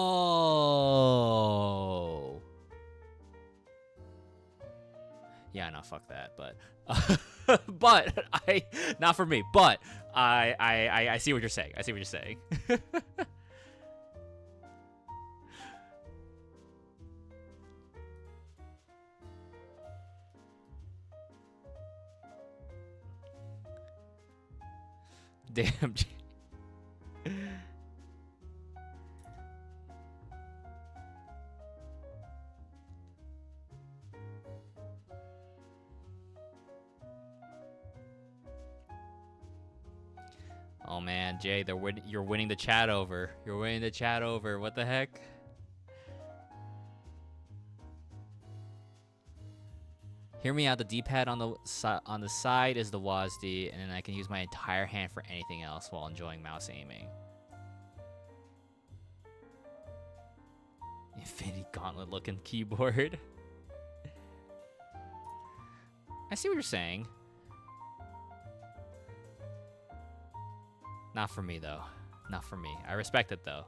Speaker 1: Yeah, no, fuck that. But, but not for me. But I see what you're saying. I see what you're saying. Damn. Oh man, Jay, you're winning the chat over. You're winning the chat over. What the heck? Hear me out. The D-pad on the side is the WASD, and then I can use my entire hand for anything else while enjoying mouse aiming. Infinity Gauntlet looking keyboard. I see what you're saying. Not for me though. Not for me. I respect it though.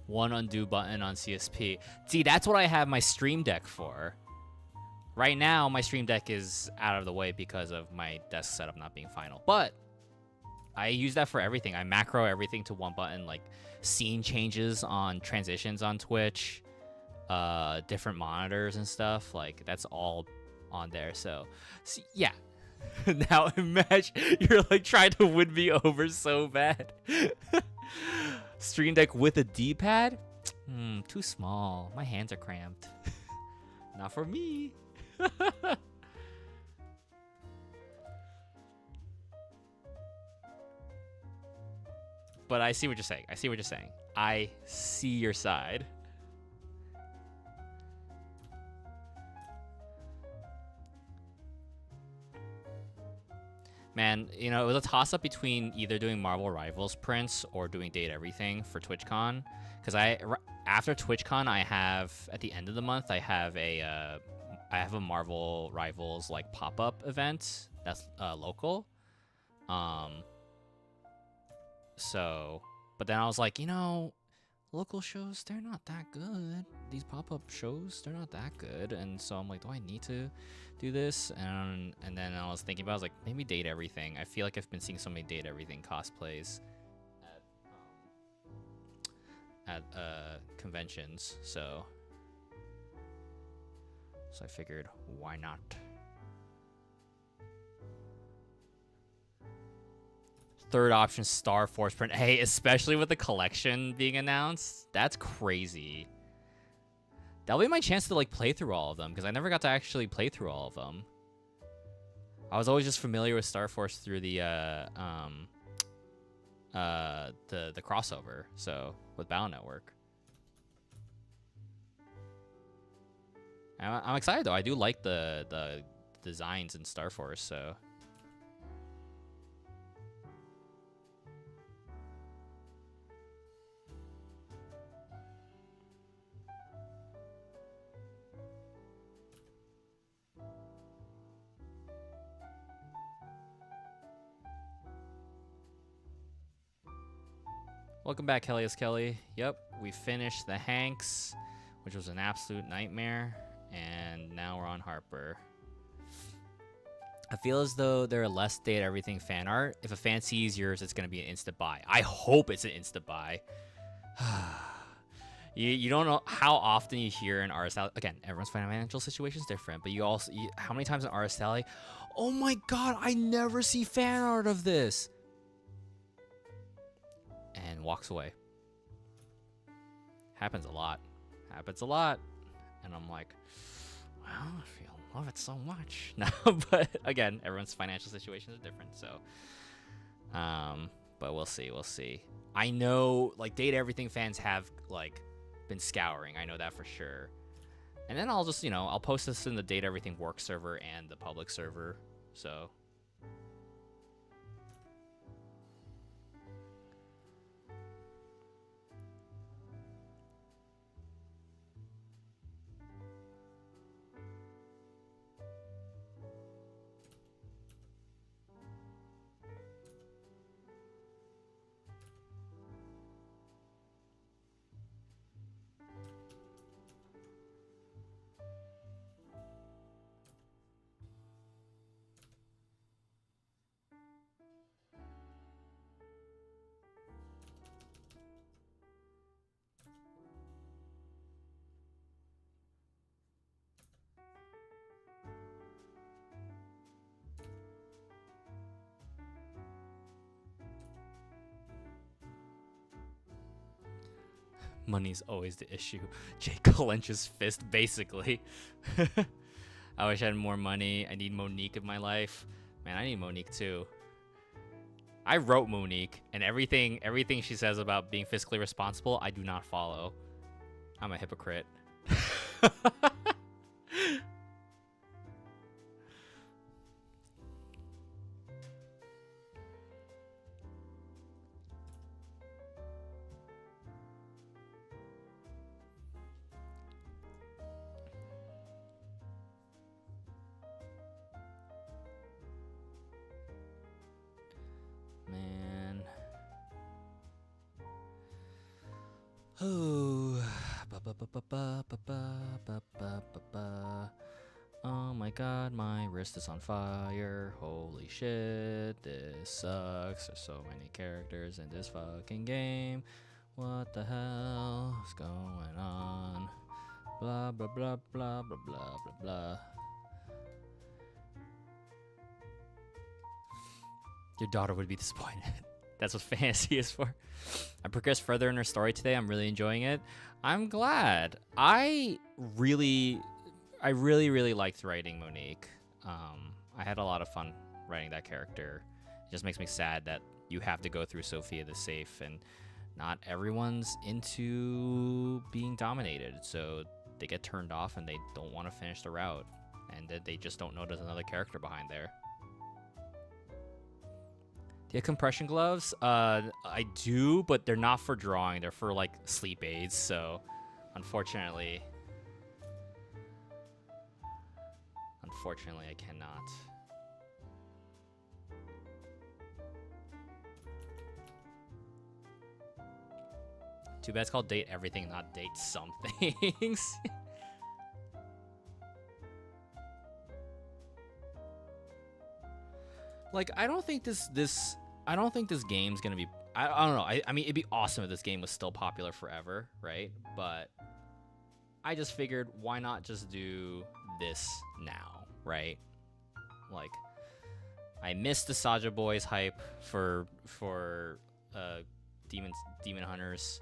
Speaker 1: One undo button on CSP. See, that's what I have my Stream Deck for. Right now, my Stream Deck is out of the way because of my desk setup not being final. But I use that for everything. I macro everything to one button, like scene changes on transitions on Twitch, different monitors and stuff. Like, that's all on there. So, see, yeah. Now imagine you're like trying to win me over so bad. Stream Deck with a D-pad? Too small. My hands are cramped. Not for me. But I see what you're saying. I see what you're saying. I see your side. Man, you know, it was a toss-up between either doing Marvel Rivals prints or doing Date Everything for TwitchCon. Because after TwitchCon, I have, at the end of the month, I have a Marvel Rivals, like, pop-up event that's local. So, but then I was like, you know, local shows, they're not that good. These pop-up shows, they're not that good. And so I'm like, do I need to do this? And then I was thinking about, I was like, maybe Date Everything. I feel like I've been seeing so many Date Everything cosplays at conventions, so I figured, why not? Third option, Star Force print. Hey, especially with the collection being announced, that's crazy. That'll be my chance to like play through all of them, because I never got to actually play through all of them. I was always just familiar with Star Force through the crossover, so with Battle Network. I'm excited though. I do like the designs in Star Force, so. Welcome back, Kelly's Kelly. Yep, we finished the Hanks, which was an absolute nightmare, and now we're on Harper. I feel as though there are less Date Everything fan art. If a fan sees yours, it's going to be an instant buy. I hope it's an instant buy. You don't know how often you hear an artist alley. Again, everyone's financial situation is different, but how many times an artist alley, oh my god, I never see fan art of this, and walks away. Happens a lot. And I'm like, well, I love it so much. No, but again, everyone's financial situations are different, so but we'll see. I know, like, Date Everything fans have like been scouring. I know that for sure. And then I'll just, I'll post this in the Date Everything work server and the public server. So Money's always the issue. Jake clenches fist, basically. I wish I had more money. I need Monique in my life. Man, I need Monique too. I wrote Monique, and everything she says about being fiscally responsible, I do not follow. I'm a hypocrite. Man. Oh. Oh my god, my wrist is on fire. Holy shit, this sucks. There's so many characters in this fucking game. What the hell is going on? Blah blah blah blah blah blah blah blah. Your daughter would be disappointed. That's what fantasy is for. I progressed further in her story today. I'm really enjoying it. I'm glad. I really liked writing Monique. I had a lot of fun writing that character. It just makes me sad that you have to go through Sophia the Safe, and not everyone's into being dominated. So they get turned off and they don't want to finish the route, and they just don't know there's another character behind there. Do you have compression gloves? I do, but they're not for drawing. They're for like sleep aids. So, unfortunately, I cannot. Too bad it's called Date Everything, not Date Some Things. Like, I don't think this game's gonna be. I don't know. I mean, it'd be awesome if this game was still popular forever, right? But I just figured, why not just do this now, right? Like, I missed the Saja Boys hype for Demon Hunters,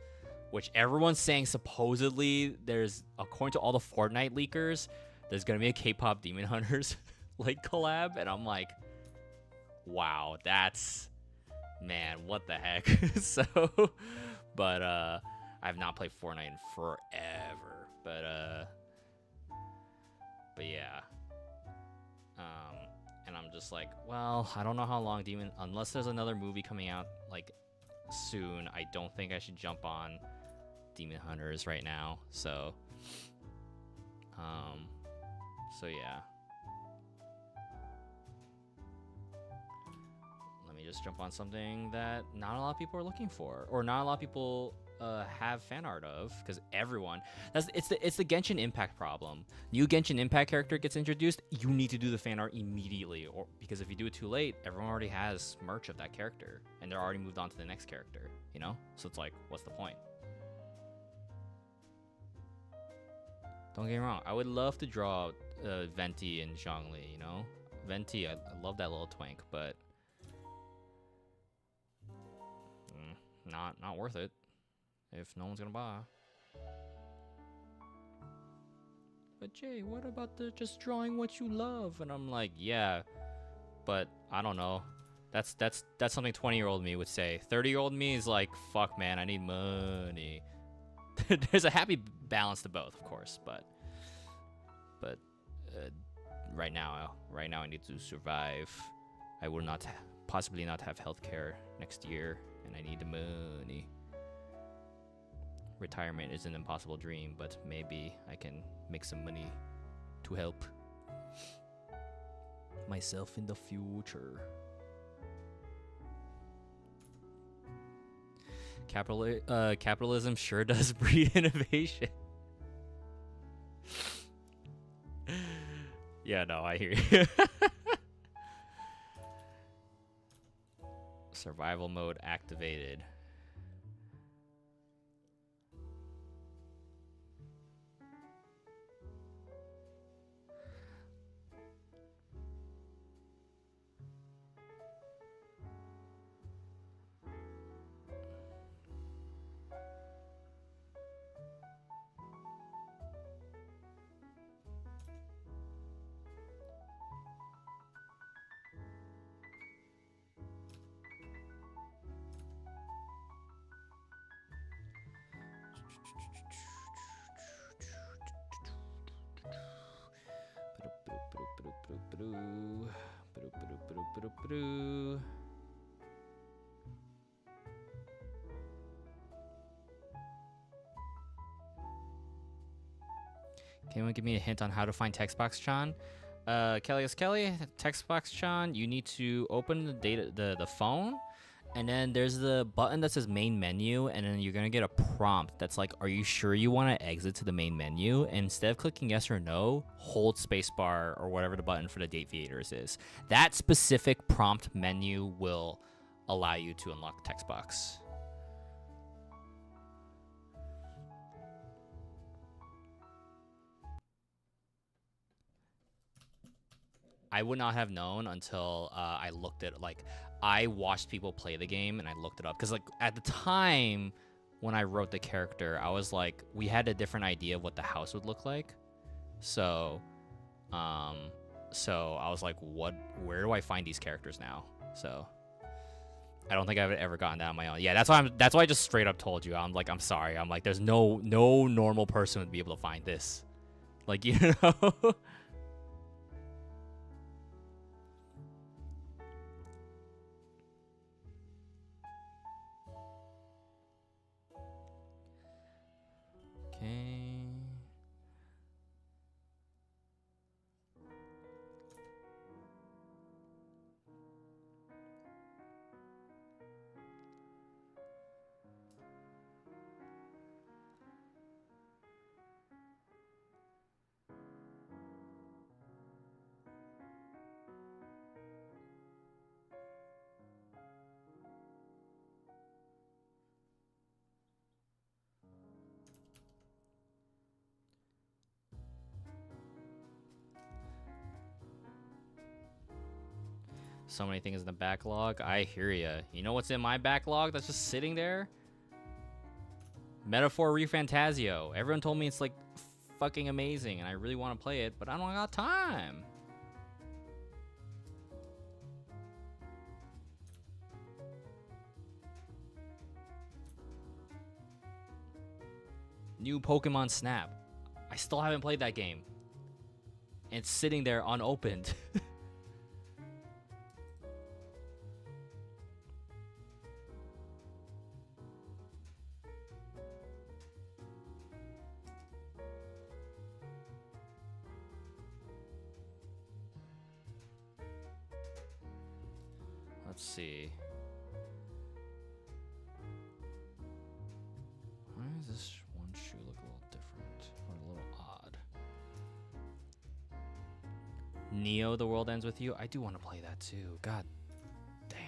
Speaker 1: which everyone's saying supposedly there's, according to all the Fortnite leakers, there's gonna be a K-pop Demon Hunters like collab, and I'm like, wow, that's, man, what the heck. So, but I have not played Fortnite in forever, but yeah. And I'm just like, well, I don't know how long unless there's another movie coming out like soon, I don't think I should jump on Demon Hunters right now. So yeah. Let me just jump on something that not a lot of people are looking for, or not a lot of people have fan art of, because everyone, it's the Genshin Impact problem. New Genshin Impact character gets introduced, you need to do the fan art immediately, or because if you do it too late, everyone already has merch of that character and they're already moved on to the next character, you know? So it's like, what's the point? Don't get me wrong, I would love to draw Venti and Zhongli, you know? Venti, I love that little twink, but not worth it if no one's gonna buy. But Jay, what about the just drawing what you love? And I'm like, yeah, but I don't know. That's something 20-year-old me would say. 30-year-old me is like, fuck man, I need money. There's a happy balance to both, of course, but right now I need to survive. I will not possibly not have healthcare next year, and I need the money. Retirement is an impossible dream, but maybe I can make some money to help myself in the future. Capitalism sure does breed innovation. Yeah, no, I hear you. Survival mode activated. Ba-doo. Ba-doo, ba-doo, ba-doo, ba-doo, ba-doo. Can anyone give me a hint on how to find TextBox-chan? Kelly is Kelly. TextBox-chan, you need to open the phone, and then there's the button that says main menu, and then you're gonna get a prompt that's like, are you sure you want to exit to the main menu? And instead of clicking yes or no, hold spacebar or whatever the button for the Dateviators is. That specific prompt menu will allow you to unlock TextBox. I would not have known until I looked at, like, I watched people play the game and I looked it up. Because, like, at the time when I wrote the character, I was like, we had a different idea of what the house would look like. So I was like, where do I find these characters now? So I don't think I've ever gotten that on my own. Yeah, that's why I just straight up told you. I'm like, I'm sorry. I'm like, there's no normal person would be able to find this. Like, you know? Okay. So many things in the backlog. I hear ya. You know what's in my backlog that's just sitting there? Metaphor ReFantazio. Everyone told me it's like fucking amazing and I really want to play it, but I don't got time. New Pokemon Snap. I still haven't played that game. It's sitting there unopened. Let's see. Why does this one shoe look a little different or a little odd? Neo, The World Ends With You. I do want to play that too. God damn.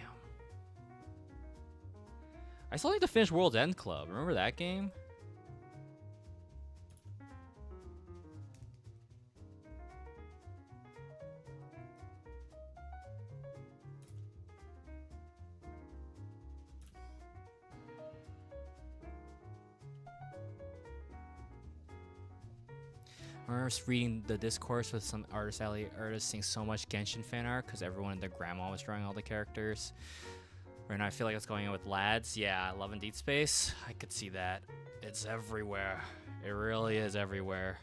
Speaker 1: I still need to finish World's End Club. Remember that game? I remember reading the discourse with some artists seeing so much Genshin fan art because everyone and their grandma was drawing all the characters. And I feel like it's going on with lads. Yeah, Love and Deep Space. I could see that. It's everywhere. It really is everywhere.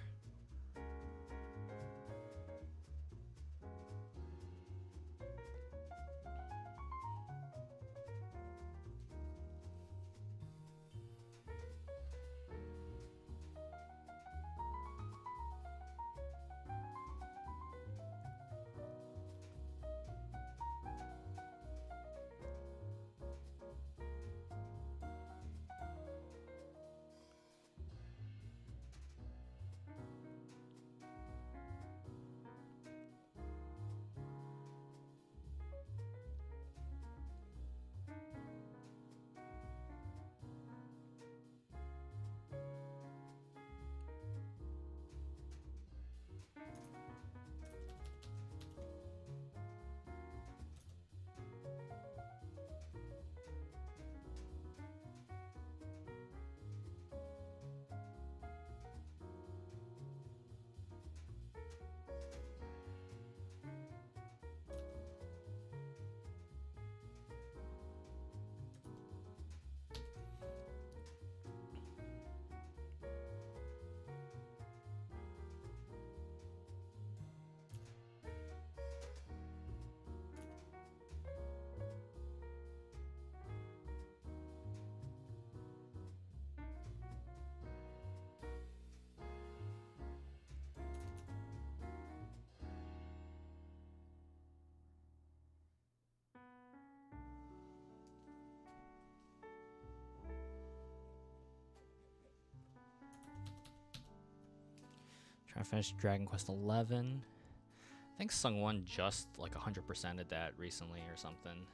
Speaker 2: Trying to finish Dragon Quest 11. I think Sung-Won just like 100%ed that recently or something.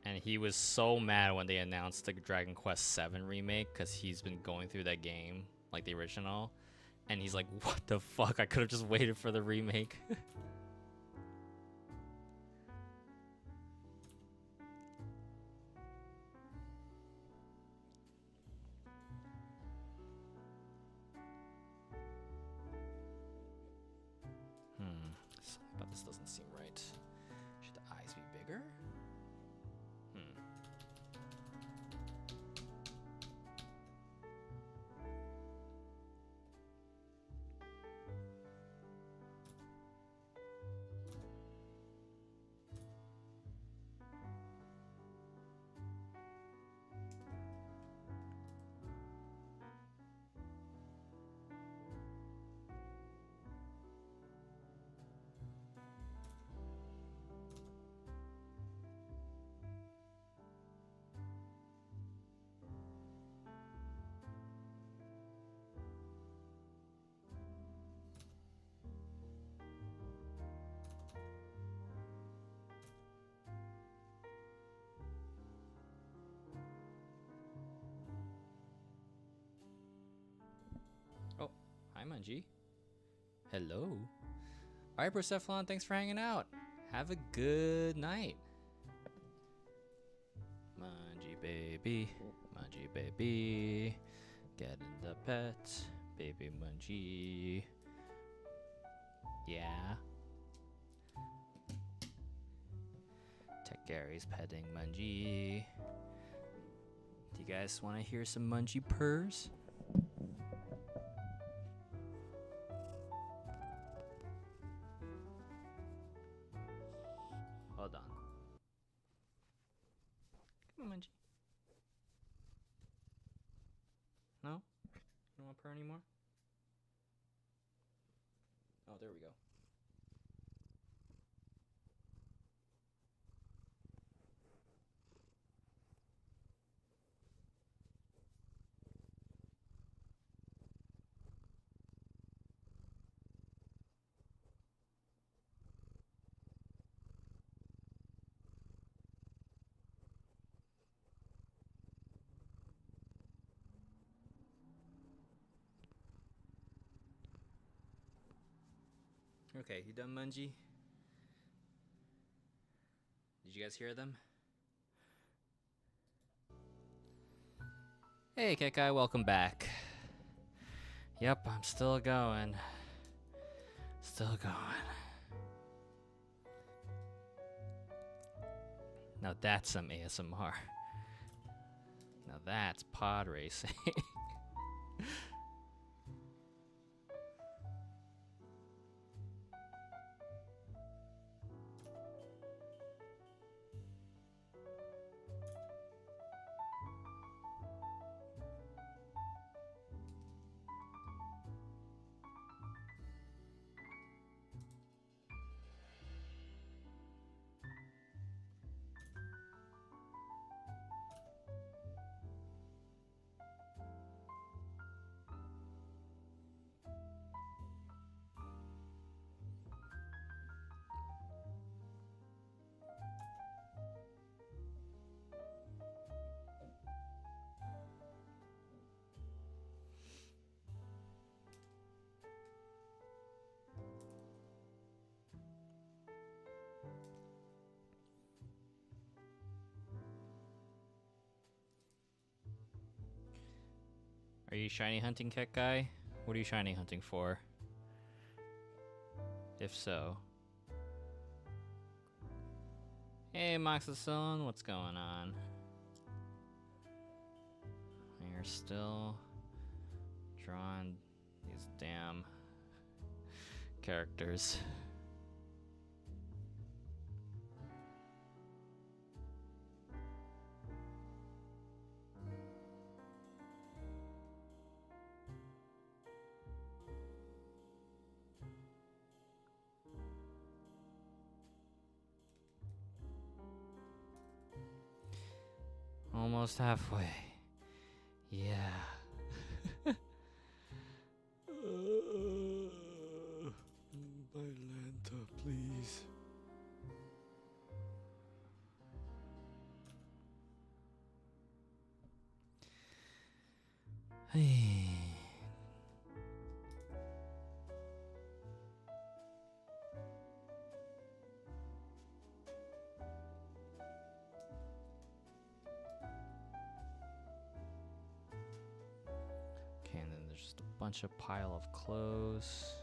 Speaker 2: And he was so mad when they announced the Dragon Quest 7 remake because he's been going through that game, like the original. And he's like, what the fuck? I could have just waited for the remake. But this doesn't seem right. Should the eyes be bigger? Oh, hi Manji. Hello. Alright, Persephone, thanks for hanging out. Have a good night. Manji baby, Manji baby. Get in the pet, baby Manji. Yeah. Tech Gary's petting Manji. Do you guys want to hear some Manji purrs? Hold on. Come on, Manji. No? You don't want purr anymore? Oh, there we go. Okay, you done, Manji? Did you guys hear them? Hey, Kekai, welcome back. Yep, I'm still going. Still going. Now that's some ASMR. Now that's pod racing. Are you shiny hunting, Kekai? What are you shiny hunting for? If so. Hey, Moxicillin, what's going on? You're still drawing these damn characters. Almost halfway. Yeah. Okay, and then there's just a bunch of pile of clothes.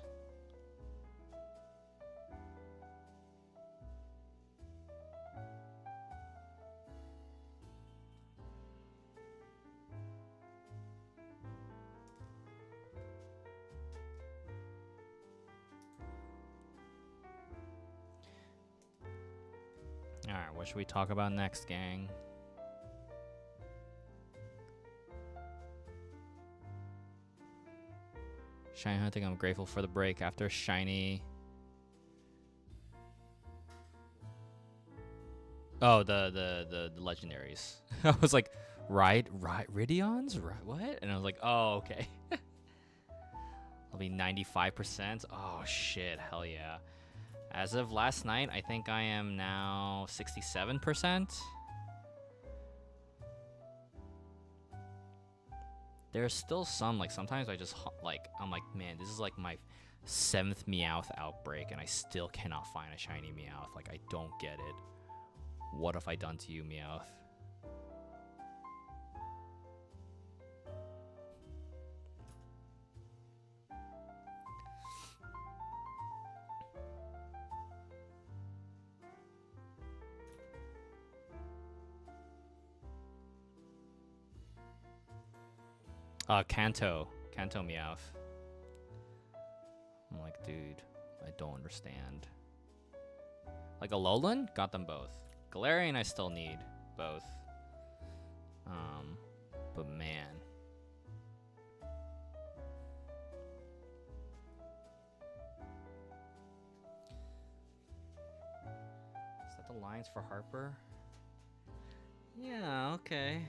Speaker 2: Alright, what should we talk about next, gang? Shiny hunting, I'm grateful for the break after shiny. Oh, the legendaries. I was like, Ridions? What? And I was like, oh, okay. I'll be 95%. Oh, shit. Hell yeah. As of last night, I think I am now 67%. There's still some, like, sometimes I just, like, I'm like, man, this is like my 7th Meowth outbreak, and I still cannot find a shiny Meowth. Like, I don't get it. What have I done to you, Meowth? Kanto Meowth. I'm like, dude, I don't understand. Like, Alolan? Got them both. Galarian, I still need both. But man. Is that the lines for Harper? Yeah, okay.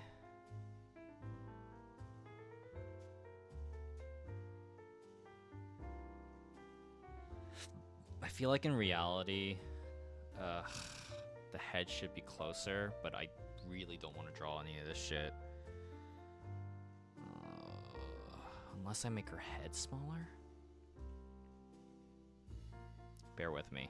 Speaker 2: I feel like in reality, the head should be closer, but I really don't want to draw any of this shit. Unless I make her head smaller? Bear with me.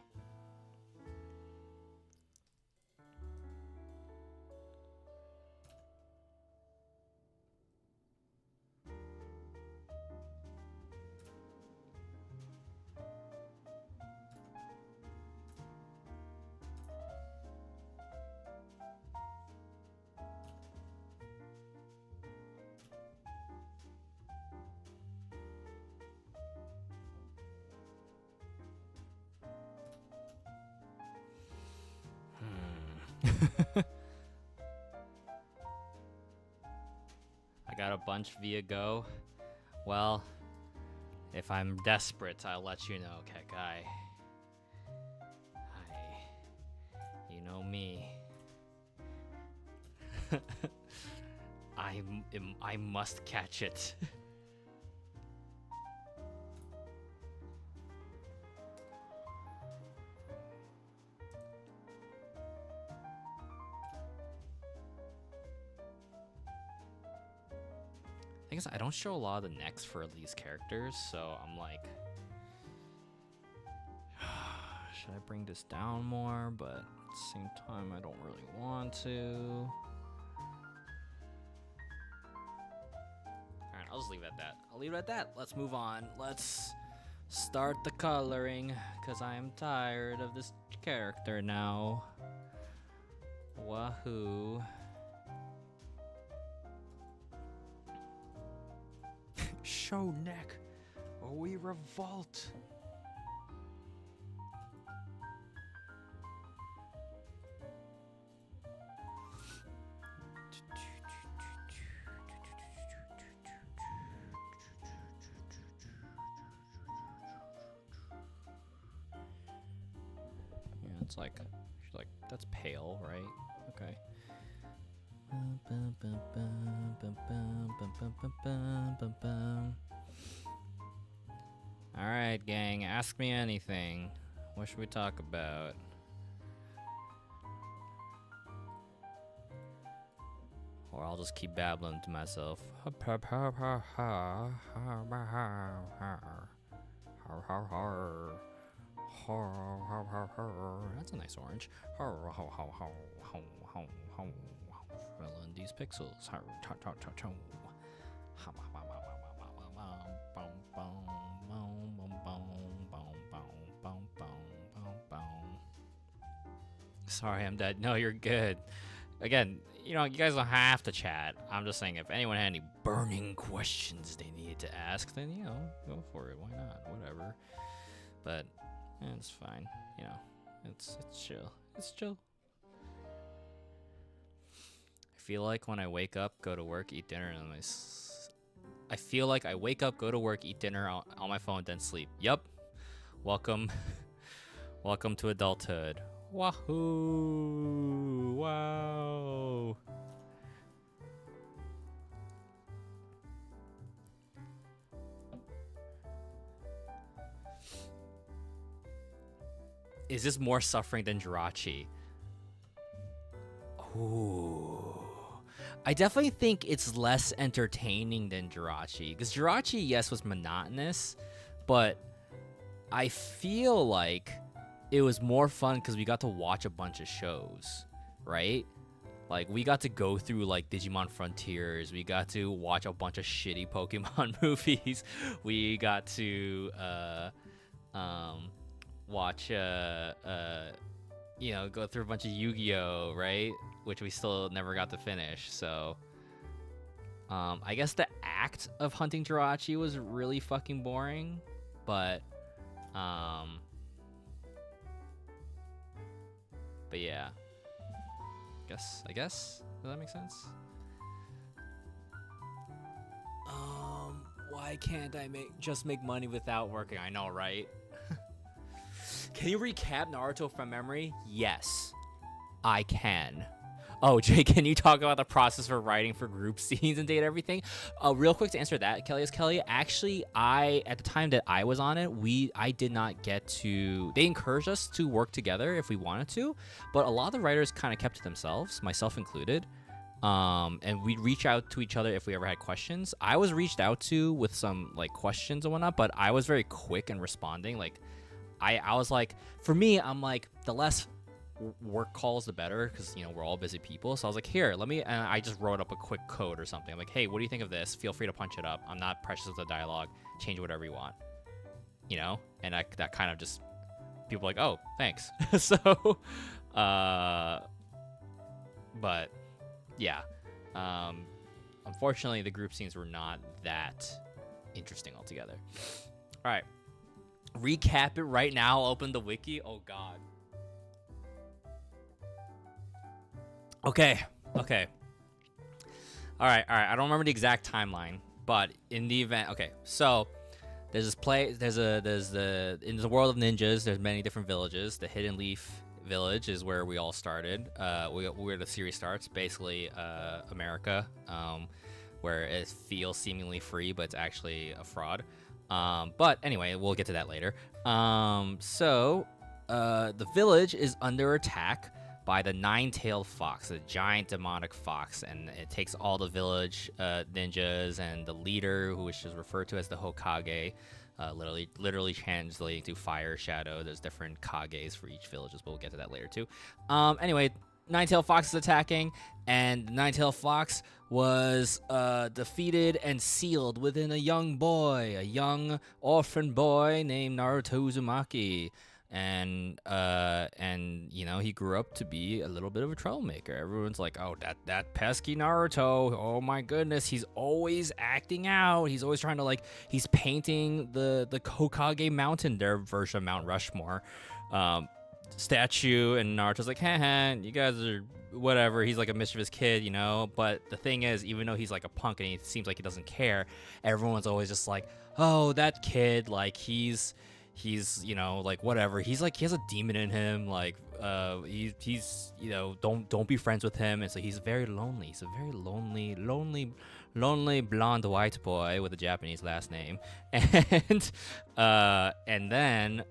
Speaker 2: I got a bunch via Go. Well, if I'm desperate, I'll let you know, Kekai. You know me. I must catch it. Thing is, I don't show a lot of the necks for these characters, so I'm like, should I bring this down more? But at the same time, I don't really want to. Alright, I'll just leave it at that. I'll leave it at that. Let's move on. Let's start the coloring, because I am tired of this character now. Wahoo. Show neck, or we revolt. Yeah, it's like, she's like, that's pale, right? Okay. Alright, gang, ask me anything. What should we talk about? Or I'll just keep babbling to myself. That's a nice orange. Fill in these pixels. Sorry, I'm dead. No, you're good. Again, you know, you guys don't have to chat. I'm just saying, if anyone had any burning questions they needed to ask, then, you know, go for it. Why not? Whatever. But, it's fine. You know, it's chill. It's chill. I feel like when I wake up, go to work, eat dinner, and then I feel like I wake up, go to work, eat dinner on my phone, then sleep. Yup. Welcome. Welcome to adulthood. Wahoo! Wow! Is this more suffering than Jirachi? Ooh. I definitely think it's less entertaining than Jirachi. Because Jirachi, yes, was monotonous, but I feel like it was more fun because we got to watch a bunch of shows, right? Like, we got to go through, like, Digimon Frontiers. We got to watch a bunch of shitty Pokemon movies. We got to, watch, you know, go through a bunch of Yu-Gi-Oh, right? Which we still never got to finish, so... I guess the act of hunting Jirachi was really fucking boring, but, But yeah, I guess. Does that make sense? Why can't I just make money without working? I know, right? Can you recap Naruto from memory? Yes, I can. Oh, Jay, can you talk about the process for writing for group scenes and date everything? Real quick to answer that, Kelly. Actually, at the time that I was on it, I did not get to. They encouraged us to work together if we wanted to, but a lot of the writers kind of kept to themselves, myself included. And we'd reach out to each other if we ever had questions. I was reached out to with some like questions and whatnot, but I was very quick in responding. Like, I was like, for me, I'm like, the less work calls the better, because, you know, we're all busy people. So I was like, here, and I just wrote up a quick code or something. I'm like, hey, what do you think of this? Feel free to punch it up. I'm not precious with the dialogue. Change whatever you want, you know? And that kind of just, people are like, oh, thanks. So but yeah, unfortunately the group scenes were not that interesting altogether. All right, recap it right now. Open the wiki. Oh god. Okay. All right. I don't remember the exact timeline, but in the event, okay. So there's this in the world of ninjas, there's many different villages. The Hidden Leaf Village is where we all started. Where the series starts, basically America, where it feels seemingly free, but it's actually a fraud. But anyway, we'll get to that later. So the village is under attack by the Nine-Tailed Fox, a giant demonic fox, and it takes all the village ninjas and the leader, which is referred to as the Hokage, literally translating to fire shadow. There's different Kages for each village, but we'll get to that later too. Anyway, Nine-Tailed Fox is attacking, and Nine-Tailed Fox was defeated and sealed within a young orphan boy named Naruto Uzumaki. And you know, he grew up to be a little bit of a troublemaker. Everyone's like, oh, that pesky Naruto, oh my goodness, he's always acting out. He's always trying to, like, he's painting the Hokage mountain, their version of Mount Rushmore statue, and Naruto's like, haha, you guys are whatever. He's like a mischievous kid, you know. But the thing is, even though he's like a punk and he seems like he doesn't care, everyone's always just like, oh, that kid, like, he's you know, like, whatever, he's like, he has a demon in him, like, he's you know, don't be friends with him. And so he's very lonely. He's a very lonely blonde white boy with a Japanese last name. And then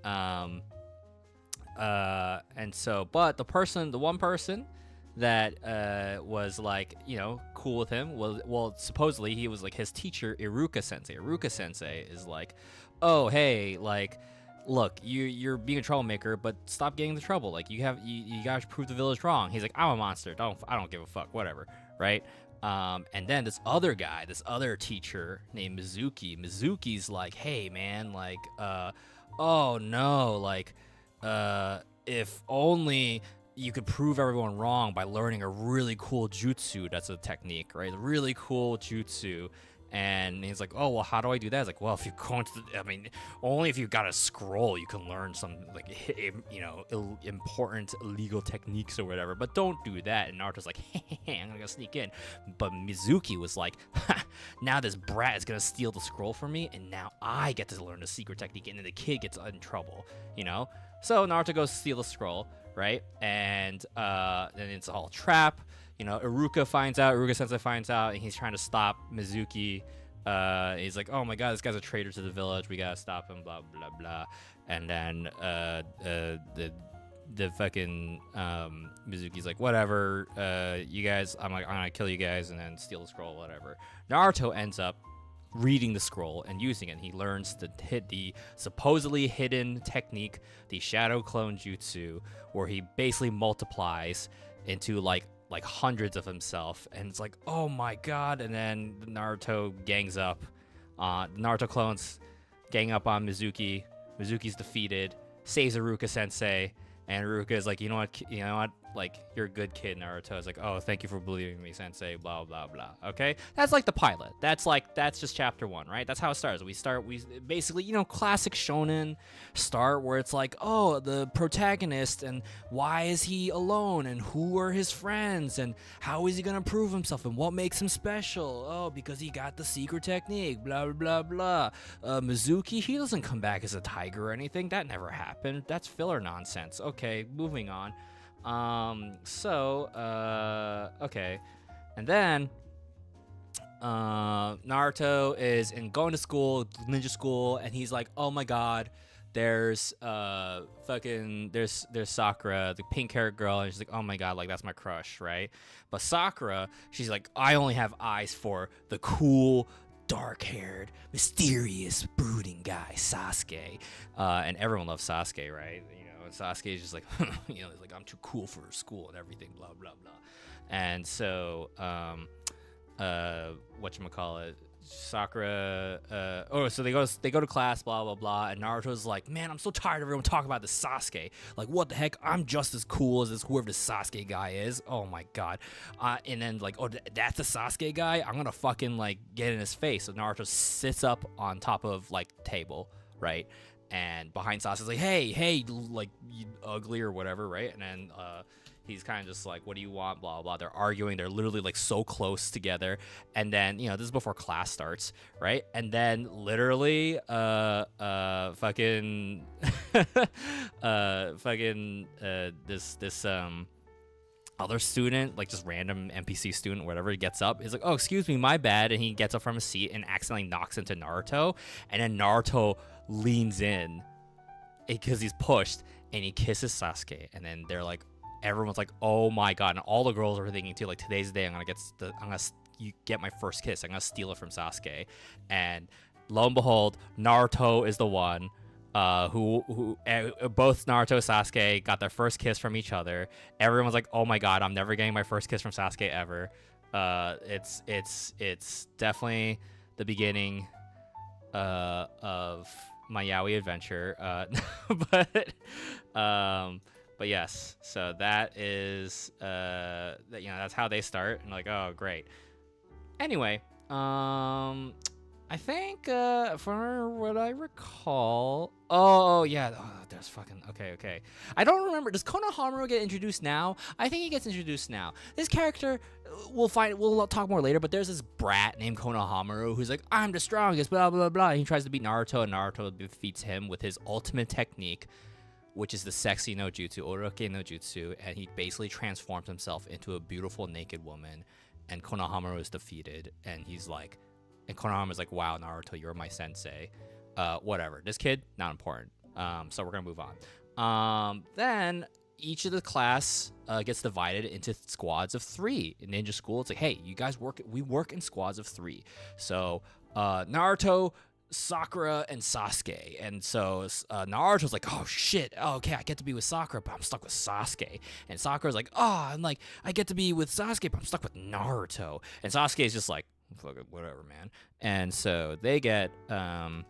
Speaker 2: and so, but the one person that was like, you know, cool with him. Well, supposedly he was like his teacher, Iruka Sensei. Iruka Sensei is like, oh hey, like, look, you're being a troublemaker, but stop getting into trouble. Like you gotta prove the village wrong. He's like, I'm a monster. I don't give a fuck. Whatever, right? And then this other guy, this other teacher named Mizuki's like, hey man, like, oh no, like, if only you could prove everyone wrong by learning a really cool jutsu. That's a technique, right? A really cool jutsu. And he's like, oh, well, how do I do that? It's like, well, if you go into I mean, only if you got a scroll, you can learn some, like, you know, important illegal techniques or whatever. But don't do that. And Naruto's like, hey, I'm going to go sneak in. But Mizuki was like, now this brat is going to steal the scroll from me, and now I get to learn the secret technique, and then the kid gets in trouble, you know? So Naruto goes steal the scroll, right? And then it's all trap. You know, Iruka Sensei finds out, and he's trying to stop Mizuki. He's like, oh my god, this guy's a traitor to the village. We gotta stop him, blah, blah, blah. And then the fucking Mizuki's like, whatever, you guys, I'm gonna kill you guys and then steal the scroll, whatever. Naruto ends up reading the scroll and using it. He learns to hit the supposedly hidden technique, the Shadow Clone Jutsu, where he basically multiplies into like hundreds of himself, and it's like, oh my god. And then Naruto gangs up, Naruto clones gang up on Mizuki. Mizuki's defeated, saves Iruka Sensei, and Iruka is like, you know what, like, you're a good kid, Naruto. Is like, oh, thank you for believing me, Sensei, blah, blah, blah. Okay? That's like the pilot. That's just chapter 1, right? That's how it starts. We basically, you know, classic shonen start where it's like, oh, the protagonist, and why is he alone, and who are his friends, and how is he gonna prove himself, and what makes him special? Oh, because he got the secret technique, blah, blah, blah. Mizuki, he doesn't come back as a tiger or anything. That never happened. That's filler nonsense. Okay, moving on. Okay. And then, Naruto is going to school, ninja school, and he's like, oh my god, there's Sakura, the pink haired girl, and she's like, oh my god, like, that's my crush, right? But Sakura, she's like, I only have eyes for the cool, dark-haired, mysterious, brooding guy, Sasuke. And everyone loves Sasuke, right? Sasuke is just like, you know, he's like, I'm too cool for school and everything, blah, blah, blah. And so, whatchamacallit, Sakura, so they go to class, blah, blah, blah, and Naruto's like, man, I'm so tired of everyone talking about the Sasuke. Like, what the heck? I'm just as cool as this whoever the Sasuke guy is. Oh my god. And then, like, oh, that's the Sasuke guy? I'm gonna fucking, like, get in his face. So Naruto sits up on top of, like, table, right? And behind Sasuke's like, hey, like, you ugly or whatever, right? And then he's kind of just like, what do you want, blah, blah. They're arguing. They're literally, like, so close together. And then, you know, this is before class starts, right? And then literally this other student, like, just random NPC student, whatever, he gets up. He's like, oh, excuse me, my bad. And he gets up from his seat and accidentally knocks into Naruto. And then Naruto leans in because he's pushed, and he kisses Sasuke. And then they're like, everyone's like, oh my god. And all the girls are thinking too, like, today's the day I'm gonna get my first kiss. I'm gonna steal it from Sasuke. And lo and behold, Naruto is the one who both Naruto and Sasuke got their first kiss from each other. Everyone's like, oh my god, I'm never getting my first kiss from Sasuke ever. It's definitely the beginning of my yaoi adventure. But yes, so that is that's how they start, and like, oh great. Anyway, I think for what I recall, there's fucking okay. I don't remember. Does Konohamaru get introduced now? I think he gets introduced now. This character, we'll talk more later, but there's this brat named Konohamaru who's like, I'm the strongest, blah blah blah. And he tries to beat Naruto, and Naruto defeats him with his ultimate technique, which is the sexy no jutsu, Oroke no jutsu, and he basically transforms himself into a beautiful naked woman, and Konohamaru is defeated, and he's like, and Konohamaru's like, wow, Naruto, you're my sensei. Whatever. This kid, not important. So we're gonna move on. Then each of the class gets divided into squads of 3. In ninja school, it's like, hey, you guys we work in squads of 3. So Naruto, Sakura, and Sasuke. And so Naruto's like, oh shit, oh, okay, I get to be with Sakura, but I'm stuck with Sasuke. And Sakura's like, oh, I'm like, I get to be with Sasuke, but I'm stuck with Naruto. And Sasuke's just like, fuck it, whatever, man. And so they get paired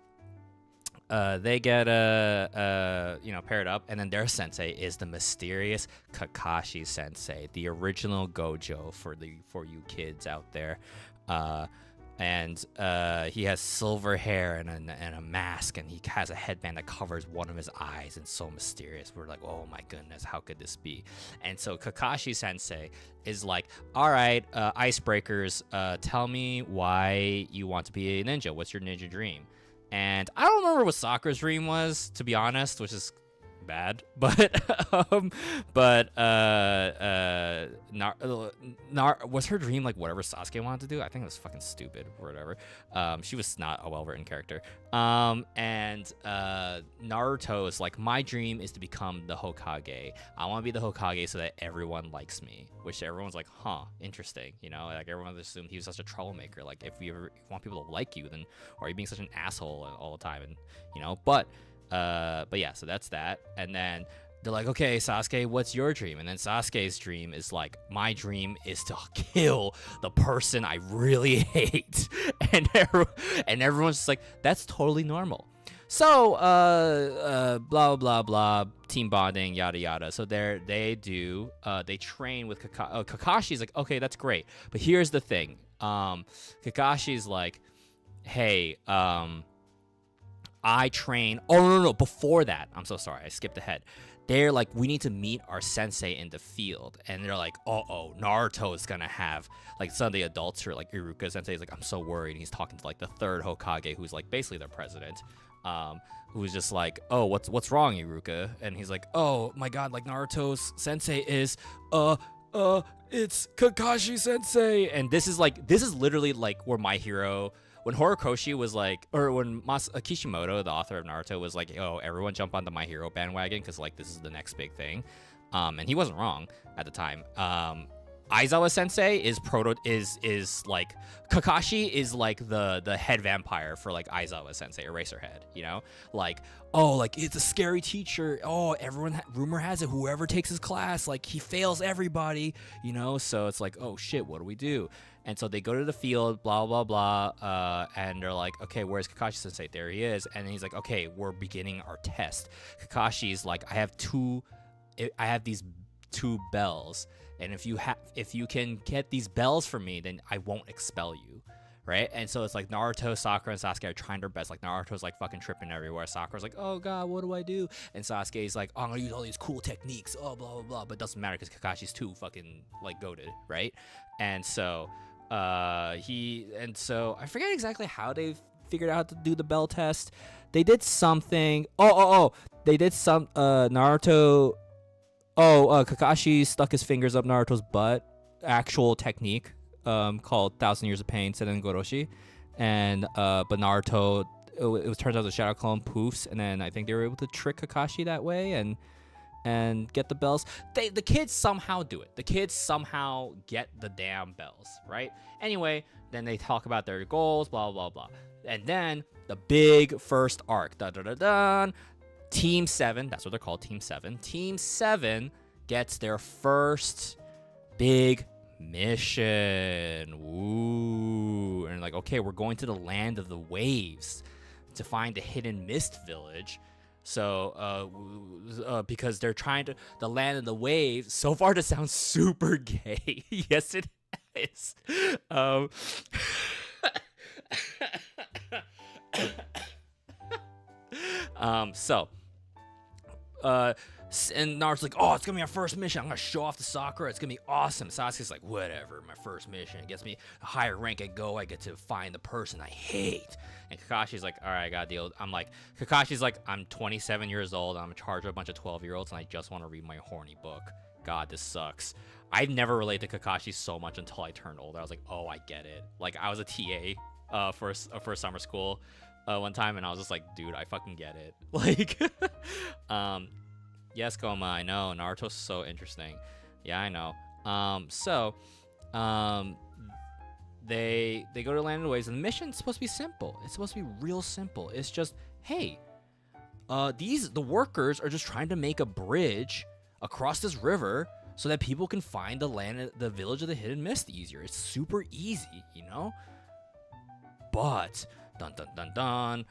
Speaker 2: up, and then their sensei is the mysterious Kakashi Sensei, the original Gojo for you kids out there. And he has silver hair and a mask, and he has a headband that covers one of his eyes, and so mysterious. We're like, oh my goodness, how could this be? And so Kakashi Sensei is like, all right, icebreakers, tell me why you want to be a ninja. What's your ninja dream? And I don't remember what Sakura's dream was, to be honest, which is bad. But was her dream like whatever Sasuke wanted to do? I think it was fucking stupid or whatever. She was not a well-written character. And Naruto is like, my dream is to become the Hokage. I want to be the Hokage so that everyone likes me. Which everyone's like, huh, interesting. You know, like everyone assumed he was such a troublemaker. Like if you want people to like you, then why are you being such an asshole all the time? And you know, but yeah, so that's that. And then they're like, okay, Sasuke, what's your dream? And then Sasuke's dream is like, my dream is to kill the person I really hate. And everyone's just like, that's totally normal. So, blah, blah, blah, team bonding, yada, yada. So they train with Kakashi. Kakashi's like, okay, that's great. But here's the thing. Kakashi's like, hey, I train. Oh, no. Before that, I'm so sorry. I skipped ahead. They're like, we need to meet our sensei in the field. And they're like, Naruto is going to have, like, some of the adults are like, Iruka sensei is like, I'm so worried. He's talking to, like, the third Hokage, who's, like, basically their president. Who's just like, oh, what's wrong, Iruka? And he's like, oh, my God, like, Naruto's sensei is, it's Kakashi sensei. And this is literally, like, where My Hero... When Horikoshi was like, or when Kishimoto, the author of Naruto, was like, oh, everyone jump on the My Hero bandwagon because, like, this is the next big thing. And he wasn't wrong at the time. Aizawa Sensei is like, Kakashi is like the head vampire for, like, Aizawa Sensei, Eraserhead, you know? Like, oh, like, it's a scary teacher. Oh, rumor has it, whoever takes his class, like, he fails everybody, you know? So it's like, oh, shit, what do we do? And so they go to the field, blah, blah, blah, and they're like, okay, where's Kakashi Sensei? There he is. And he's like, okay, we're beginning our test. Kakashi's like, I have these 2 bells, and if you can get these bells for me, then I won't expel you, right? And so it's like Naruto, Sakura, and Sasuke are trying their best. Like, Naruto's like fucking tripping everywhere. Sakura's like, oh god, what do I do? And Sasuke's like, oh, I'm gonna use all these cool techniques, oh, blah, blah, blah. But it doesn't matter because Kakashi's too fucking, like, goated, right? And so I forget exactly how they figured out to do the bell test. They did something. They did some Naruto. Kakashi stuck his fingers up Naruto's butt. Actual technique called 1,000 Years of Pain, Senen Goroshi. And but Naruto, it turns out the Shadow Clone poofs, and then I think they were able to trick Kakashi that way and get the bells. The kids somehow do it. The kids somehow get the damn bells, right? Anyway, then they talk about their goals, blah, blah, blah. And then the big first arc. Team 7, that's what they're called, Team 7. Team 7 gets their first big mission. Ooh. And like, okay, we're going to the land of the waves to find the hidden mist village. So, because they're trying to, the land of the waves, so far this sounds super gay. Yes, it is. And Naruto's like, oh, it's gonna be our first mission. I'm gonna show off to Sakura. It's gonna be awesome. Sasuke's like, whatever, my first mission. It gets me a higher rank I go. I get to find the person I hate. And Kakashi's like, all right, I got a deal. Kakashi's like, I'm 27 years old. I'm in charge of a bunch of 12-year-olds, and I just want to read my horny book. God, this sucks. I've never related to Kakashi so much until I turned older. I was like, oh, I get it. Like, I was a TA for summer school one time, and I was just like, dude, I fucking get it. Like, Yes, Goma, I know. Naruto's so interesting. Yeah, I know. They go to Land of the Waves, and the mission's supposed to be simple. It's supposed to be real simple. It's just, hey, the workers are just trying to make a bridge across this river so that people can find the village of the Hidden Mist easier. It's super easy, you know? But dun dun dun dun,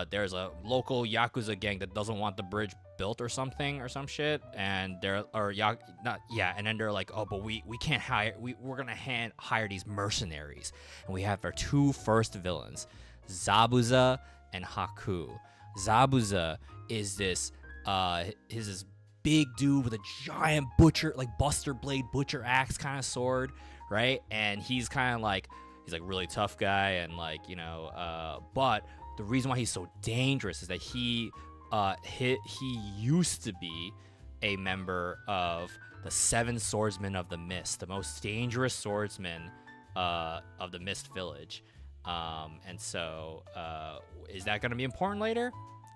Speaker 2: there's a local Yakuza gang that doesn't want the bridge built or something or some shit, and and then they're like, oh, but we can't we're gonna hire these mercenaries, and we have our two first villains, Zabuza and Haku. Zabuza is this big dude with a giant Buster Blade butcher axe kind of sword, right? And he's like really tough guy, and like, you know, but the reason why he's so dangerous is that he used to be a member of the Seven Swordsmen of the Mist, the most dangerous swordsmen of the Mist Village. And so is that going to be important later?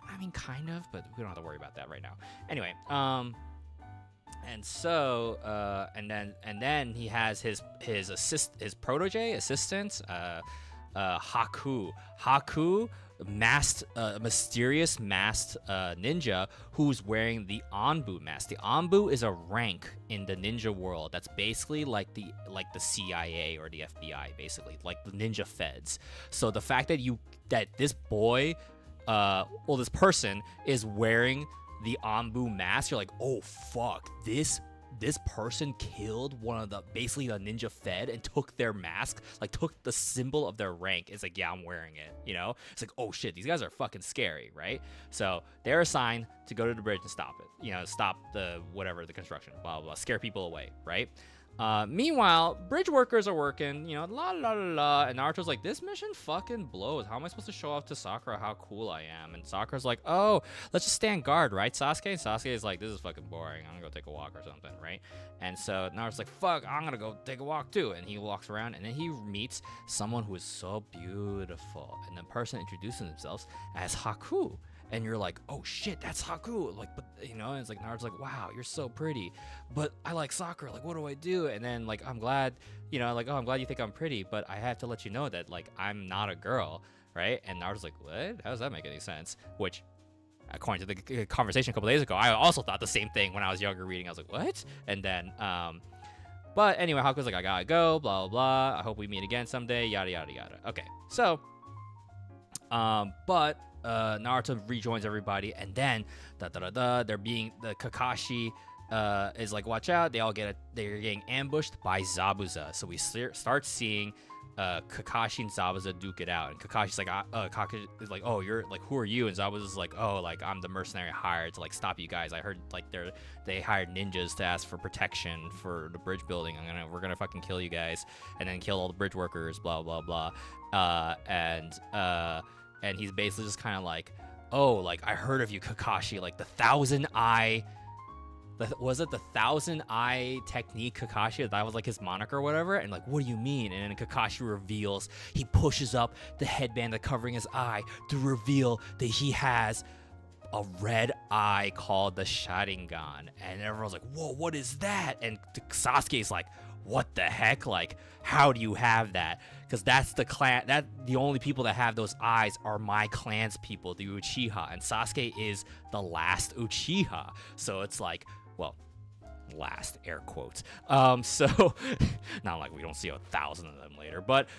Speaker 2: I mean, kind of, but we don't have to worry about that right now. Anyway, and so and then he has his protege assistant, Haku. Mysterious masked ninja who's wearing the Anbu mask. The Anbu is a rank in the ninja world that's basically like the CIA or the FBI, basically like the ninja feds. So the fact that this person is wearing the Anbu mask, you're like, oh fuck, this person killed one of the ninja fed and took their mask, like took the symbol of their rank. It's like, yeah, I'm wearing it, you know? It's like, oh shit, these guys are fucking scary, right? So they're assigned to go to the bridge and stop it, you know, stop the construction, blah blah blah, scare people away, right? Meanwhile, bridge workers are working, you know, la la la la, and Naruto's like, this mission fucking blows. How am I supposed to show off to Sakura how cool I am? And Sakura's like, oh, let's just stand guard, right, Sasuke? And Sasuke is like, this is fucking boring. I'm gonna go take a walk or something, right? And so Naruto's like, fuck, I'm gonna go take a walk too. And he walks around, and then he meets someone who is so beautiful, and the person introduces themselves as Haku. And you're like, oh shit, that's Haku. Like, but you know, and it's like Naruto's like, wow, you're so pretty, but I like Sakura. Like, what do I do? And then like, I'm glad, you know, like, oh, I'm glad you think I'm pretty, but I have to let you know that like I'm not a girl, right? And Naruto's like, what? How does that make any sense? Which, according to the conversation a couple days ago, I also thought the same thing when I was younger reading. I was like, what? And then, but anyway, Haku's like, I gotta go, blah blah blah. I hope we meet again someday. Yada yada yada. Okay, so, but. Naruto rejoins everybody, and then the Kakashi is like, watch out, they're getting ambushed by Zabuza. So we start seeing Kakashi and Zabuza duke it out, and Kakashi's like, Kakashi is like, oh, you're like, who are you? And Zabuza's like, oh, like, I'm the mercenary hired to like stop you guys. I heard like they hired ninjas to ask for protection for the bridge building. We're gonna fucking kill you guys, and then kill all the bridge workers, blah blah blah. And he's basically just kind of like, oh, like, I heard of you, Kakashi, like the Thousand Eye technique, Kakashi? That was like his moniker or whatever. And like, what do you mean? And then Kakashi reveals, he pushes up the headband that's covering his eye to reveal that he has a red eye called the Sharingan. And everyone's like, whoa, what is that? And Sasuke's like, what the heck? Like, how do you have that? Because that's the clan, the only people that have those eyes are my clan's people, the Uchiha, and Sasuke is the last Uchiha. So it's like, well, last, air quotes. So not like we don't see 1,000 of them later, but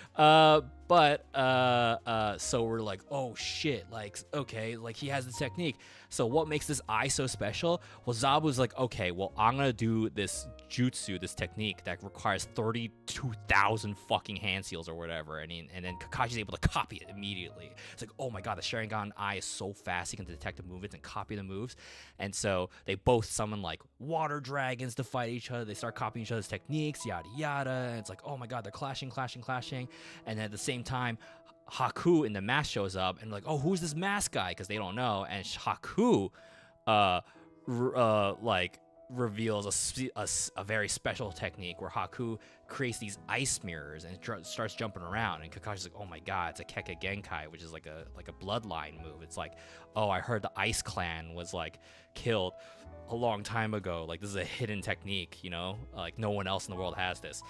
Speaker 2: so we're like, oh shit, like, okay, like he has the technique. So what makes this eye so special? Well, Zabu's like, okay, well, I'm gonna do this jutsu, this technique that requires 32,000 fucking hand seals or whatever, and then Kakashi's able to copy it immediately. It's like, oh my god, the Sharingan eye is so fast, he can detect the movements and copy the moves. And so they both summon like water dragons to fight each other. They start copying each other's techniques, yada yada, and it's like, oh my god, they're clashing. And then at the same time, Haku in the mask shows up, and like, oh, who's this mask guy? Because they don't know. And Haku like reveals a very special technique where Haku creates these ice mirrors and starts jumping around, and Kakashi's like, oh my god, it's a Keka Genkai, which is like a bloodline move. It's like, oh, I heard the Ice Clan was like killed a long time ago. Like, this is a hidden technique, you know, like no one else in the world has this.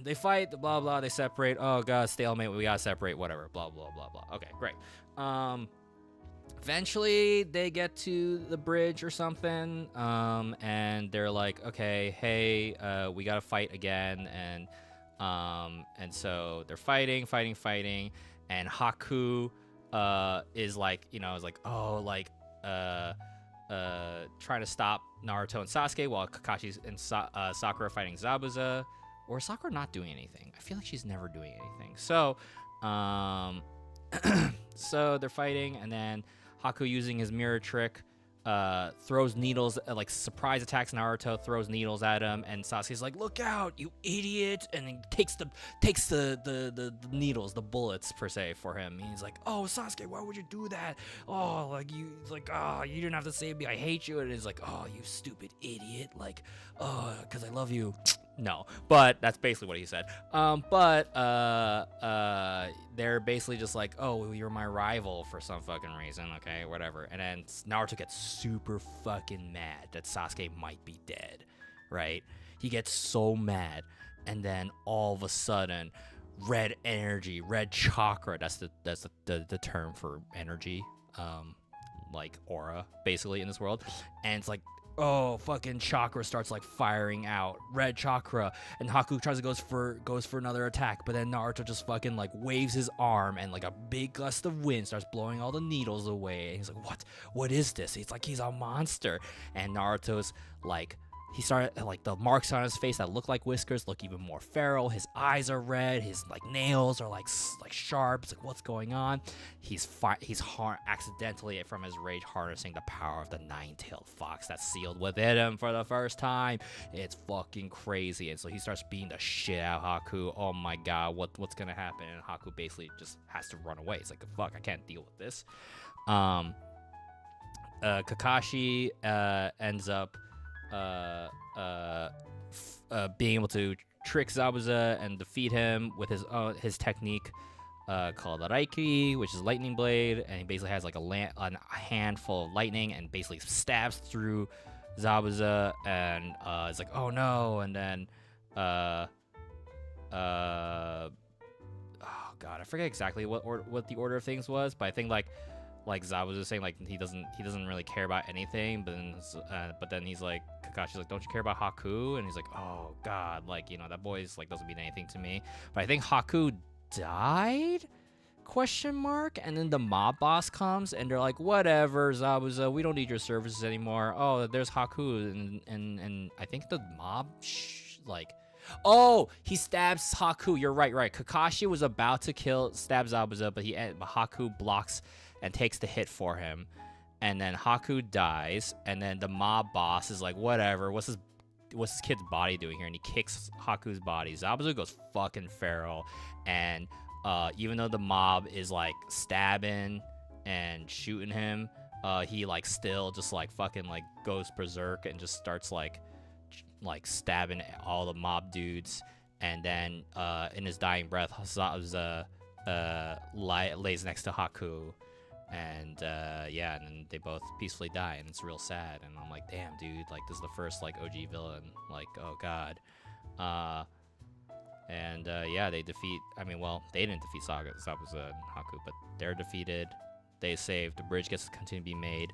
Speaker 2: They fight, blah blah, they separate. Oh god, stalemate, we gotta separate, whatever, blah blah blah blah. Okay, great. Eventually they get to the bridge or something, and they're like, okay, hey, we gotta fight again, and so they're fighting, and Haku is like, you know, is like, oh, like trying to stop Naruto and Sasuke while Kakashi and Sakura are fighting Zabuza. Or is Sakura not doing anything? I feel like she's never doing anything. So so they're fighting, and then Haku, using his mirror trick, throws needles, like surprise attacks Naruto, throws needles at him, and Sasuke's like, "Look out, you idiot!" And then takes the needles, the bullets per se, for him. And he's like, "Oh, Sasuke, why would you do that? Oh, like you didn't have to save me. I hate you." And he's like, "Oh, you stupid idiot! Like, oh, because I love you." No, but that's basically what he said. They're basically just like, oh, well, you're my rival for some fucking reason, okay, whatever. And then Naruto gets super fucking mad that Sasuke might be dead, right? He gets so mad, and then all of a sudden, red energy, red chakra. That's the term for energy, like aura, basically in this world, and it's like, oh, fucking chakra starts like firing out, red chakra, and Haku tries to goes for another attack, but then Naruto just fucking like waves his arm, and like a big gust of wind starts blowing all the needles away, and he's like, what is this? He's like, he's a monster. And Naruto's like, he started, like, the marks on his face that look like whiskers look even more feral. His eyes are red. His like nails are like sharp. It's like, what's going on? He's accidentally, from his rage, harnessing the power of the nine-tailed fox that's sealed within him for the first time. It's fucking crazy. And so he starts beating the shit out of Haku. Oh my god, what's gonna happen? And Haku basically just has to run away. It's like, fuck, I can't deal with this. Kakashi ends up being able to trick Zabuza and defeat him with his technique called Raiki, which is lightning blade, and he basically has like a handful of lightning and basically stabs through Zabuza, and it's like, oh no, and then oh god, I forget exactly what the order of things was, but I think like Zabuza was saying, like, he doesn't really care about anything, but then he's like, Kakashi's like, don't you care about Haku? And he's like, oh god, like, you know, that boy's like doesn't mean anything to me. But I think Haku died? ? And then the mob boss comes, and they're like, whatever, Zabuza, we don't need your services anymore. Oh, there's Haku, and I think the mob oh, he stabs Haku. You're right. Kakashi was about to stab Zabuza, but Haku blocks and takes the hit for him, and then Haku dies, and then the mob boss is like, whatever, what's this kid's body doing here? And he kicks Haku's body. Zabuza goes fucking feral, and even though the mob is like stabbing and shooting him, he like still just like fucking like goes berserk and just starts like stabbing all the mob dudes. And then in his dying breath, Zabuza lays next to Haku, and and then they both peacefully die, and it's real sad. And I'm like, damn, dude, like, this is the first like OG villain, like, oh god. They defeat, they didn't defeat Zabuza and Haku, but they're defeated. They saved. The bridge gets to continue to be made.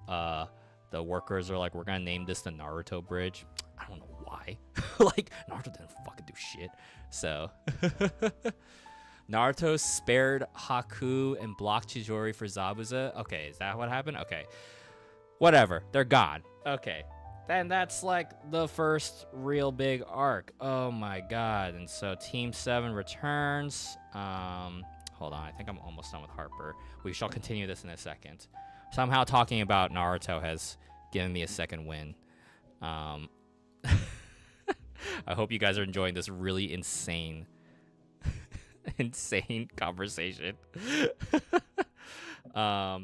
Speaker 2: The workers are like, we're gonna name this the Naruto Bridge. I don't know why. Like, Naruto didn't fucking do shit. So Naruto spared Haku and blocked Chidori for Zabuza. Okay, is that what happened? Okay. Whatever. They're gone. Okay. Then that's like the first real big arc. Oh my god. And so Team 7 returns. Hold on. I think I'm almost done with Harper. We shall continue this in a second. Somehow talking about Naruto has given me a second win. I hope you guys are enjoying this really insane conversation. There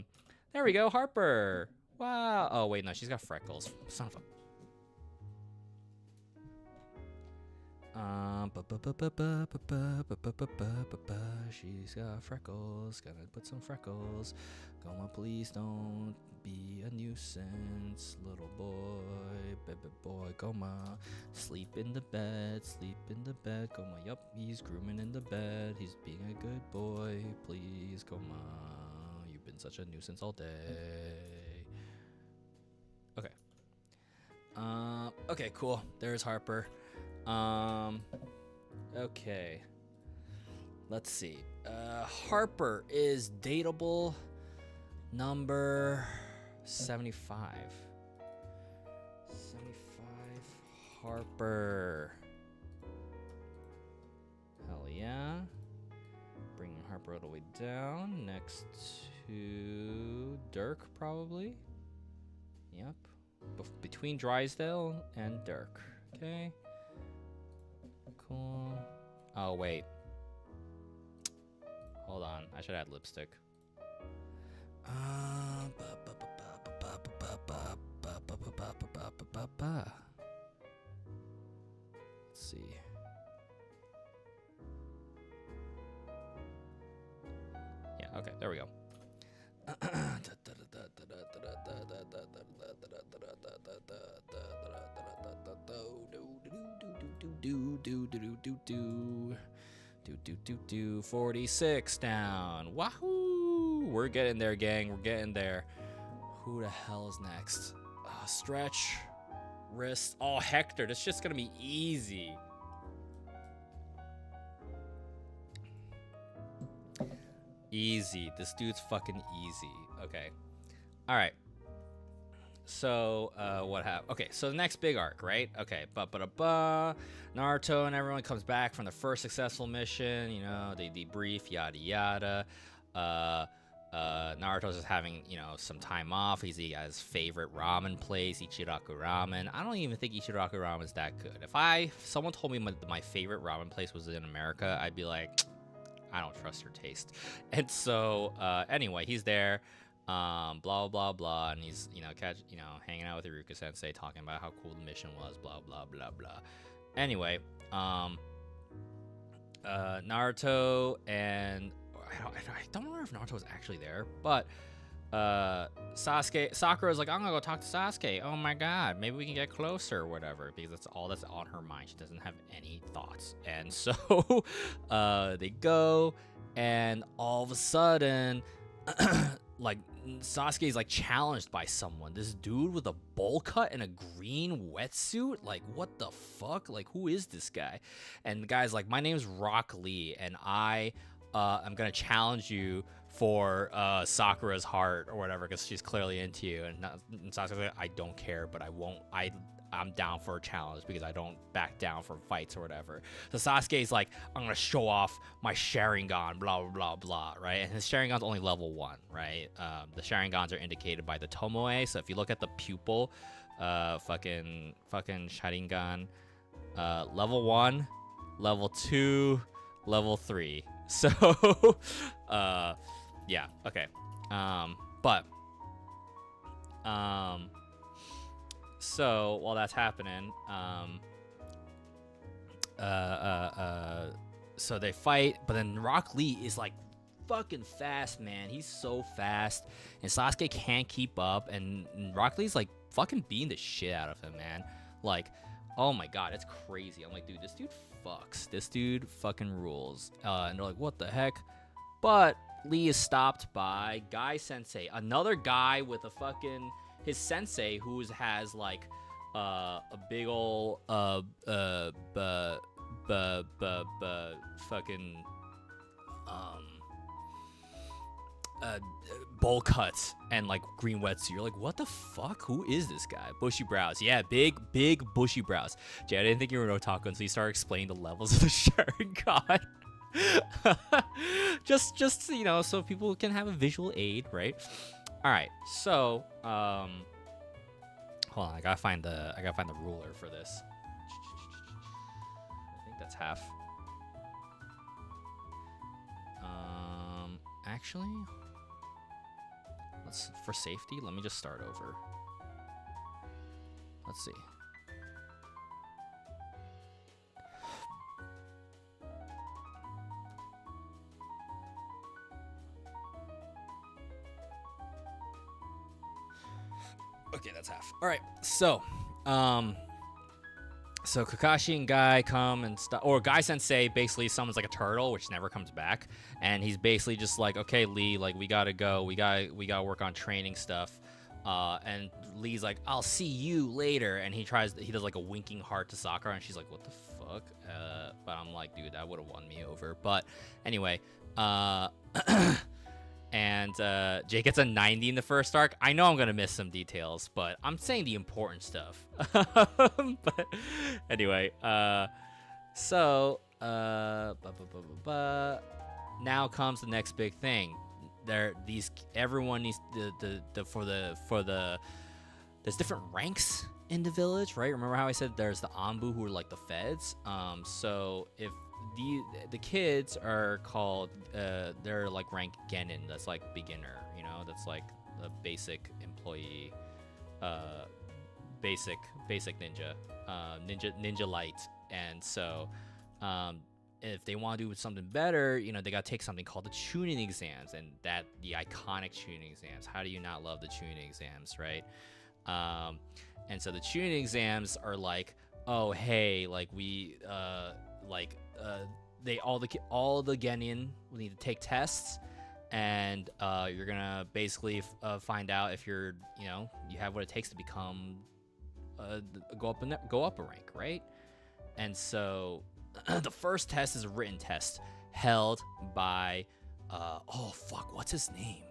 Speaker 2: we go, Harper. Wow. Oh wait, no, she's got freckles. Son of a. She's got freckles. Gotta put some freckles. Goma, please don't be a nuisance, little boy, baby boy. Goma, sleep in the bed, sleep in the bed. Goma, yup, he's grooming in the bed. He's being a good boy. Please, Goma, you've been such a nuisance all day. Okay. Okay, cool. There's Harper. Okay. Let's see. Harper is dateable number 75. 75 Harper. Hell yeah. Bringing Harper all the way down next to Dirk, probably. Yep. Between Drysdale and Dirk. Okay. Cool. Oh, wait. Hold on. I should add lipstick. Let's see. Yeah, okay, there we go. Do 46 down. Wahoo! We're getting there, gang. We're getting there. Who the hell is next? Stretch, wrist. Oh, Hector. This shit's gonna be easy. Easy. This dude's fucking easy. Okay. All right. So, what happened? Okay, so the next big arc, right? Okay, Naruto and everyone comes back from the first successful mission. You know, they debrief, yada yada. Naruto's just having, you know, some time off. He's at his favorite ramen place, Ichiraku Ramen. I don't even think Ichiraku Ramen is that good. If someone told me my favorite ramen place was in America, I'd be like, I don't trust your taste. And so, anyway, he's there. Blah blah blah, and he's hanging out with Iruka Sensei, talking about how cool the mission was, blah blah blah blah. Anyway, Naruto and I don't remember if Naruto was actually there, but Sakura's like, I'm gonna go talk to Sasuke. Oh my god, maybe we can get closer or whatever, because that's all that's on her mind. She doesn't have any thoughts, and so they go, and all of a sudden, like, Sasuke is like challenged by someone. This dude with a bowl cut and a green wetsuit. Like, what the fuck? Like, who is this guy? And the guy's like, my name's Rock Lee, and I'm gonna challenge you for Sakura's heart or whatever, because she's clearly into you. And Sasuke's like, I don't care, but I won't. I'm down for a challenge because I don't back down from fights or whatever. So Sasuke's like, I'm gonna show off my Sharingan, blah blah blah blah, right? And his Sharingan's only level 1, right? The Sharingans are indicated by the Tomoe. So if you look at the pupil, fucking Sharingan, level 1, level 2, level 3. So yeah, okay. So while that's happening, so they fight, but then Rock Lee is like fucking fast, man. He's so fast, and Sasuke can't keep up, and Rock Lee's like fucking beating the shit out of him, man. Like, oh my god, it's crazy. I'm like, dude, this dude fucks. This dude fucking rules. And they're like, what the heck? But Lee is stopped by Guy Sensei, another guy with a fucking his sensei who has like a big ol' fucking bowl cuts and like green wetsuit. You're like, what the fuck? Who is this guy? Bushy brows. Yeah, big bushy brows. Jay, I didn't think you were an otaku until you started explaining the levels of the Sharingan. just you know, so people can have a visual aid, right? All right, so hold on, I gotta find the ruler for this. I think that's half. Actually, for safety, let me just start over. Let's see. Okay, that's half. All right, so Kakashi and Guy come and stuff, or Guy Sensei basically summons like a turtle, which never comes back, and he's basically just like, okay, Lee, like we gotta go, we gotta work on training stuff, and Lee's like, I'll see you later, and he does like a winking heart to Sakura, and she's like, what the fuck? But I'm like, dude, that would have won me over. But anyway, and Jay gets a 90 in the first arc. I know I'm gonna miss some details, but I'm saying the important stuff. But anyway, now comes the next big thing. Everyone needs there's different ranks in the village, right? Remember how I said there's the Anbu who are like the feds. So if the kids are called they're like rank Genin, that's like beginner, you know, that's like the basic employee, basic ninja light. And so if they want to do something better, you know, they got to take something called the tuning exams, and that the iconic tuning exams. How do you not love the tuning exams, right? And so the tuning exams are like, oh hey, like we all the Genin will need to take tests, and you're gonna basically find out if you have what it takes to become go up a rank, right? And so the first test is a written test held by what's his name?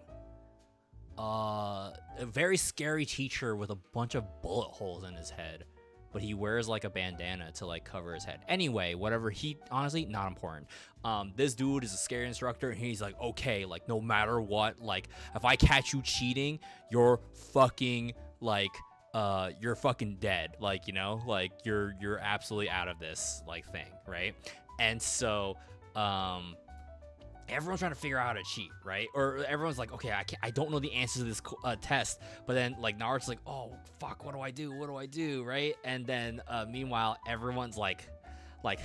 Speaker 2: A very scary teacher with a bunch of bullet holes in his head, but he wears like a bandana to like cover his head. Anyway, whatever, honestly, not important. This dude is a scary instructor, and he's like, okay, like no matter what, like if I catch you cheating, you're fucking like you're fucking dead, like, you know, like you're absolutely out of this like thing, right? And so everyone's trying to figure out how to cheat, right? Or everyone's like, okay, I don't know the answers to this test, but then like Naruto's like, oh fuck, what do I do, right? And then meanwhile everyone's like like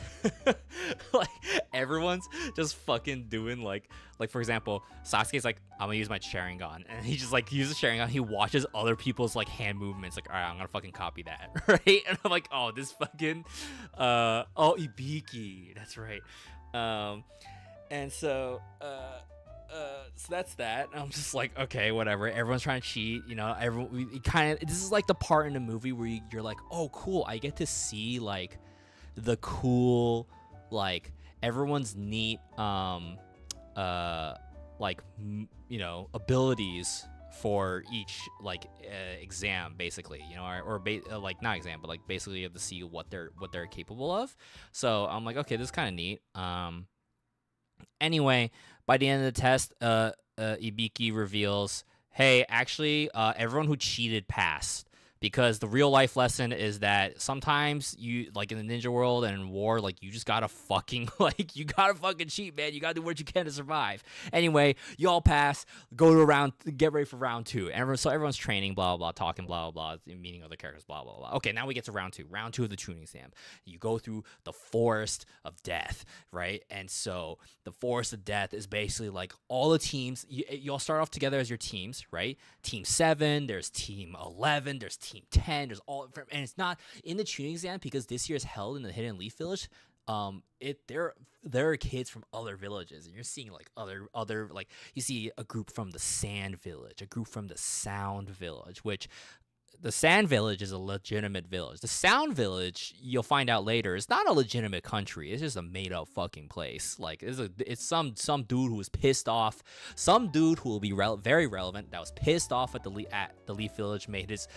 Speaker 2: everyone's just fucking doing like for example, Sasuke's like, I'm gonna use my Sharingan, and he just like uses Sharingan. He watches other people's like hand movements, like, all right, I'm gonna fucking copy that, right? And I'm like, oh, this fucking Ibiki, that's right. And so so that's that. I'm just like, okay, whatever. Everyone's trying to cheat, you know. This is like the part in the movie where you're like, oh cool, I get to see like the cool, like everyone's neat abilities for each like exam, basically, you know, or like not exam, but like basically you have to see what they're capable of. So I'm like, okay, this is kind of neat. Anyway, by the end of the test, Ibiki reveals, hey, actually, everyone who cheated passed. Because the real life lesson is that sometimes you, like in the ninja world and in war, like you just gotta fucking cheat, man. You gotta do what you can to survive. Anyway, you all pass, go to get ready for round 2. So everyone's training, blah, blah, blah, talking, blah, blah, blah, meeting other characters, blah, blah, blah. Okay, now we get to round 2. Round 2 of the tuning exam. You go through the Forest of Death, right? And so the Forest of Death is basically like all the teams, you all start off together as your teams, right? Team 7, there's Team 11, there's Team 10, there's all, and it's not in the tuning exam because this year is held in the Hidden Leaf Village. There are kids from other villages, and you're seeing like other like you see a group from the Sand Village, a group from the Sound Village, which the Sand Village is a legitimate village. The Sound Village, you'll find out later, is not a legitimate country. It's just a made-up fucking place. Like it's some dude who was pissed off. Some dude who will be very relevant that was pissed off at the Leaf Village made his.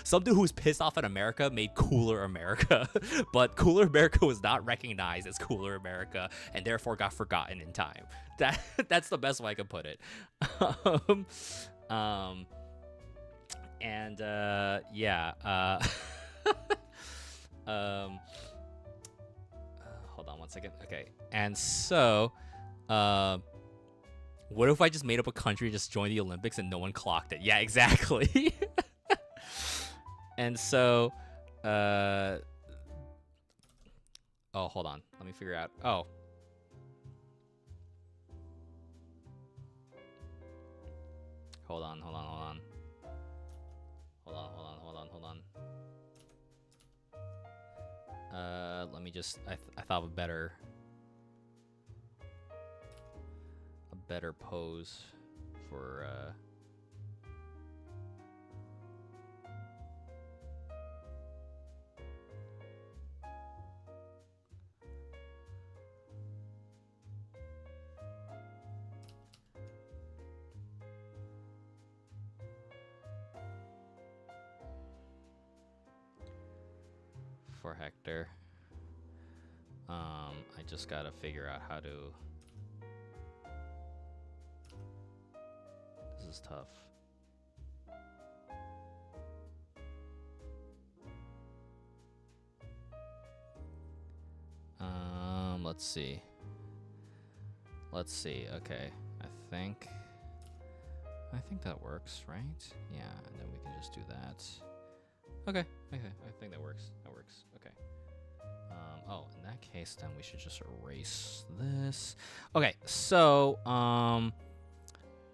Speaker 2: Some dude who was pissed off at America made Cooler America, but Cooler America was not recognized as Cooler America and therefore got forgotten in time. That's the best way I could put it. And hold on one second. Okay. And so What if I just made up a country, just joined the Olympics, and no one clocked it? Yeah, exactly. And so, oh, hold on. Let me figure out. Oh. Hold on. Let me just, I thought of a better pose for, Hector. I just gotta figure out how to. This is tough. Let's see. Okay, I think that works, right? Yeah, and then we can just do that. Okay. I think that works. Okay. Oh, in that case, then we should just erase this. Okay, so all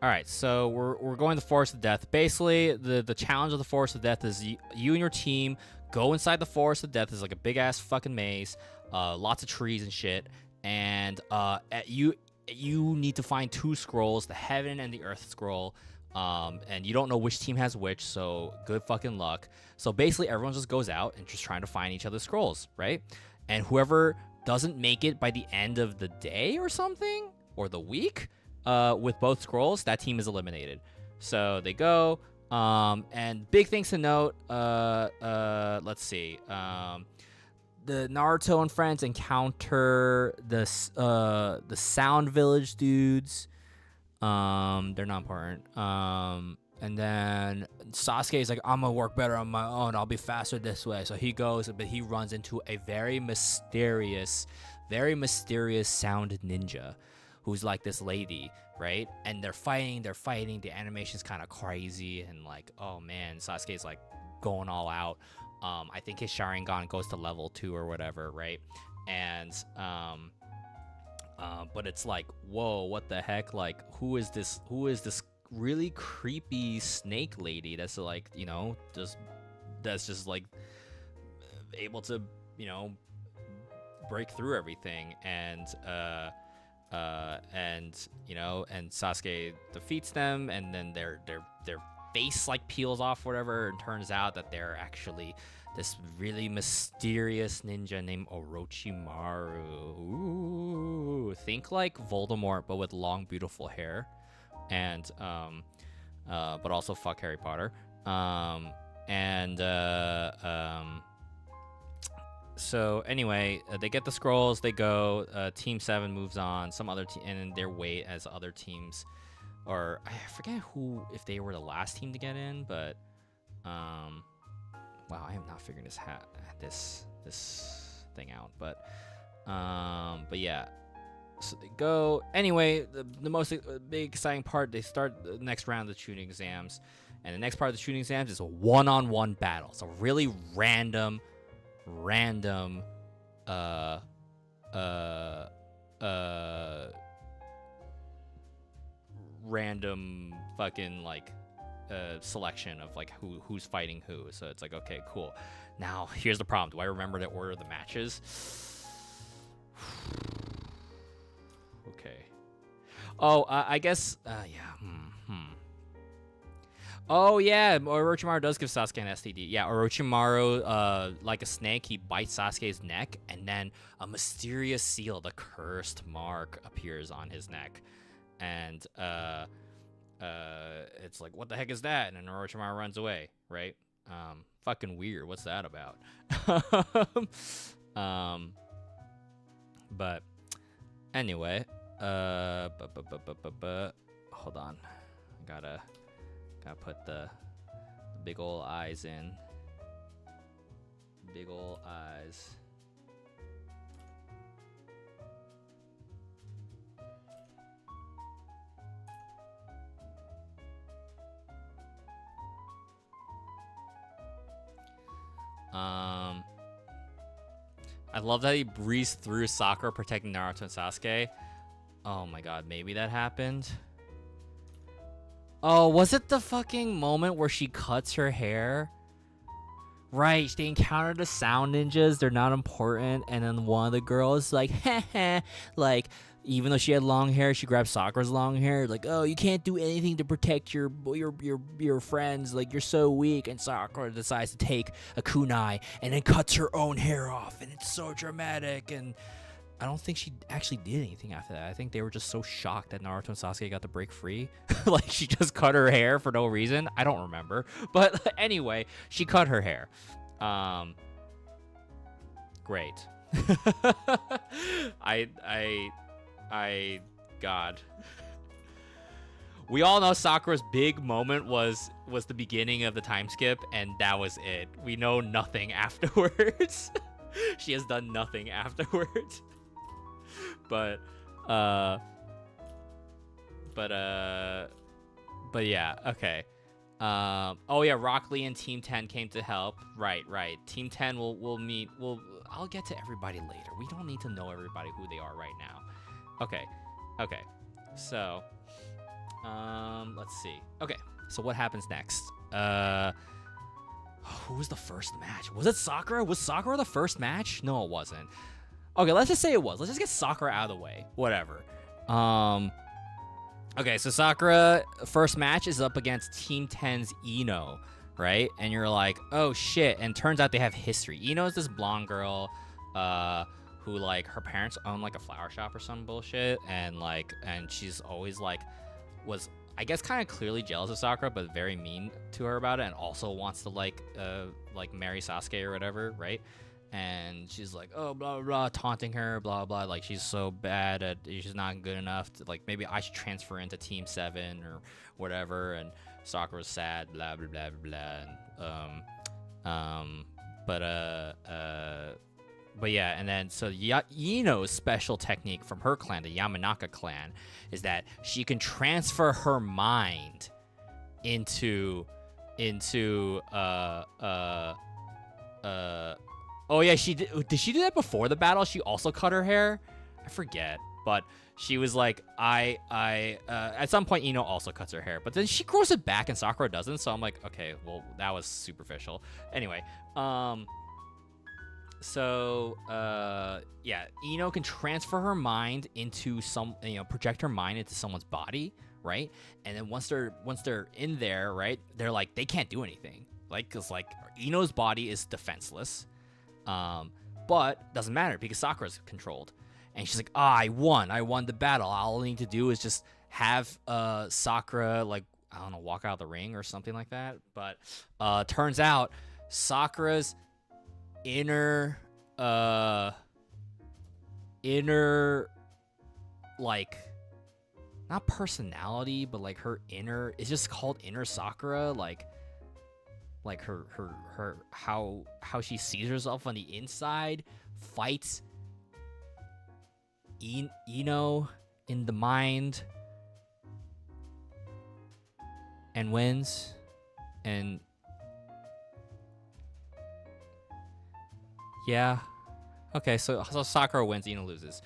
Speaker 2: right, so we're going to Forest of Death. Basically, the challenge of the Forest of Death is you and your team go inside the Forest of Death. It's like a big ass fucking maze, lots of trees and shit, and you need to find 2 scrolls, the Heaven and the Earth scroll. And you don't know which team has which, so good fucking luck. So basically, everyone just goes out and just trying to find each other's scrolls, right? And whoever doesn't make it by the end of the day or something, or the week, with both scrolls, that team is eliminated. So they go, and big things to note, let's see, the Naruto and friends encounter the Sound Village dudes. They're not important. And then Sasuke is like, I'm gonna work better on my own. I'll be faster this way. So he goes, but he runs into a very mysterious sound ninja, who's like this lady, right? And they're fighting. The animation's kind of crazy, and like, oh man, Sasuke's like going all out. I think his Sharingan goes to level 2 or whatever, right? And but it's like, whoa, what the heck? Like, who is this really creepy snake lady that's like, you know, that's just like able to, you know, break through everything, and you know, and Sasuke defeats them, and then their face like peels off, whatever, and turns out that they're actually this really mysterious ninja named Orochimaru. Ooh, think like Voldemort, but with long, beautiful hair, and but also fuck Harry Potter. So anyway, they get the scrolls. They go. Team 7 moves on. Some other team, and their wait as other teams, or I forget who, if they were the last team to get in, but wow, I am not figuring this thing out, but yeah. So they go. Anyway, the most big exciting part, they start the next round of the shooting exams, and the next part of the shooting exams is a one-on-one battle. It's a really random fucking like selection of like who's fighting who. So it's like, okay, cool. Now here's the problem. Do I remember the order of the matches? Okay. Oh, I guess yeah. Oh yeah, Orochimaru does give Sasuke an STD. Yeah, Orochimaru, like a snake, he bites Sasuke's neck, and then a mysterious seal, the cursed mark, appears on his neck, and it's like, what the heck is that? And then Orochimaru runs away, right? Fucking weird. What's that about? But anyway, hold on, gotta put the big ol' eyes in. Big ol' eyes. I love that he breezed through Sakura protecting Naruto and Sasuke. Oh my god, maybe that happened. Oh, was it the fucking moment where she cuts her hair? Right, they encounter the sound ninjas, they're not important, and then one of the girls like, heh, like, even though she had long hair, she grabbed Sakura's long hair, like, oh, you can't do anything to protect your friends, like, you're so weak, and Sakura decides to take a kunai, and then cuts her own hair off, and it's so dramatic, and I don't think she actually did anything after that. I think they were just so shocked that Naruto and Sasuke got to break free. Like, she just cut her hair for no reason. I don't remember. But anyway, she cut her hair. Great. God. We all know Sakura's big moment was the beginning of the time skip, and that was it. We know nothing afterwards. She has done nothing afterwards. But yeah, okay. Oh yeah, Rock Lee and Team 10 came to help. Right. Team 10 will meet. I'll get to everybody later. We don't need to know everybody who they are right now. Okay. So, let's see. Okay, so what happens next? Who was the first match? Was it Sakura? Was Sakura the first match? No, it wasn't. Okay, let's just say it was. Let's just get Sakura out of the way. Whatever. Okay, so Sakura first match is up against Team 10's Ino, right? And you're like, oh shit. And turns out they have history. Ino is this blonde girl, who, like, her parents own, like, a flower shop or some bullshit, and she's always, like, was, I guess, kind of clearly jealous of Sakura, but very mean to her about it, and also wants to, like, marry Sasuke or whatever, right? And she's like, oh, blah, blah, blah, taunting her, blah, blah, like, she's so bad at, she's not good enough to, like, maybe I should transfer into Team 7 or whatever, and Sakura's sad, blah, blah, blah, blah, blah, but yeah, and then so Ino's special technique from her clan, the Yamanaka clan, is that she can transfer her mind into oh yeah, did she do that before the battle? She also cut her hair? I forget, but she was like, at some point Ino also cuts her hair, but then she grows it back and Sakura doesn't, so I'm like, okay, well, that was superficial. Anyway, so yeah, Ino can transfer her mind into project her mind into someone's body, right? And then once they're in there, right, they're like, they can't do anything, like, because, like, Ino's body is defenseless, but doesn't matter because Sakura's controlled, and she's like, I won the battle. All I need to do is just have Sakura, like, I don't know, walk out of the ring or something like that. But turns out Sakura's inner like, not personality, but like her inner, it's just called inner Sakura, like her how she sees herself on the inside fights Ino in the mind and wins. And yeah, okay, so Sakura wins, Ino loses.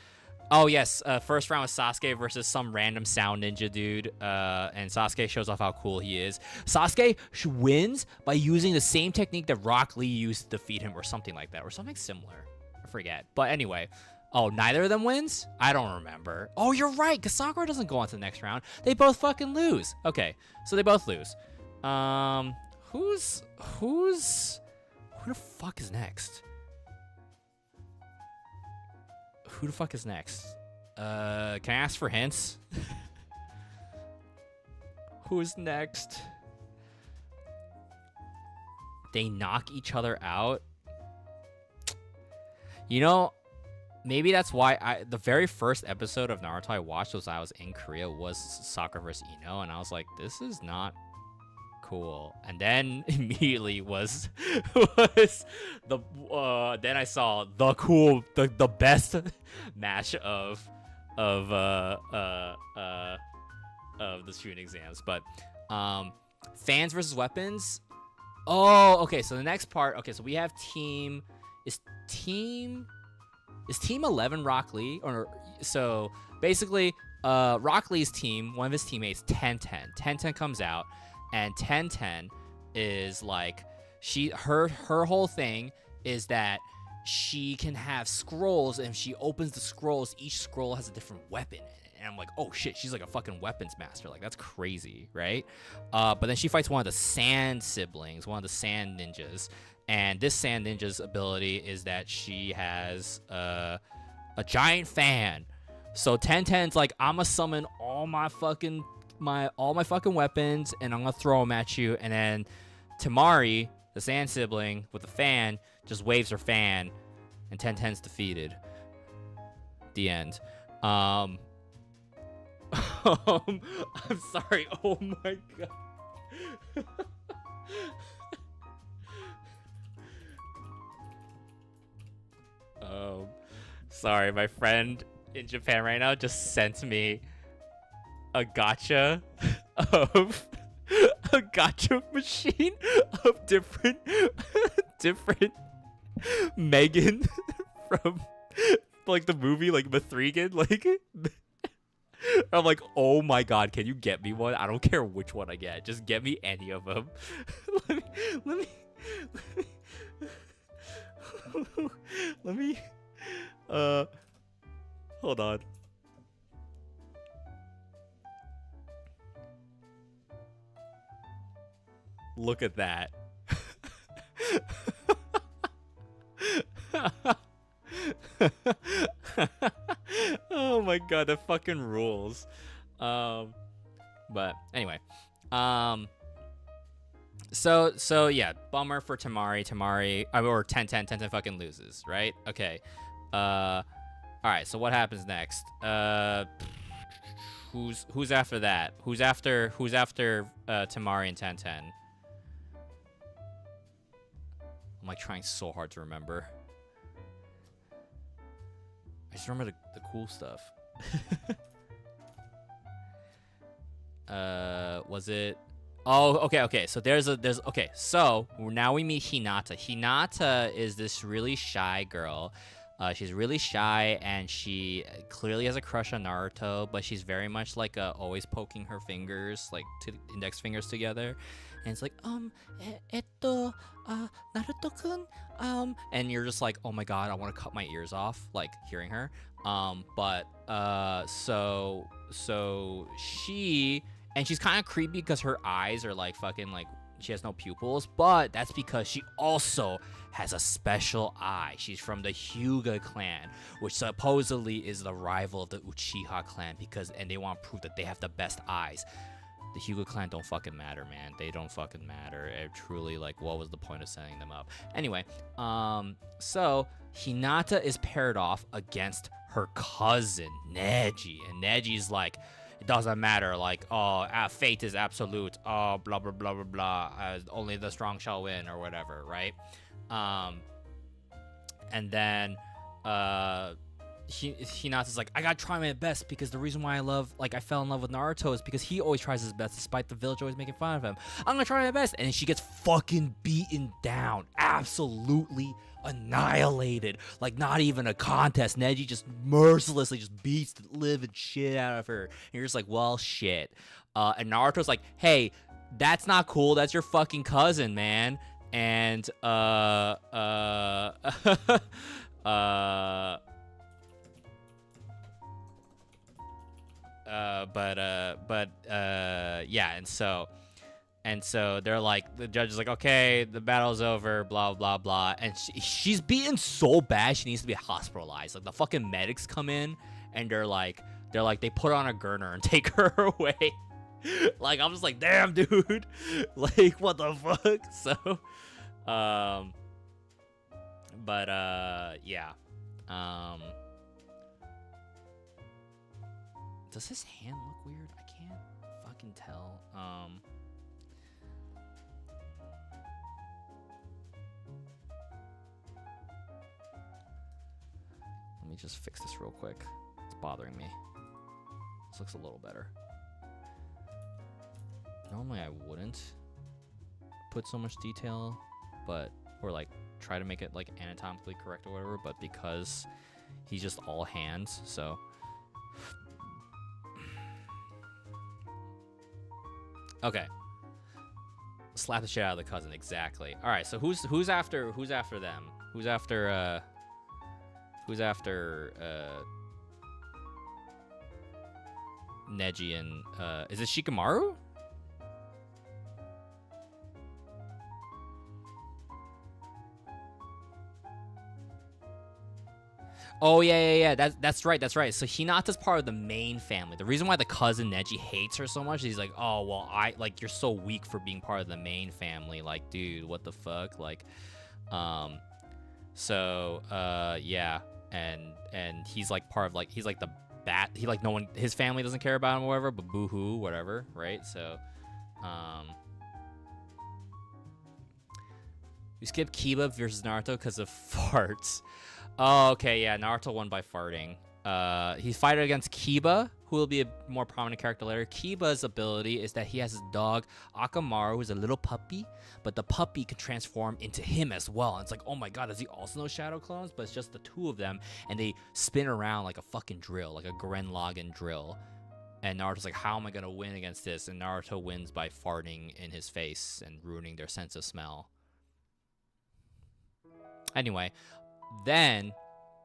Speaker 2: Oh yes, first round was Sasuke versus some random sound ninja dude, and Sasuke shows off how cool he is. Sasuke wins by using the same technique that Rock Lee used to defeat him, or something like that, or something similar. I forget. But anyway, oh, neither of them wins? I don't remember. Oh, you're right, because Sakura doesn't go on to the next round. They both fucking lose. Okay, so they both lose. Who the fuck is next? Who the fuck is next? Can I ask for hints? Who's next? They knock each other out. You know, maybe that's why the very first episode of Naruto I watched was I was in Korea was Sakura vs. Ino, and I was like, this is not cool. And then immediately was the then I saw the best match of the student exams. But fans versus weapons, Oh, okay. So the next part. Okay, so we have team. Is team 11 Rock Lee? Or so basically, Rock Lee's team, one of his teammates, 1010. 1010 comes out, and 1010 is like her whole thing is that she can have scrolls, and if she opens the scrolls, each scroll has a different weapon in it. And I'm like, oh shit, she's like a fucking weapons master. Like, that's crazy, right? But then she fights one of the Sand siblings, one of the Sand ninjas. And this Sand ninja's ability is that she has a giant fan. So 1010's like, I'ma summon all my fucking weapons, and I'm gonna throw them at you. And then Temari, the Sand sibling with the fan, just waves her fan, and 1010's defeated. The end. I'm sorry. Oh my god. Sorry, my friend in Japan right now just sent me a gacha of a gacha machine of different Megan from like the movie, like Mathregan, like I'm like, oh my god, can you get me one? I don't care which one I get, just get me any of them. let me hold on. Look at that. Oh my god, that fucking rules. But anyway, so yeah, bummer for Temari, or 1010 fucking loses, right? Okay. All right, so what happens next? Who's after that? Who's after Temari and 1010? I'm like trying so hard to remember. I just remember the cool stuff. Was it? Oh, okay. So there's okay. So now we meet Hinata. Hinata is this really shy girl. She's really shy, and she clearly has a crush on Naruto, but she's very much like always poking her fingers, like index fingers together, and it's like Naruto-kun, and you're just like, oh my god, I want to cut my ears off, like hearing her. So she's kind of creepy because her eyes are like fucking like, she has no pupils, but that's because she also has a special eye. She's from the Hyuga clan, which supposedly is the rival of the Uchiha clan, and they want to prove that they have the best eyes. The Hyuga clan don't fucking matter, man. They don't fucking matter. It truly, like, what was the point of setting them up? Anyway, so Hinata is paired off against her cousin Neji, and Neji's like, it doesn't matter, like, oh, fate is absolute, oh, blah blah blah blah blah, only the strong shall win, or whatever, right? And then Hinata's like, I gotta try my best, because the reason why I fell in love with Naruto is because he always tries his best despite the village always making fun of him. I'm gonna try my best. And she gets fucking beaten down, absolutely annihilated, like not even a contest. Neji just mercilessly just beats the living shit out of her, and you're just like, well, shit. And Naruto's like, hey, that's not cool, that's your fucking cousin, man. And yeah, and so they're like, the judge is like, okay, the battle's over, blah blah blah, and she's beaten so bad she needs to be hospitalized. Like, the fucking medics come in, and they're like they put her on a gurney and take her away. Like, I'm just like, damn, dude, like, what the fuck? So yeah, does his hand look weird? I can't fucking tell. Let me just fix this real quick. It's bothering me. This looks a little better. Normally I wouldn't put so much detail, but or like try to make it like anatomically correct or whatever, but because he's just all hands, so okay. Slap the shit out of the cousin, exactly. All right, so who's after them? Who's after Neji and is it Shikamaru? Oh yeah. That's right. So Hinata's part of the main family. The reason why the cousin Neji hates her so much is he's like, oh well, I like you're so weak for being part of the main family. Like, dude, what the fuck? Like, yeah, and he's like part of like he's like the bat. He like no one his family doesn't care about him or whatever. But boo-hoo, whatever, right? So, we skip Kiba versus Naruto because of farts. Oh, okay, yeah, Naruto won by farting. He's fighting against Kiba, who will be a more prominent character later. Kiba's ability is that he has his dog, Akamaru, who's a little puppy, but the puppy can transform into him as well. And it's like, oh my god, does he also know Shadow Clones? But it's just the two of them, and they spin around like a fucking drill, like a Gurren Lagann drill. And Naruto's like, how am I gonna win against this? And Naruto wins by farting in his face and ruining their sense of smell. Anyway, then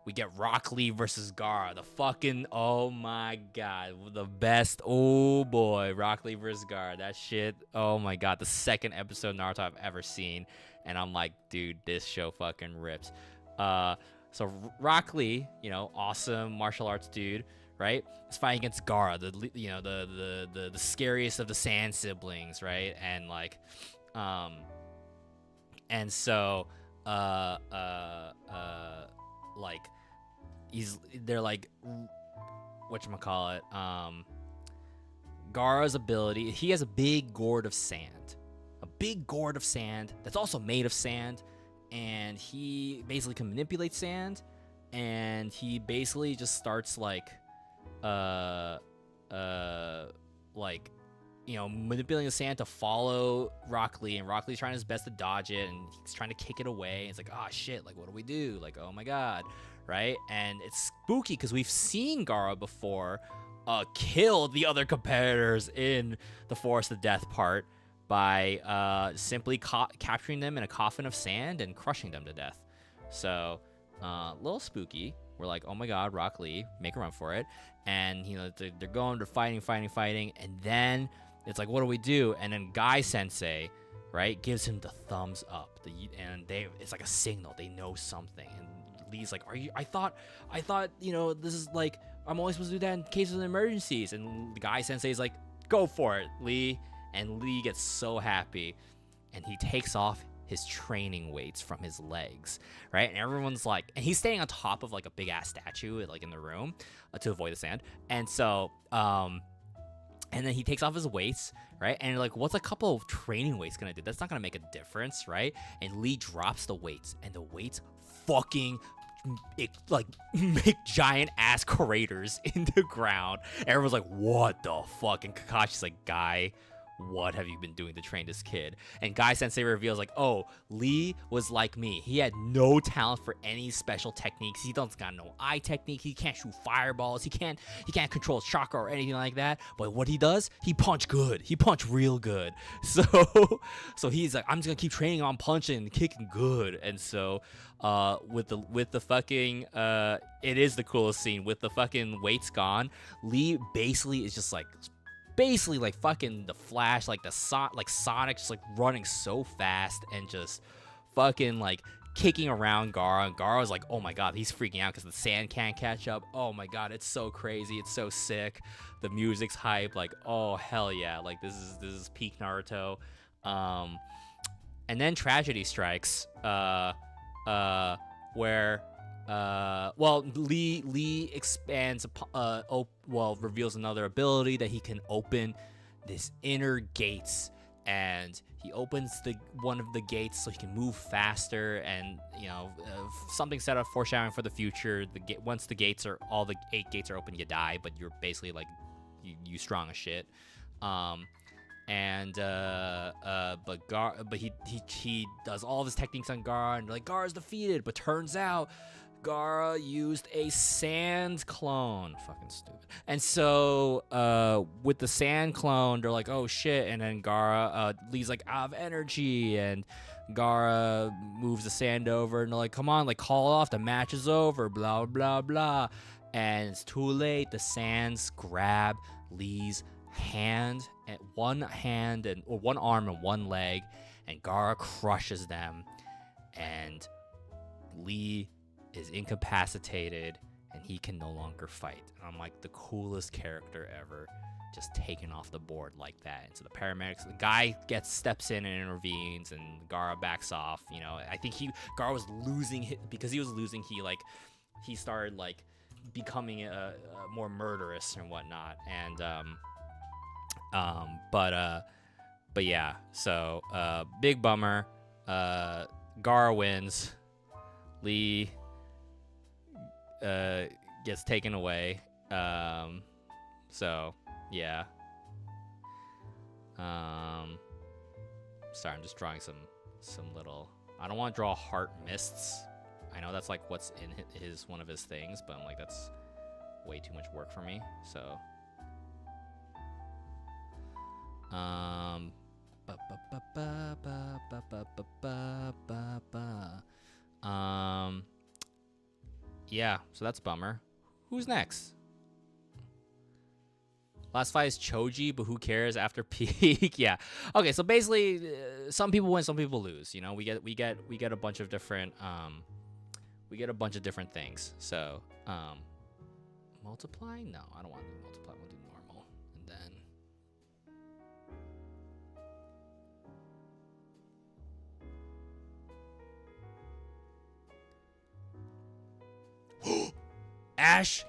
Speaker 2: we get Rock Lee versus Gaara. The fucking, oh my god, the best. Oh boy, Rock Lee versus Gaara. That shit, oh my god, the second episode of Naruto I've ever seen. And I'm like, dude, this show fucking rips. So Rock Lee, you know, awesome martial arts dude, right? Is fighting against Gaara, the scariest of the Sand siblings, right? And like, and so, like they're like whatchamacallit, Gaara's ability, he has a big gourd of sand that's also made of sand, and he basically can manipulate sand, and he basically just starts like you know, manipulating the sand to follow Rock Lee, and Rock Lee's trying his best to dodge it, and he's trying to kick it away. It's like, oh shit, like what do we do? Like, oh my god, right? And it's spooky because we've seen Gaara before kill the other competitors in the Forest of Death part by simply capturing them in a coffin of sand and crushing them to death. So, a little spooky. We're like, oh my god, Rock Lee, make a run for it. And, you know, they're fighting, and then it's like, what do we do? And then Guy Sensei, right, gives him the thumbs up. It's like a signal. They know something. And Lee's like, I thought, you know, this is like, I'm only supposed to do that in cases of emergencies. And the Guy Sensei's like, go for it, Lee. And Lee gets so happy, and he takes off his training weights from his legs, right? And everyone's like, and he's standing on top of like a big ass statue, like in the room, to avoid the sand. And so, and then he takes off his weights, right? And you're like, what's a couple of training weights gonna do? That's not gonna make a difference, right? And Lee drops the weights, and the weights fucking make giant ass craters in the ground. Everyone's like, what the fuck? And Kakashi's like, Guy, what have you been doing to train this kid? And Guy Sensei reveals like, oh, Lee was like me. He had no talent for any special techniques. He doesn't got no eye technique. He can't shoot fireballs. He can't control chakra or anything like that. But what he does, he punch good. He punch real good. So he's like, I'm just gonna keep training on punching and kicking good. And so with the fucking it is the coolest scene with the fucking weights gone. Lee basically is just like fucking the Flash, like Sonic, just like running so fast and just fucking like kicking around Gaara. And Gaara's like, oh my god, he's freaking out because the sand can't catch up. Oh my god, it's so crazy, it's so sick. The music's hype, like, oh hell yeah, like this is peak Naruto. And then tragedy strikes, where Lee expands reveals another ability that he can open this inner gates, and he opens one of the gates so he can move faster, and you know, something set up foreshadowing for the future. Once all the 8 gates are open, you die, but you're basically like you strong as shit. but he does all of his techniques on Gaara, and like Gaara's defeated, but turns out Gaara used a sand clone. Fucking stupid. And so with the sand clone, they're like, oh shit, and then Gaara Lee's like out of energy, and Gaara moves the sand over, and they're like, come on, like call it off, the match is over, blah blah blah. And it's too late. The sands grab Lee's hand, and one arm and one leg, and Gaara crushes them, and Lee is incapacitated, and he can no longer fight. And I'm like, the coolest character ever, just taken off the board like that. And so the paramedics, the guy steps in and intervenes, and Gaara backs off. You know, I think Gaara was losing because he was losing. He started like becoming more murderous and whatnot. And but yeah. So big bummer. Gaara wins. Lee gets taken away. So yeah. Sorry, I'm just drawing some little. I don't want to draw heart mists. I know that's like what's in one of his things, but I'm like, that's way too much work for me. So yeah, so that's a bummer. Who's next? Last fight is Choji, but who cares after peak? Yeah. Okay, so basically, some people win, some people lose. You know, we get a bunch of different things. So multiply? No, I don't want to do multiply. We'll do normal, and then. Ash,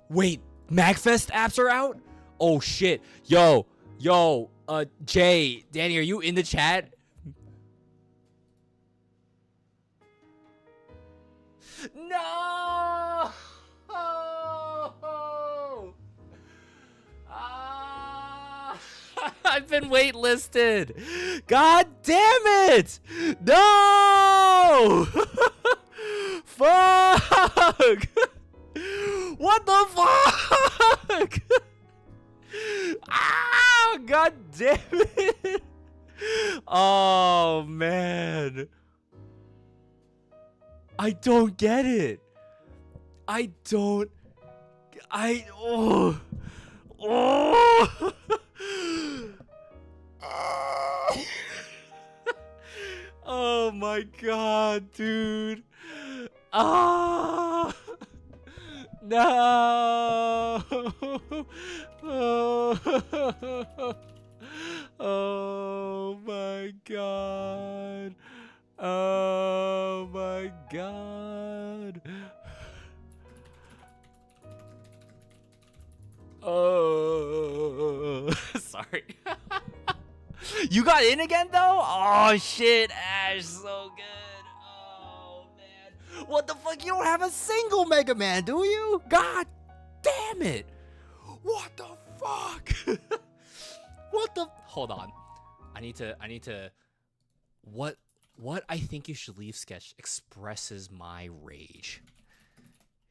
Speaker 2: wait, Magfest apps are out? Oh shit. Yo, Jay, Danny, are you in the chat? No! I've been waitlisted. God damn it! No! Fuck! What the fuck? Ah! God damn it! Oh man. I don't get it. Oh. Oh my god, dude. Ah. No. Oh my god. Oh my god. Oh. Sorry. You got in again though? Oh shit, Ash, so good. Oh man. What the fuck? You don't have a single Mega Man, do you? God damn it. What the fuck? What the? Hold on. I need to. What I think you should leave sketch expresses my rage.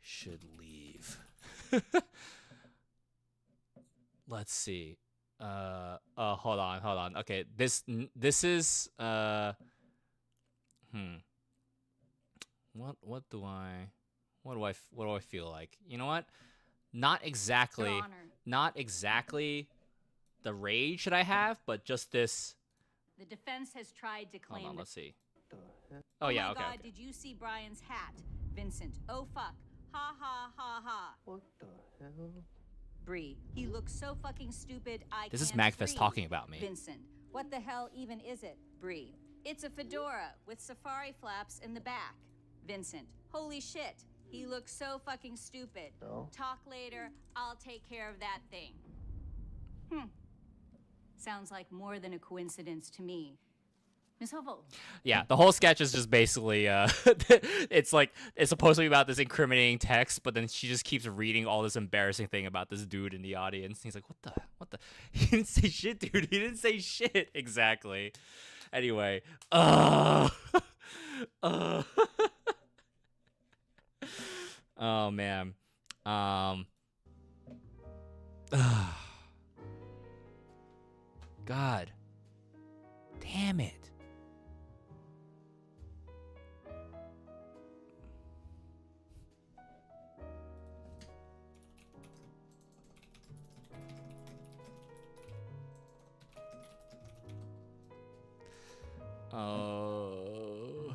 Speaker 2: Should leave. Let's see. Hold on. Okay, this is What do I feel like? You know what? Not exactly the rage that I have, but just this.
Speaker 5: The defense has tried to claim.
Speaker 2: Hold on, let's see.
Speaker 5: Oh
Speaker 2: yeah,
Speaker 5: my
Speaker 2: okay.
Speaker 5: God,
Speaker 2: Okay.
Speaker 5: did you see Brian's hat? Vincent, oh fuck. Ha ha ha ha.
Speaker 4: What the hell?
Speaker 5: Bree, he looks so fucking stupid I
Speaker 2: This is
Speaker 5: can't
Speaker 2: Magfest
Speaker 5: breathe.
Speaker 2: talking about me.
Speaker 5: Vincent, what the hell even is it? Bree, it's a fedora with safari flaps in the back. Vincent, holy shit. He looks so fucking stupid.
Speaker 4: No.
Speaker 5: Talk later, I'll take care of that thing. Sounds like more than a coincidence to me.
Speaker 2: Yeah, the whole sketch is just basically it's like it's supposed to be about this incriminating text, but then she just keeps reading all this embarrassing thing about this dude in the audience. He's like, what the he didn't say shit, dude. He didn't say shit. Exactly. Anyway, oh man. God. Damn it. Oh.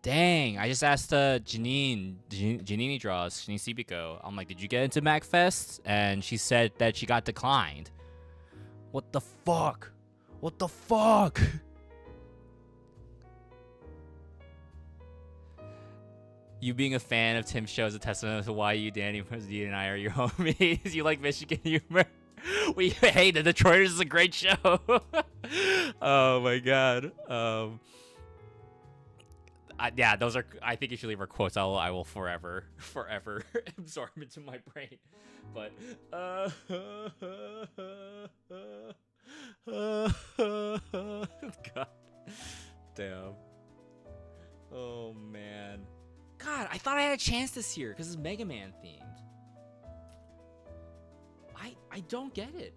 Speaker 2: Dang, I just asked Janini Draws, Janine Sibiko. I'm like, did you get into MacFest? And she said that she got declined. What the fuck? What the fuck? You being a fan of Tim's show is a testament to why you, Danny, and I are your homies. You like Michigan humor. Hey, the Detroiters is a great show. Oh my god. Yeah, those are. I think you should leave our quotes. I will forever absorb into my brain. But God damn. Oh man. God, I thought I had a chance this year because it's Mega Man themed. I don't get it.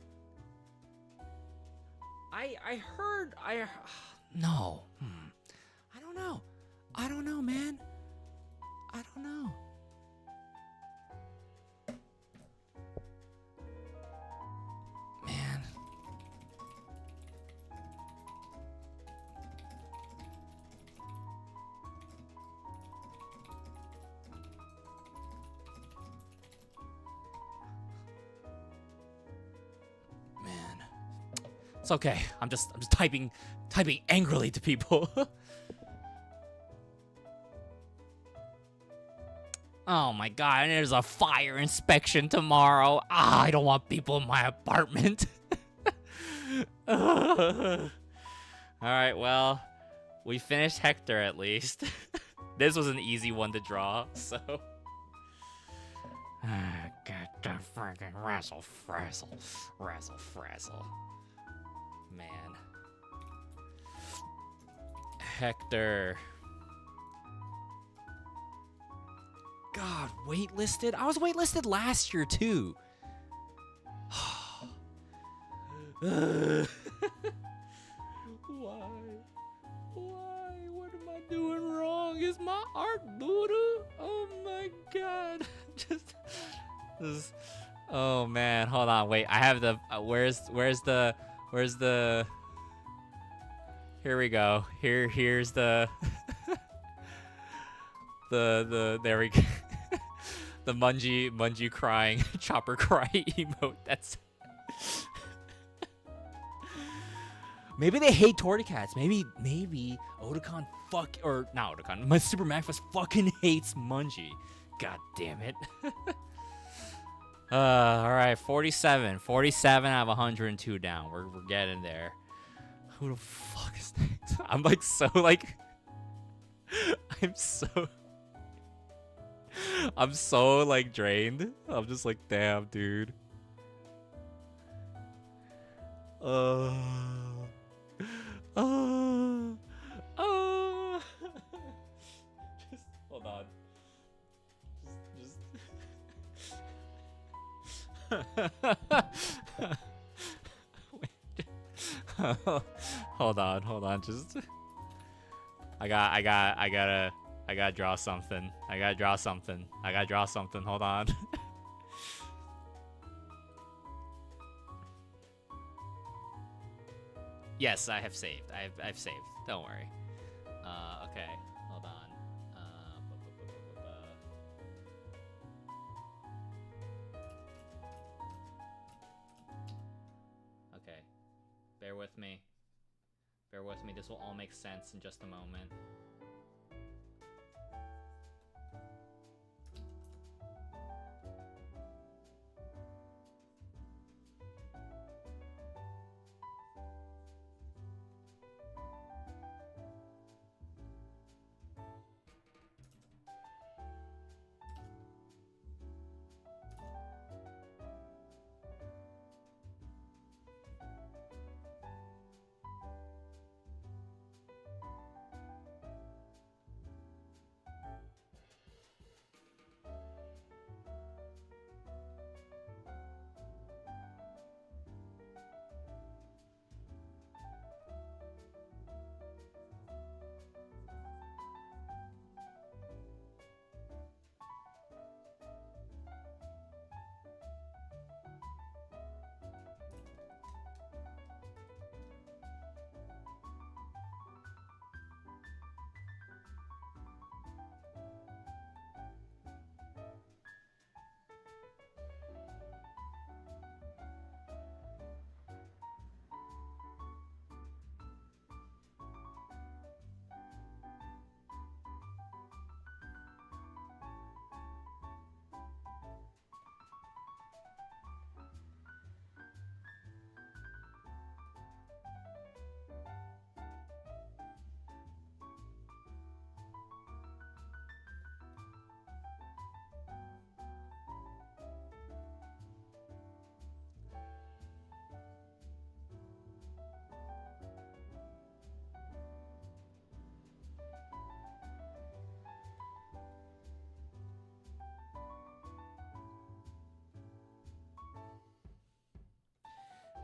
Speaker 2: I heard no. I don't know. I don't know, man. I don't know. Man. It's okay. I'm just typing angrily to people. Oh my god, and there's a fire inspection tomorrow. I don't want people in my apartment. Alright, well, we finished Hector at least. This was an easy one to draw, so. Get the freaking razzle frazzle. Man. Hector. God, waitlisted? I was waitlisted last year too. Why? What am I doing wrong? Is my art Buddha? Oh my god. Oh man, hold on, wait. I have the where's the here we go. Here's the there we go. The Mungie crying, Chopper cry emote. That's maybe they hate Torticats. Maybe Otakon not Otakon. My Super MacFest fucking hates Mungie. God damn it. All right, 47 out of 102 down. We're getting there. Who the fuck is next? I'm like so like I'm so like drained. I'm just like, damn, dude. Just hold on. Wait. Hold on. Just I gotta draw something. I gotta draw something. Hold on. Yes, I have saved. I've saved. Don't worry. Okay. Hold on. Okay. Bear with me. This will all make sense in just a moment.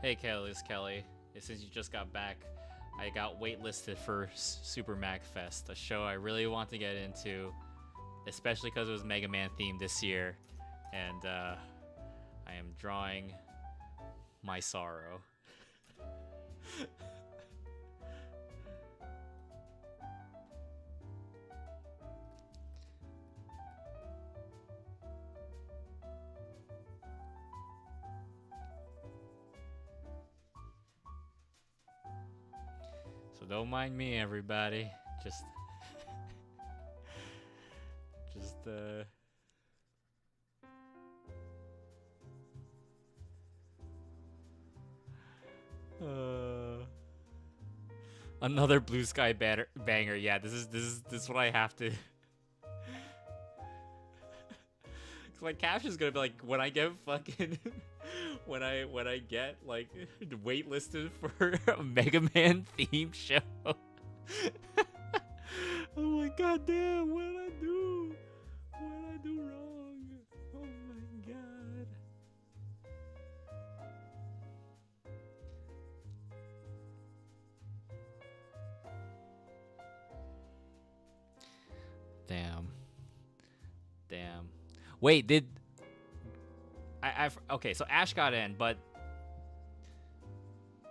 Speaker 2: Hey Kelly, it's Kelly. Since you just got back, I got waitlisted for Super MagFest, a show I really want to get into, especially because it was Mega Man themed this year, and I am drawing my sorrow. So don't mind me, everybody. Just another Blue Sky banger. Yeah, this is what I have to. Cause my caption's gonna be like, when I get fucking, when I get like waitlisted for a Mega Man themed show. I'm like, god damn, what did I do? What did I do wrong? Oh my god. Damn. Wait, did okay, so Ash got in, but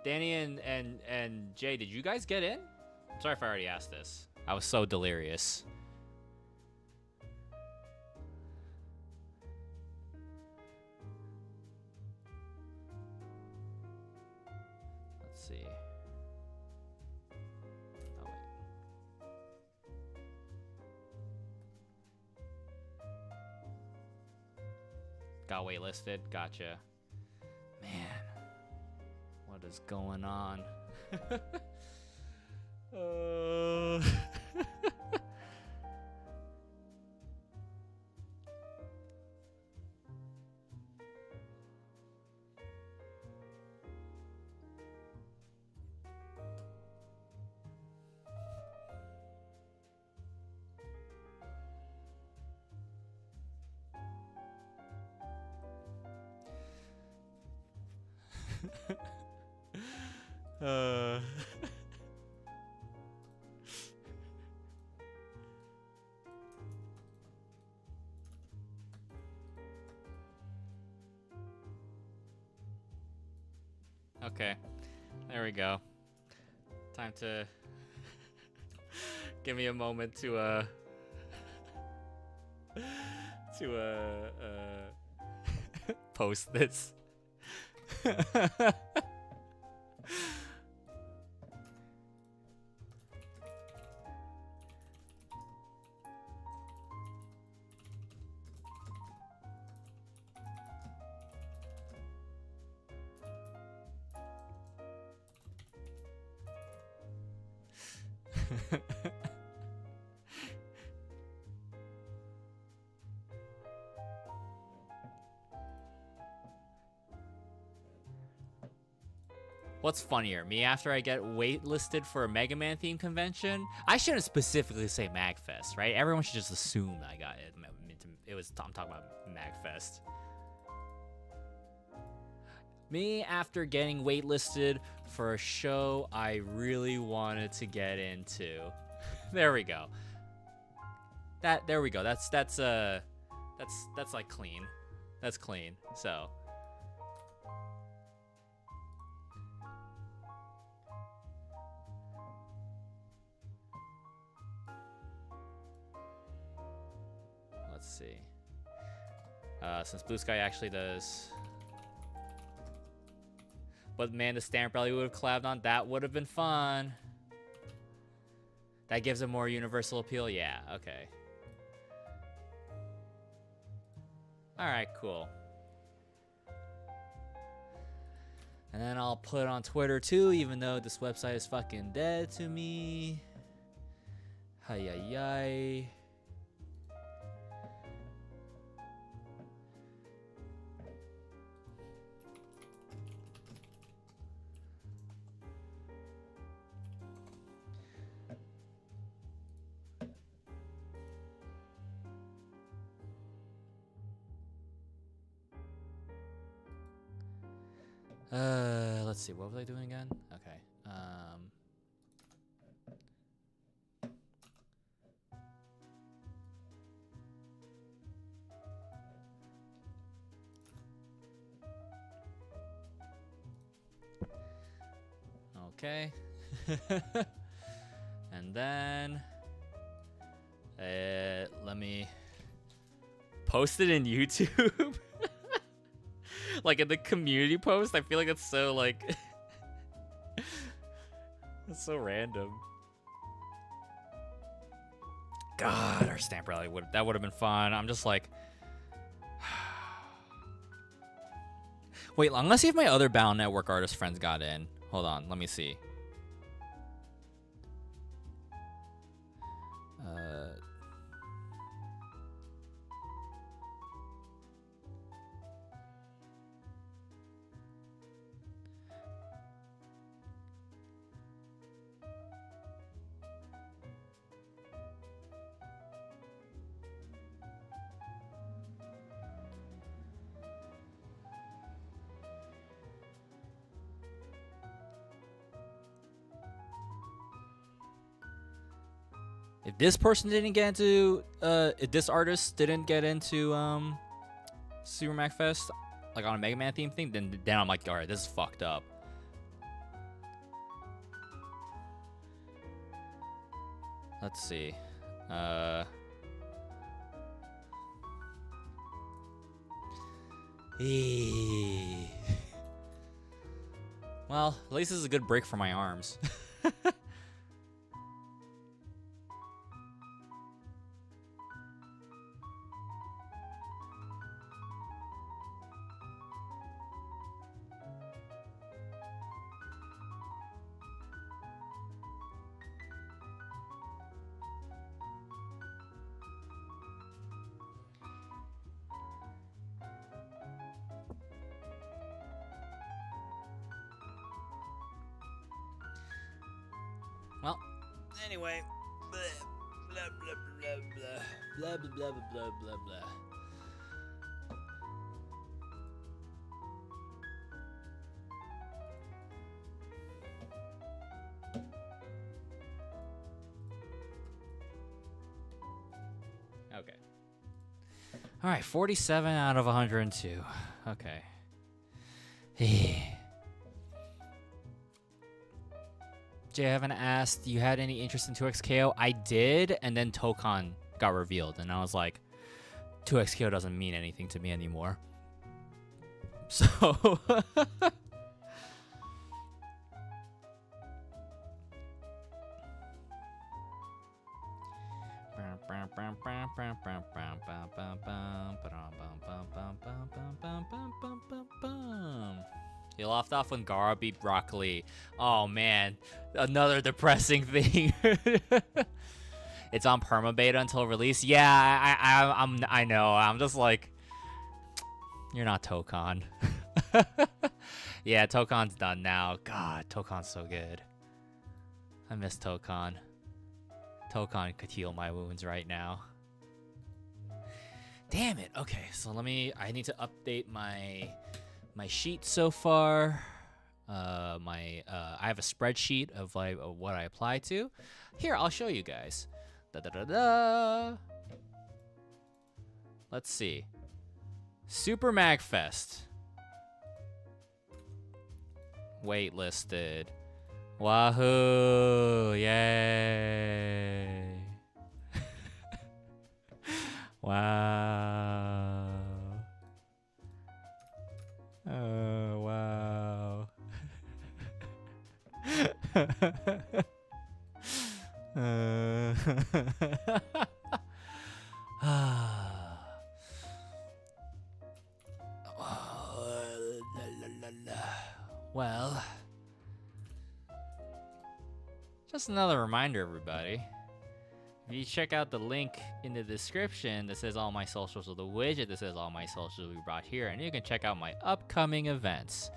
Speaker 2: Danny and Jay, did you guys get in? Sorry if I already asked this. I was so delirious. Let's see. Oh, wait. Got waitlisted. Gotcha. Man, what is going on? Okay, there we go. Time to give me a moment to post this. What's funnier, me after I get waitlisted for a Mega Man themed convention? I shouldn't specifically say MagFest, right? Everyone should just assume I got it. I'm talking about MagFest. Me after getting waitlisted for a show I really wanted to get into. There we go. There we go. That's like clean. That's clean. So. Let's see. Since Blue Sky actually does. But man, the stamp rally would have collabed on. That would have been fun. That gives it more universal appeal. Yeah, okay. Alright, cool. And then I'll put it on Twitter too, even though this website is fucking dead to me. Hi-yi-yi.
Speaker 1: Let's see. What was I doing again? Okay. Okay. And then let me post it in YouTube. Like in the community post. I feel like it's so like it's so random. God, our stamp rally would have been fun. I'm just like wait, I'm gonna see if my other Bound Network artist friends got in. Hold on, let me see. If this person didn't get into, if this artist didn't get into Super Mac Fest, like on a Mega Man theme thing, then I'm like, all right, this is fucked up. Let's see. Well, at least this is a good break for my arms. Well, anyway, blah blah blah blah blah blah blah blah blah blah. Okay. All right, 47 out of 102. Okay. Jay, I haven't asked, you had any interest in 2XKO? I did, and then Tokon got revealed, and I was like, 2XKO doesn't mean anything to me anymore. So... He left off when Gara beat Broccoli. Oh man, another depressing thing. It's on permabeta until release. Yeah, I know. I'm just like, you're not Tokon. Yeah, Tokon's done now. God, Tokon's so good. I miss Tokon. Tokon could heal my wounds right now. Damn it. Okay, so I need to update my sheet so far. I have a spreadsheet of like what I apply to. Here, I'll show you guys. Let's see. Super Magfest. Waitlisted. Wahoo! Yay! Wow. Oh, wow. Well, just another reminder, everybody. If you check out the link in the description that says all my socials, or the widget that says all my socials we brought here, and you can check out my upcoming events.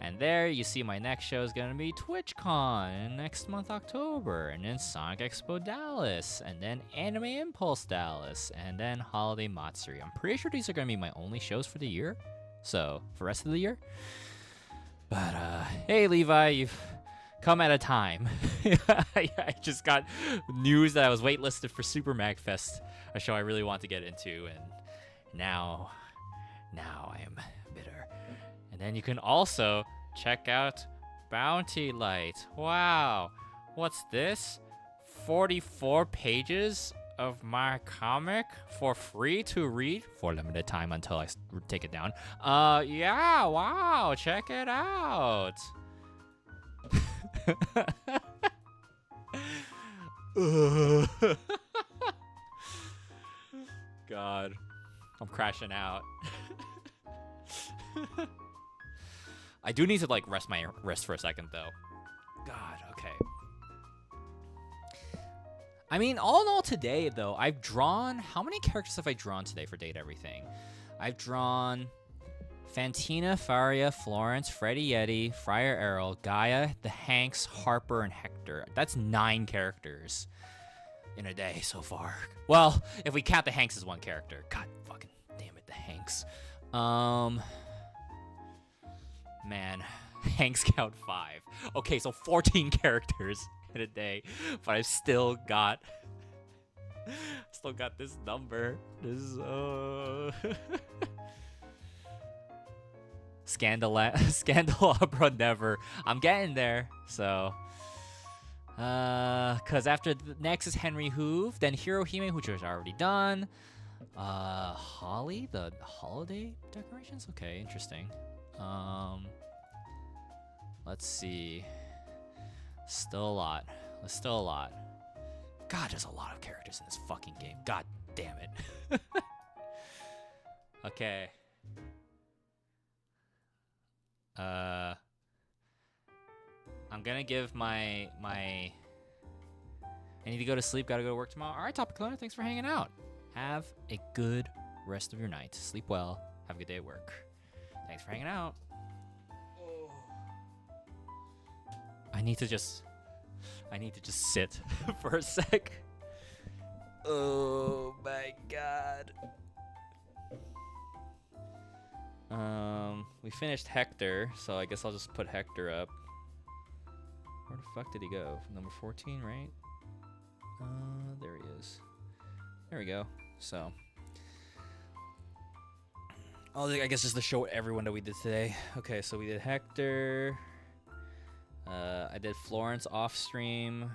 Speaker 1: And there you see my next show is going to be TwitchCon next month, October, and then Sonic Expo Dallas, and then Anime Impulse Dallas, and then Holiday Matsuri. I'm pretty sure these are going to be my only shows for the year, so for the rest of the year.
Speaker 2: But hey, Levi, you've come at a time. I just got news that I was waitlisted for Super Magfest, a show I really want to get into, and now I am bitter. And then you can also check out Bounty Light. Wow, what's this? 44 pages of my comic for free to read for limited time until I take it down. Yeah, wow, check it out. God, I'm crashing out. I do need to like rest my wrist for a second though. God, okay. I mean, all in all today, though, I've drawn... How many characters have I drawn today for Date Everything? I've drawn Fantina, Faria, Florence, Freddy Yeti, Friar Errol, Gaia, the Hanks, Harper, and Hector. That's 9 characters in a day so far. Well, if we count the Hanks as one character. God fucking damn it, the Hanks. Man, Hanks count 5. Okay, so 14 characters in a day, but I've still got this number. This Scandalabra never. I'm getting there. So cause after the next is Henry Hoove, then Hirohime, which was already done. Holly, the holiday decorations. Okay, interesting. Let's see. Still a lot. God, there's a lot of characters in this fucking game. God damn it. Okay. I'm gonna give my I need to go to sleep, gotta go to work tomorrow. Alright, Topic Cloner, thanks for hanging out. Have a good rest of your night. Sleep well. Have a good day at work. Thanks for hanging out. I need to just sit for a sec. Oh my god. We finished Hector, so I guess I'll just put Hector up. Where the fuck did he go? Number 14, right? There he is. There we go. So, I guess just to show everyone that we did today. Okay, so we did Hector. I did Florence off stream.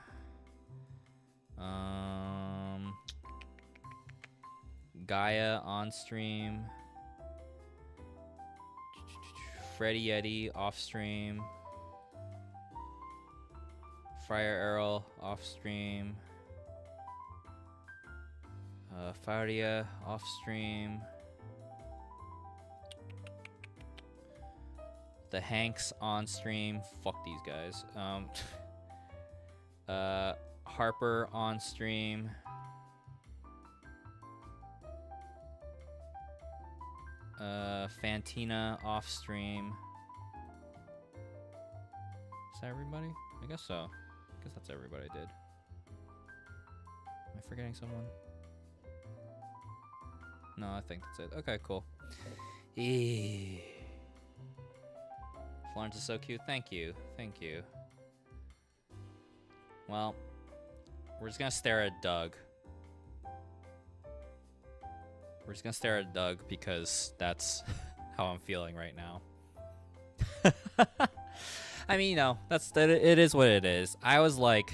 Speaker 2: Gaia on stream. Freddy Yeti off stream. Friar Errol off stream. Faria off stream. The Hanks on stream. Fuck these guys. Harper on stream. Fantina off stream. Is that everybody? I guess so. I guess that's everybody I did. Am I forgetting someone? No, I think that's it. Okay, cool. Florence is so cute. Thank you. Thank you. Well, we're just gonna stare at Doug. We're just gonna stare at Doug because that's how I'm feeling right now. I mean, you know, it is what it is. I was like,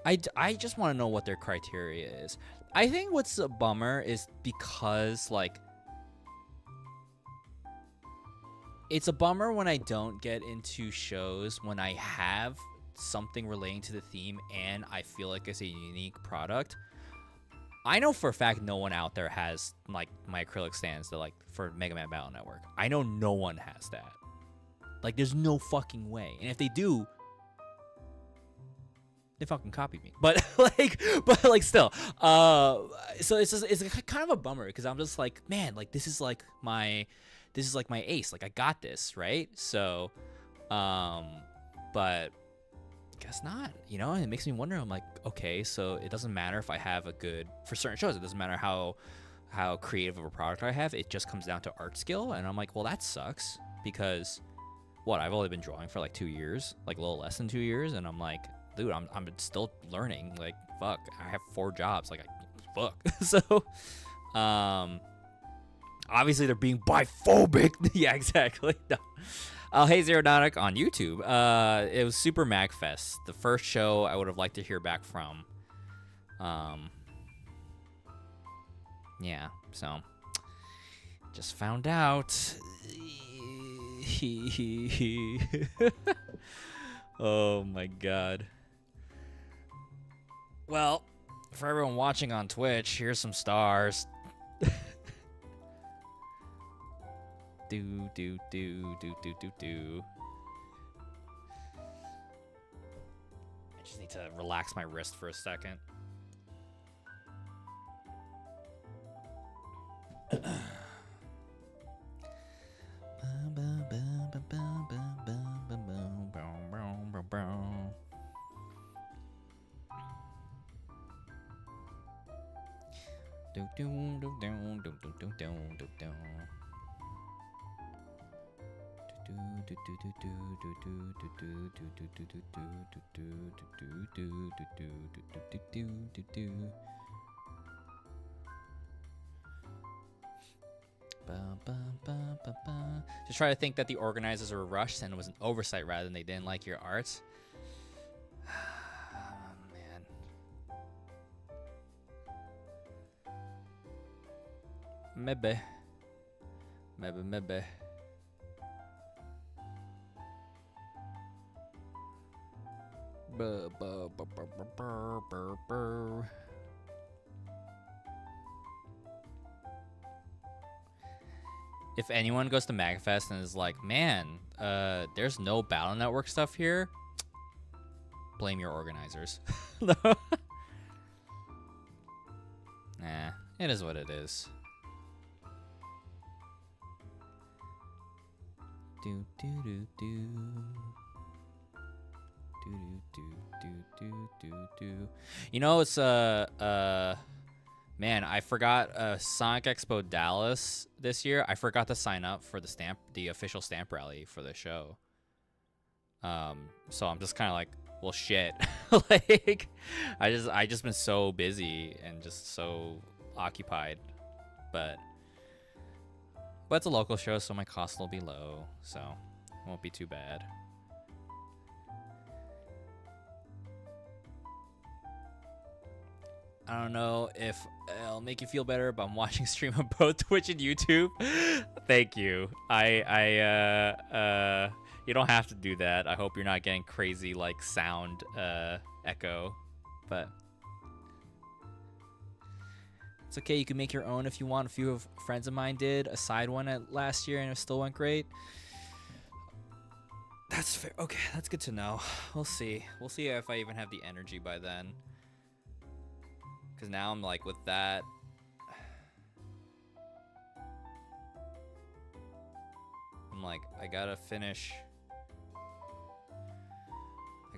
Speaker 2: I just want to know what their criteria is. I think what's a bummer is because, like, it's a bummer when I don't get into shows when I have something relating to the theme and I feel like it's a unique product. I know for a fact no one out there has, like, my acrylic stands that, like, for Mega Man Battle Network. I know no one has that. Like, there's no fucking way. And if they do, they fucking copy me. But still. So it's kind of a bummer because I'm just like, man, like, this is like my ace. Like, I got this, right? So, but guess not, you know. And it makes me wonder. I'm like, okay, so it doesn't matter if I have a good, for certain shows, it doesn't matter how how creative of a product I have. It just comes down to art skill, and I'm like, well, that sucks because what, I've only been drawing for like 2 years, like a little less than 2 years, and I'm like, dude, I'm still learning. Like, fuck, I have 4 jobs. Like, fuck. So, obviously they're being biphobic. Yeah, exactly. No. Hey Zerodonic on YouTube. It was Super Magfest, the first show I would have liked to hear back from. Yeah, so just found out. Oh my god. Well, for everyone watching on Twitch, here's some stars. do do do do do do do. I just need to relax my wrist for a second. Just try to think that the organizers were rushed and it was an oversight rather than they didn't like your art. Man. Maybe. If anyone goes to MagFest and is like, man, there's no Battle Network stuff here, blame your organizers. Nah, it is what it is. Do do do do. Do do do do do do. You know, it's man, I forgot Sonic Expo Dallas this year. I forgot to sign up for the official stamp rally for the show. So I'm just kind of like, well, shit. Like, I just been so busy and just so occupied, but it's a local show, so my cost will be low, so it won't be too bad. I don't know if it'll make you feel better, but I'm watching stream on both Twitch and YouTube. Thank you. You don't have to do that. I hope you're not getting crazy like sound echo, but it's okay. You can make your own if you want. A few of friends of mine did a side one at last year and it still went great. That's fair. Okay, that's good to know. We'll see. We'll see if I even have the energy by then. Because now I'm like, with that, I'm like, I gotta finish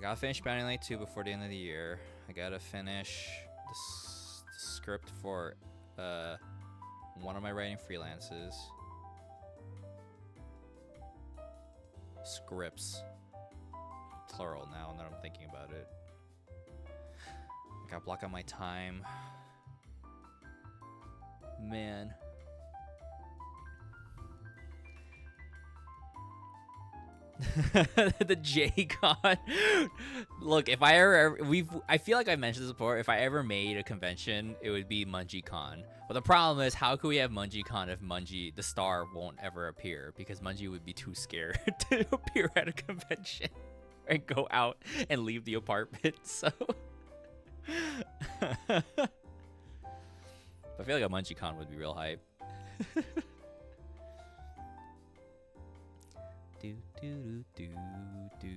Speaker 2: Bounding Light 2 before the end of the year. I gotta finish the script for one of my writing freelances. Scripts. Plural now that I'm thinking about it. I gotta block out my time. Man. The J-Con. Look, if I ever I feel like I mentioned this before, if I ever made a convention, it would be Mungie-Con. But the problem is, how could we have Mungie-Con if Mungie, the star, won't ever appear? Because Mungie would be too scared to appear at a convention and go out and leave the apartment, so I feel like a Mungie-Con would be real hype. Do do do do do.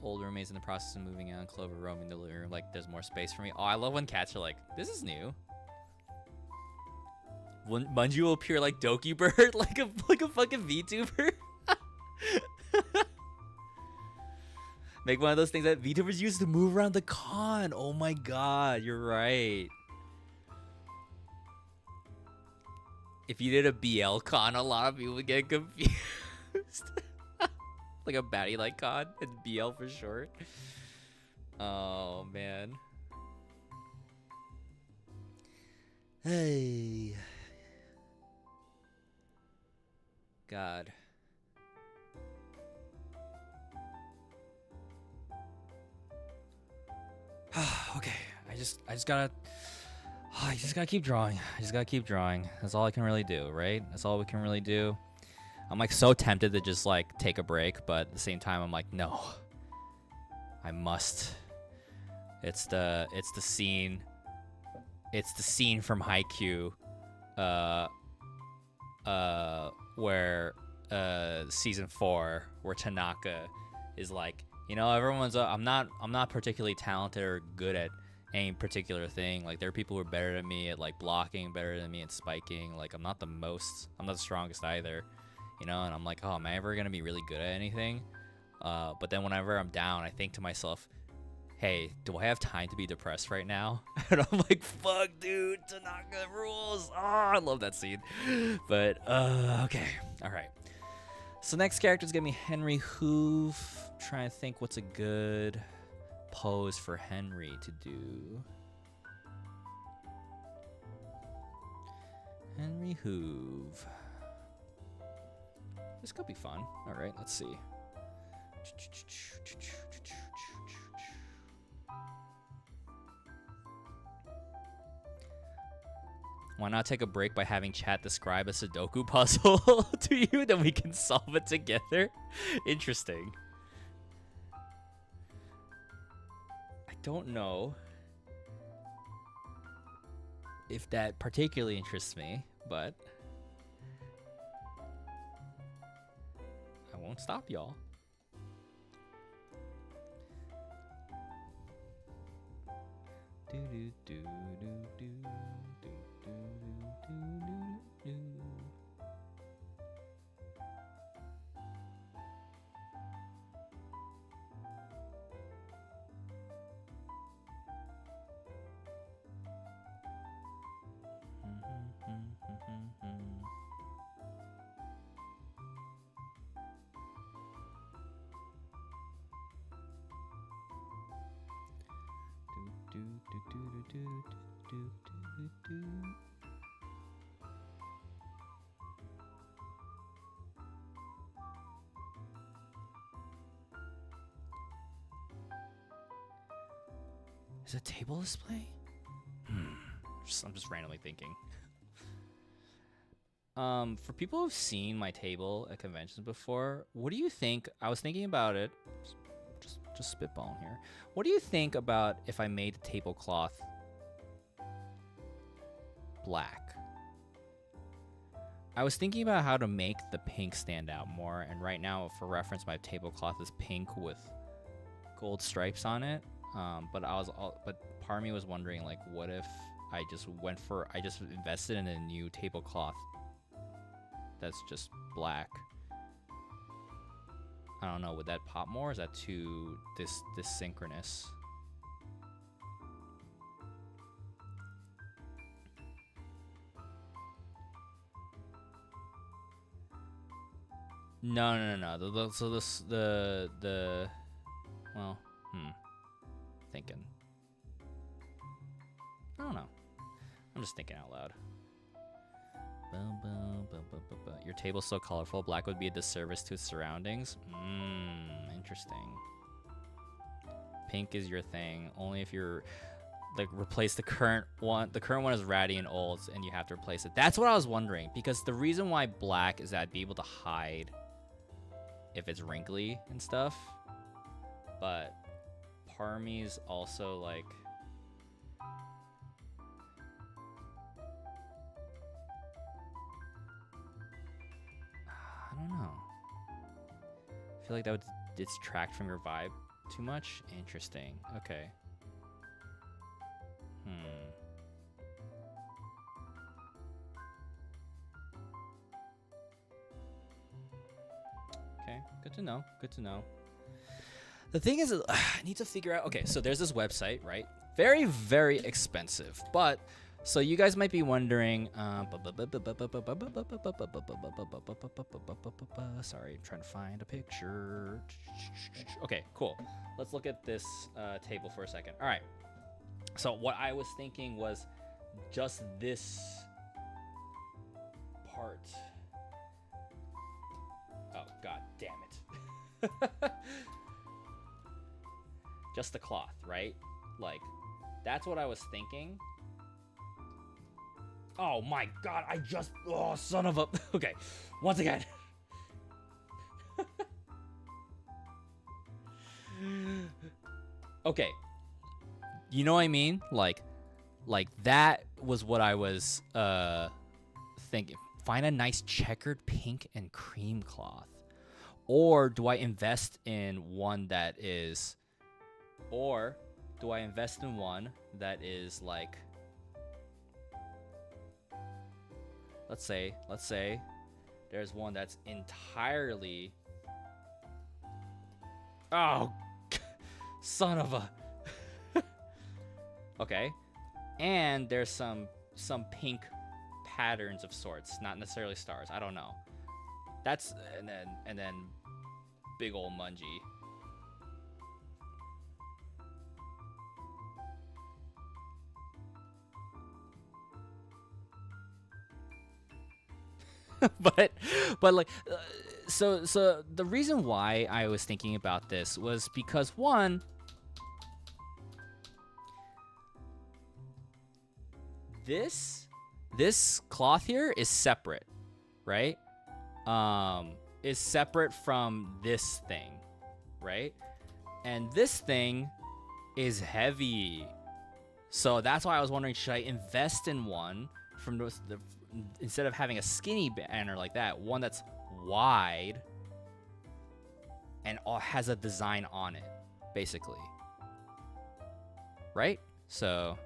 Speaker 2: Old roommates in the process of moving out. Clover roaming the living room like there's more space for me. Oh, I love when cats are like, this is new. When Mungie will appear like Doki Bird, like a fucking VTuber.
Speaker 1: Make one of those things that VTubers use to move around the con. Oh my god, you're right. If you did a BL con, a lot of people would get confused. Like a baddie like con and BL for short. Oh man. Hey. God. Okay, I just gotta I just gotta keep drawing. I just gotta keep drawing. That's all I can really do, right? That's all we can really do. I'm like so tempted to just like take a break, but at the same time I'm like, no. I must. It's the scene. It's the scene from Haikyuu where season 4 where Tanaka is like, you know, everyone's I'm not particularly talented or good at any particular thing. Like there are people who are better than me at like blocking, better than me at spiking. Like I'm not the strongest either, you know. And I'm like, oh, am I ever gonna be really good at anything? But then whenever I'm down, I think to myself, hey, do I have time to be depressed right now? And I'm like, fuck, dude, Tanaka rules. Oh, I love that scene. But okay, all right. So next character is gonna be Henry Hoove. Trying to think what's a good pose for Henry to do. Henry Hoove. This could be fun. All right, let's see. Why not take a break by having chat describe a Sudoku puzzle to you, then we can solve it together? Interesting. I don't know if that particularly interests me, but I won't stop y'all. Do do do do do do do do do do. Is it a table display? I'm just randomly thinking. For people who've seen my table at conventions before, what do you think? I was thinking about it. Just spitballing here. What do you think about if I made the tablecloth black? I was thinking about how to make the pink stand out more, and right now, for reference, my tablecloth is pink with gold stripes on it. But part of me was wondering, like, what if I just invested in a new tablecloth that's just black? I don't know, would that pop more? Or is that too dissynchronous? No. Well, thinking. I don't know. I'm just thinking out loud. Your table's so colorful. Black would be a disservice to its surroundings. Interesting. Pink is your thing. Only if you're like replace the current one. The current one is ratty and old, and you have to replace it. That's what I was wondering, because the reason why black is that I'd be able to hide if it's wrinkly and stuff. But Parmi's also like, I don't know. I feel like that would distract from your vibe too much. Interesting. Okay. Okay, good to know. Good to know. The thing is, I need to figure out. Okay, so there's this website, right? Very, very expensive. But so you guys might be wondering. Sorry, I'm trying to find a picture. Okay, cool. Let's look at this table for a second. All right. So what I was thinking was just this part. Oh, god damn it. Just the cloth, right? Like, that's what I was thinking. Oh my god, oh, son of a, okay, once again. Okay, you know what I mean? Like that was what I was thinking. Find a nice checkered pink and cream cloth. Or do I invest in one that is like, let's say there's one that's entirely, oh, son of a, okay, and there's some pink patterns of sorts, not necessarily stars, I don't know. That's, and then big old Mungie. but like, so the reason why I was thinking about this was because, one, this cloth here is separate, right? Is separate from this thing, right? And this thing is heavy. So that's why I was wondering, should I invest in one from instead of having a skinny banner like that, one that's wide and has a design on it, basically. Right? So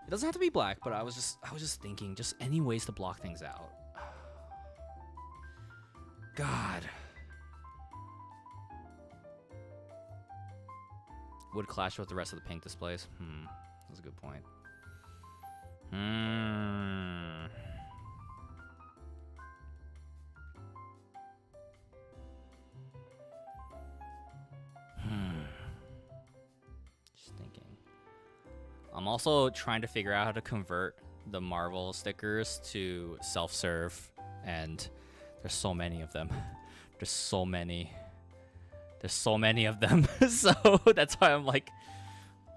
Speaker 1: it doesn't have to be black, but I was just thinking, just any ways to block things out. God. Would clash with the rest of the pink displays. That's a good point. Just thinking. I'm also trying to figure out how to convert the Marvel stickers to self-serve, and there's so many of them. There's so many of them. So that's why I'm like,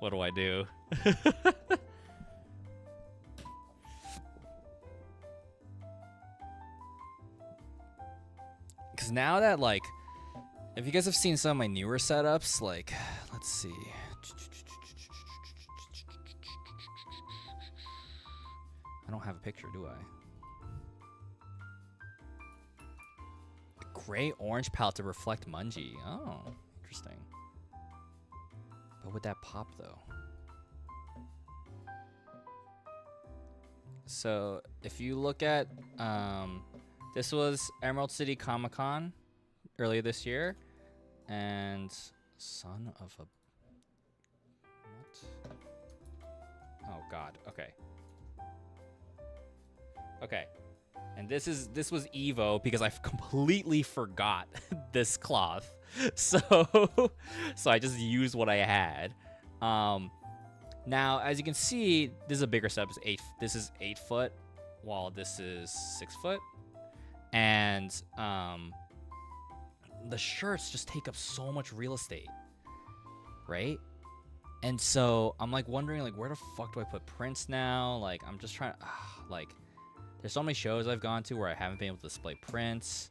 Speaker 1: what do I do? Because now that, like, if you guys have seen some of my newer setups, like, let's see. I don't have a picture, do I? Gray orange palette to reflect Mungie. Oh, interesting. But would that pop though? So if you look at this was Emerald City Comic Con earlier this year, and son of a what? Oh god. Okay. And this was Evo because I completely forgot this cloth. So I just used what I had. Now, as you can see, this is a bigger setup. This is 8 foot, while this is 6 foot. And the shirts just take up so much real estate, right? And so I'm like wondering, like, where the fuck do I put prints now? Like, I'm just trying to, like, there's so many shows I've gone to where I haven't been able to display prints.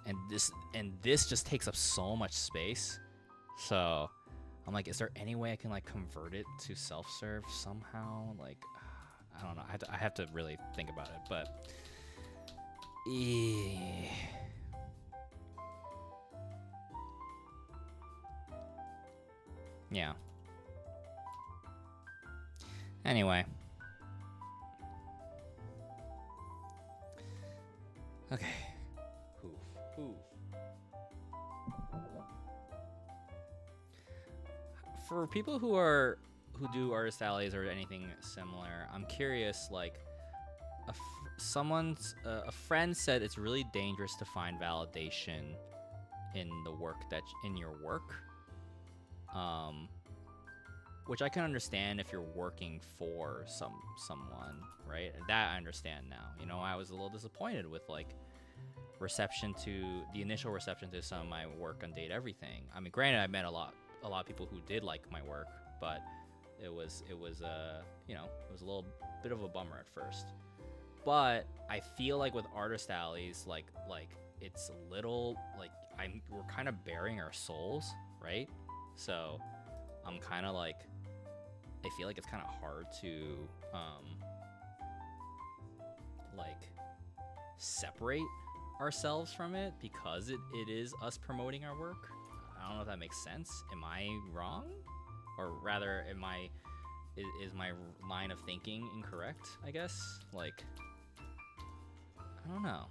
Speaker 1: And this just takes up so much space. So I'm like, is there any way I can, like, convert it to self-serve somehow? Like, I don't know. I have to really think about it, but yeah. Anyway. Okay.
Speaker 2: for people who do artist alleys or anything similar, I'm curious. Like, a friend said it's really dangerous to find validation in the work in your work. Which I can understand if you're working for someone, right? That I understand now. You know, I was a little disappointed with like the initial reception to some of my work on Date Everything. I mean, granted, I met a lot of people who did like my work, but it was it was a little bit of a bummer at first. But I feel like with artist alleys, like it's a little like we're kind of bearing our souls, right? So I'm kind of like, I feel like it's kind of hard to like separate ourselves from it because it is us promoting our work. I don't know if that makes sense. Am I wrong? Or rather, is my line of thinking incorrect, I guess? Like, I don't know.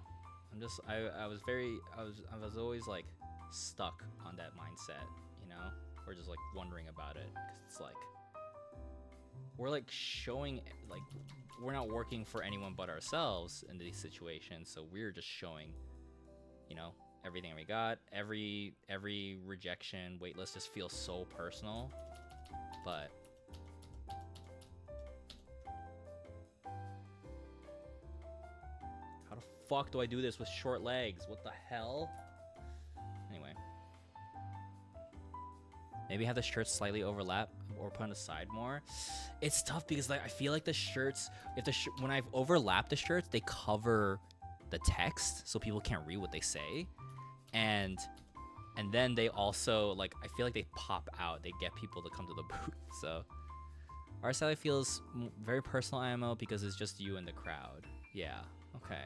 Speaker 2: I was always like stuck on that mindset, you know? Or just like wondering about it. 'Cause it's like, we're like showing, like, we're not working for anyone but ourselves in these situations, so we're just showing, you know, everything we got. Every rejection, waitlist just feels so personal. But how the fuck do I do this with short legs? What the hell? Anyway. Maybe have the shirts slightly overlap or put on the side more. It's tough because like I feel like the shirts, when I've overlapped the shirts, they cover the text so people can't read what they say, and then they also like I feel like they pop out. They get people to come to the booth. So our style feels very personal IMO because it's just you and the crowd. Yeah. Okay.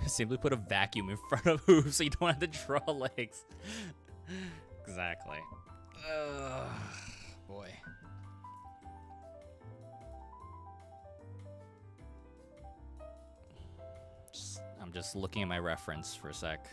Speaker 2: Simply put a vacuum in front of hooves so you don't have to draw legs. Exactly. Boy. I'm just looking at my reference for a sec.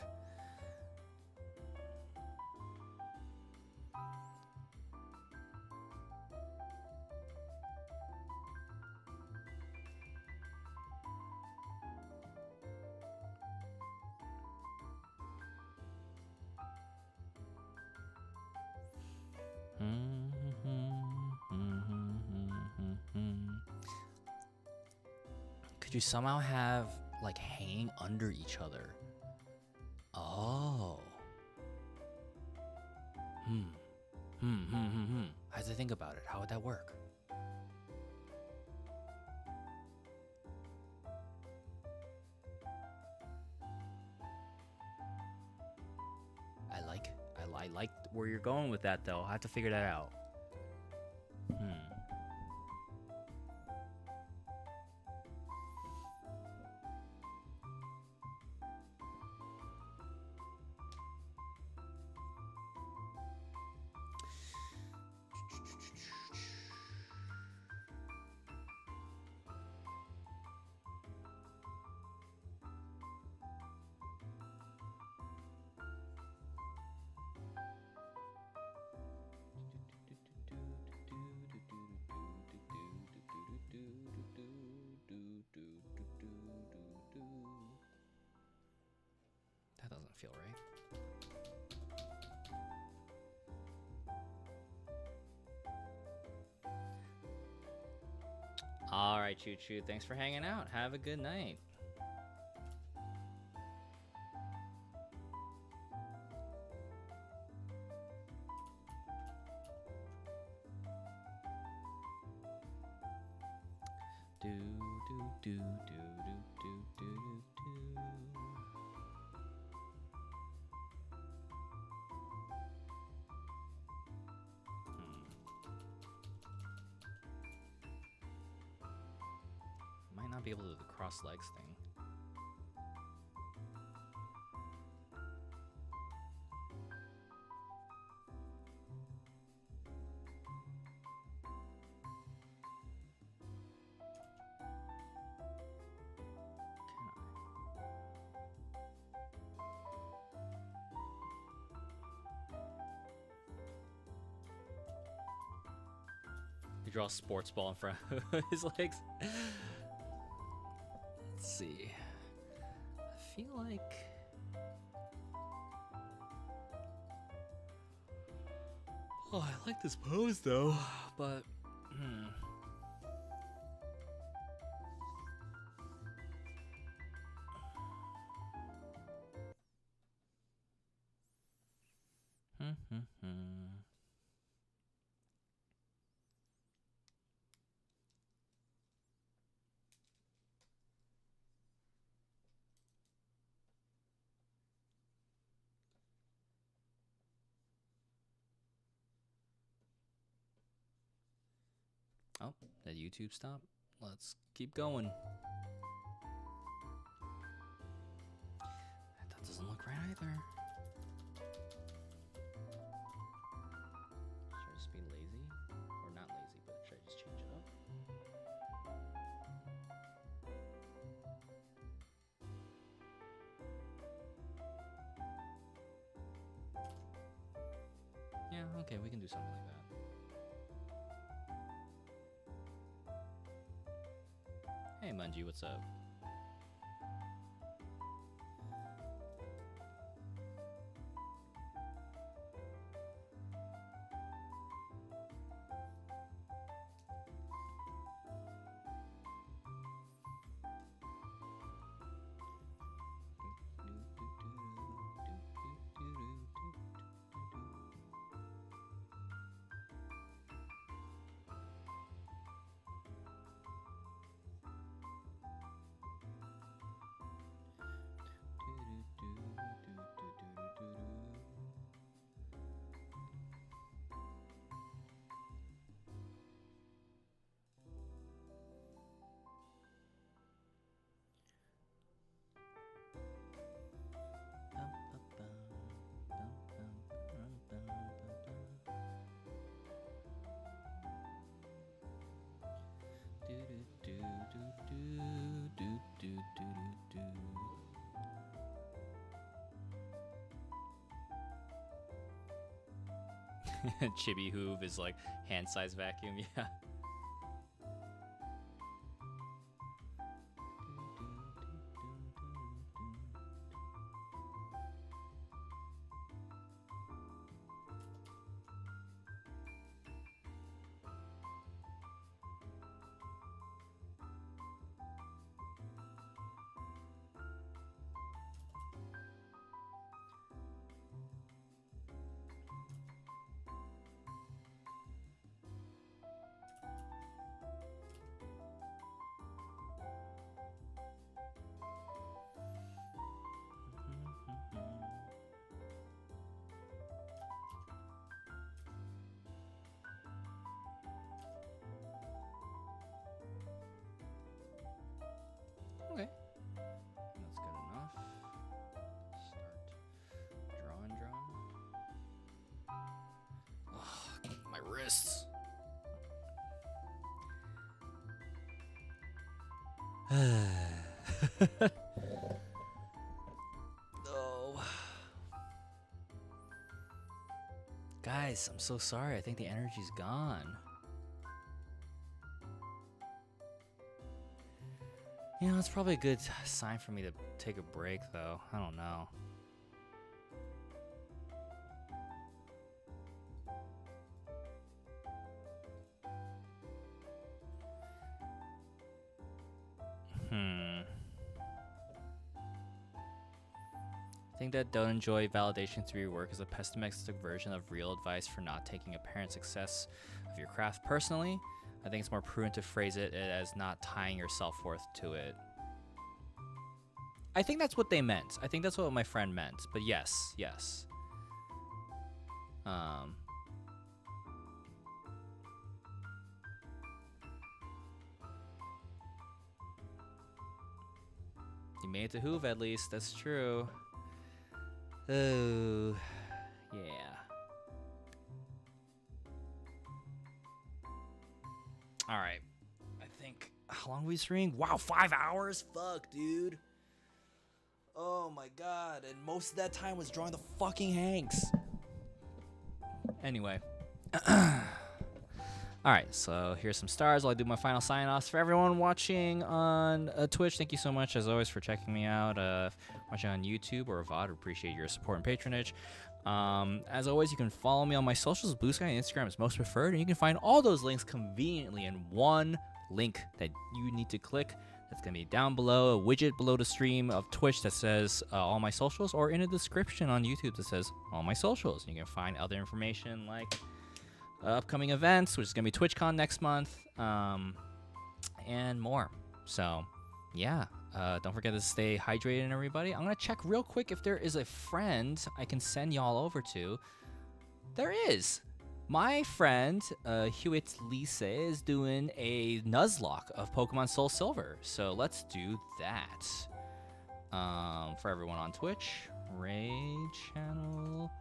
Speaker 2: Could you somehow have like hanging under each other? Oh. I have to think about it. How would that work? I like where you're going with that though. I have to figure that out. That doesn't feel right. All right, Choo Choo. Thanks for hanging out. Have a good night. Do do do do do do do do. Might not be able to do the cross legs thing. draw a sports ball in front of his legs.
Speaker 1: Let's see. I feel like. Oh, I like this pose though, but. Oh, that YouTube stop. Let's keep going. That doesn't look right either. Should I just be lazy? Or not lazy, but should I just change it up? Yeah, okay, we can do something like that. Hey Mungie, what's up? Chibi Hoove is like hand size vacuum, yeah. Okay. That's good enough. Start drawing. Ugh, my wrists. Oh. Guys, I'm so sorry. I think the energy's gone. You know, it's probably a good sign for me to take a break, though. I don't know. I think that don't enjoy validation through your work is a pessimistic version of real advice for not taking apparent success of your craft personally. I think it's more prudent to phrase it as not tying your self-worth to it. I think that's what they meant. I think that's what my friend meant. But yes. You made it to Hoove at least. That's true. Oh, yeah. All right. I think, how long are we streaming? Wow, 5 hours? Fuck, dude. Oh my god. And most of that time was drawing the fucking Hanks. Anyway. All All right, so here's some stars while I do my final sign-offs. For everyone watching on Twitch, thank you so much, as always, for checking me out. Watching on YouTube or VOD, appreciate your support and patronage. As always, you can follow me on my socials. Blue Sky and Instagram is most preferred, and you can find all those links conveniently in one link that you need to click. That's going to be down below, a widget below the stream of Twitch that says all my socials, or in a description on YouTube that says all my socials. You can find other information like upcoming events, which is going to be TwitchCon next month, and more. So, yeah. Don't forget to stay hydrated, everybody. I'm going to check real quick if there is a friend I can send y'all over to. There is. My friend, Hewitt Lise, is doing a Nuzlocke of Pokemon Soul Silver. So let's do that. For everyone on Twitch, Ray Channel,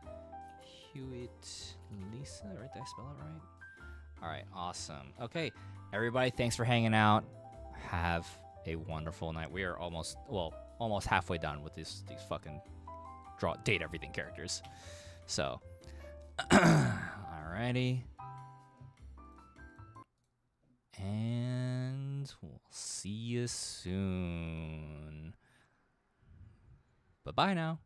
Speaker 1: Hewitt Lisa, right? Did I spell it right? All right, awesome. Okay, everybody, thanks for hanging out. Have a wonderful night. We are almost halfway done with these fucking date everything characters. So, alrighty, and we'll see you soon. Bye bye now.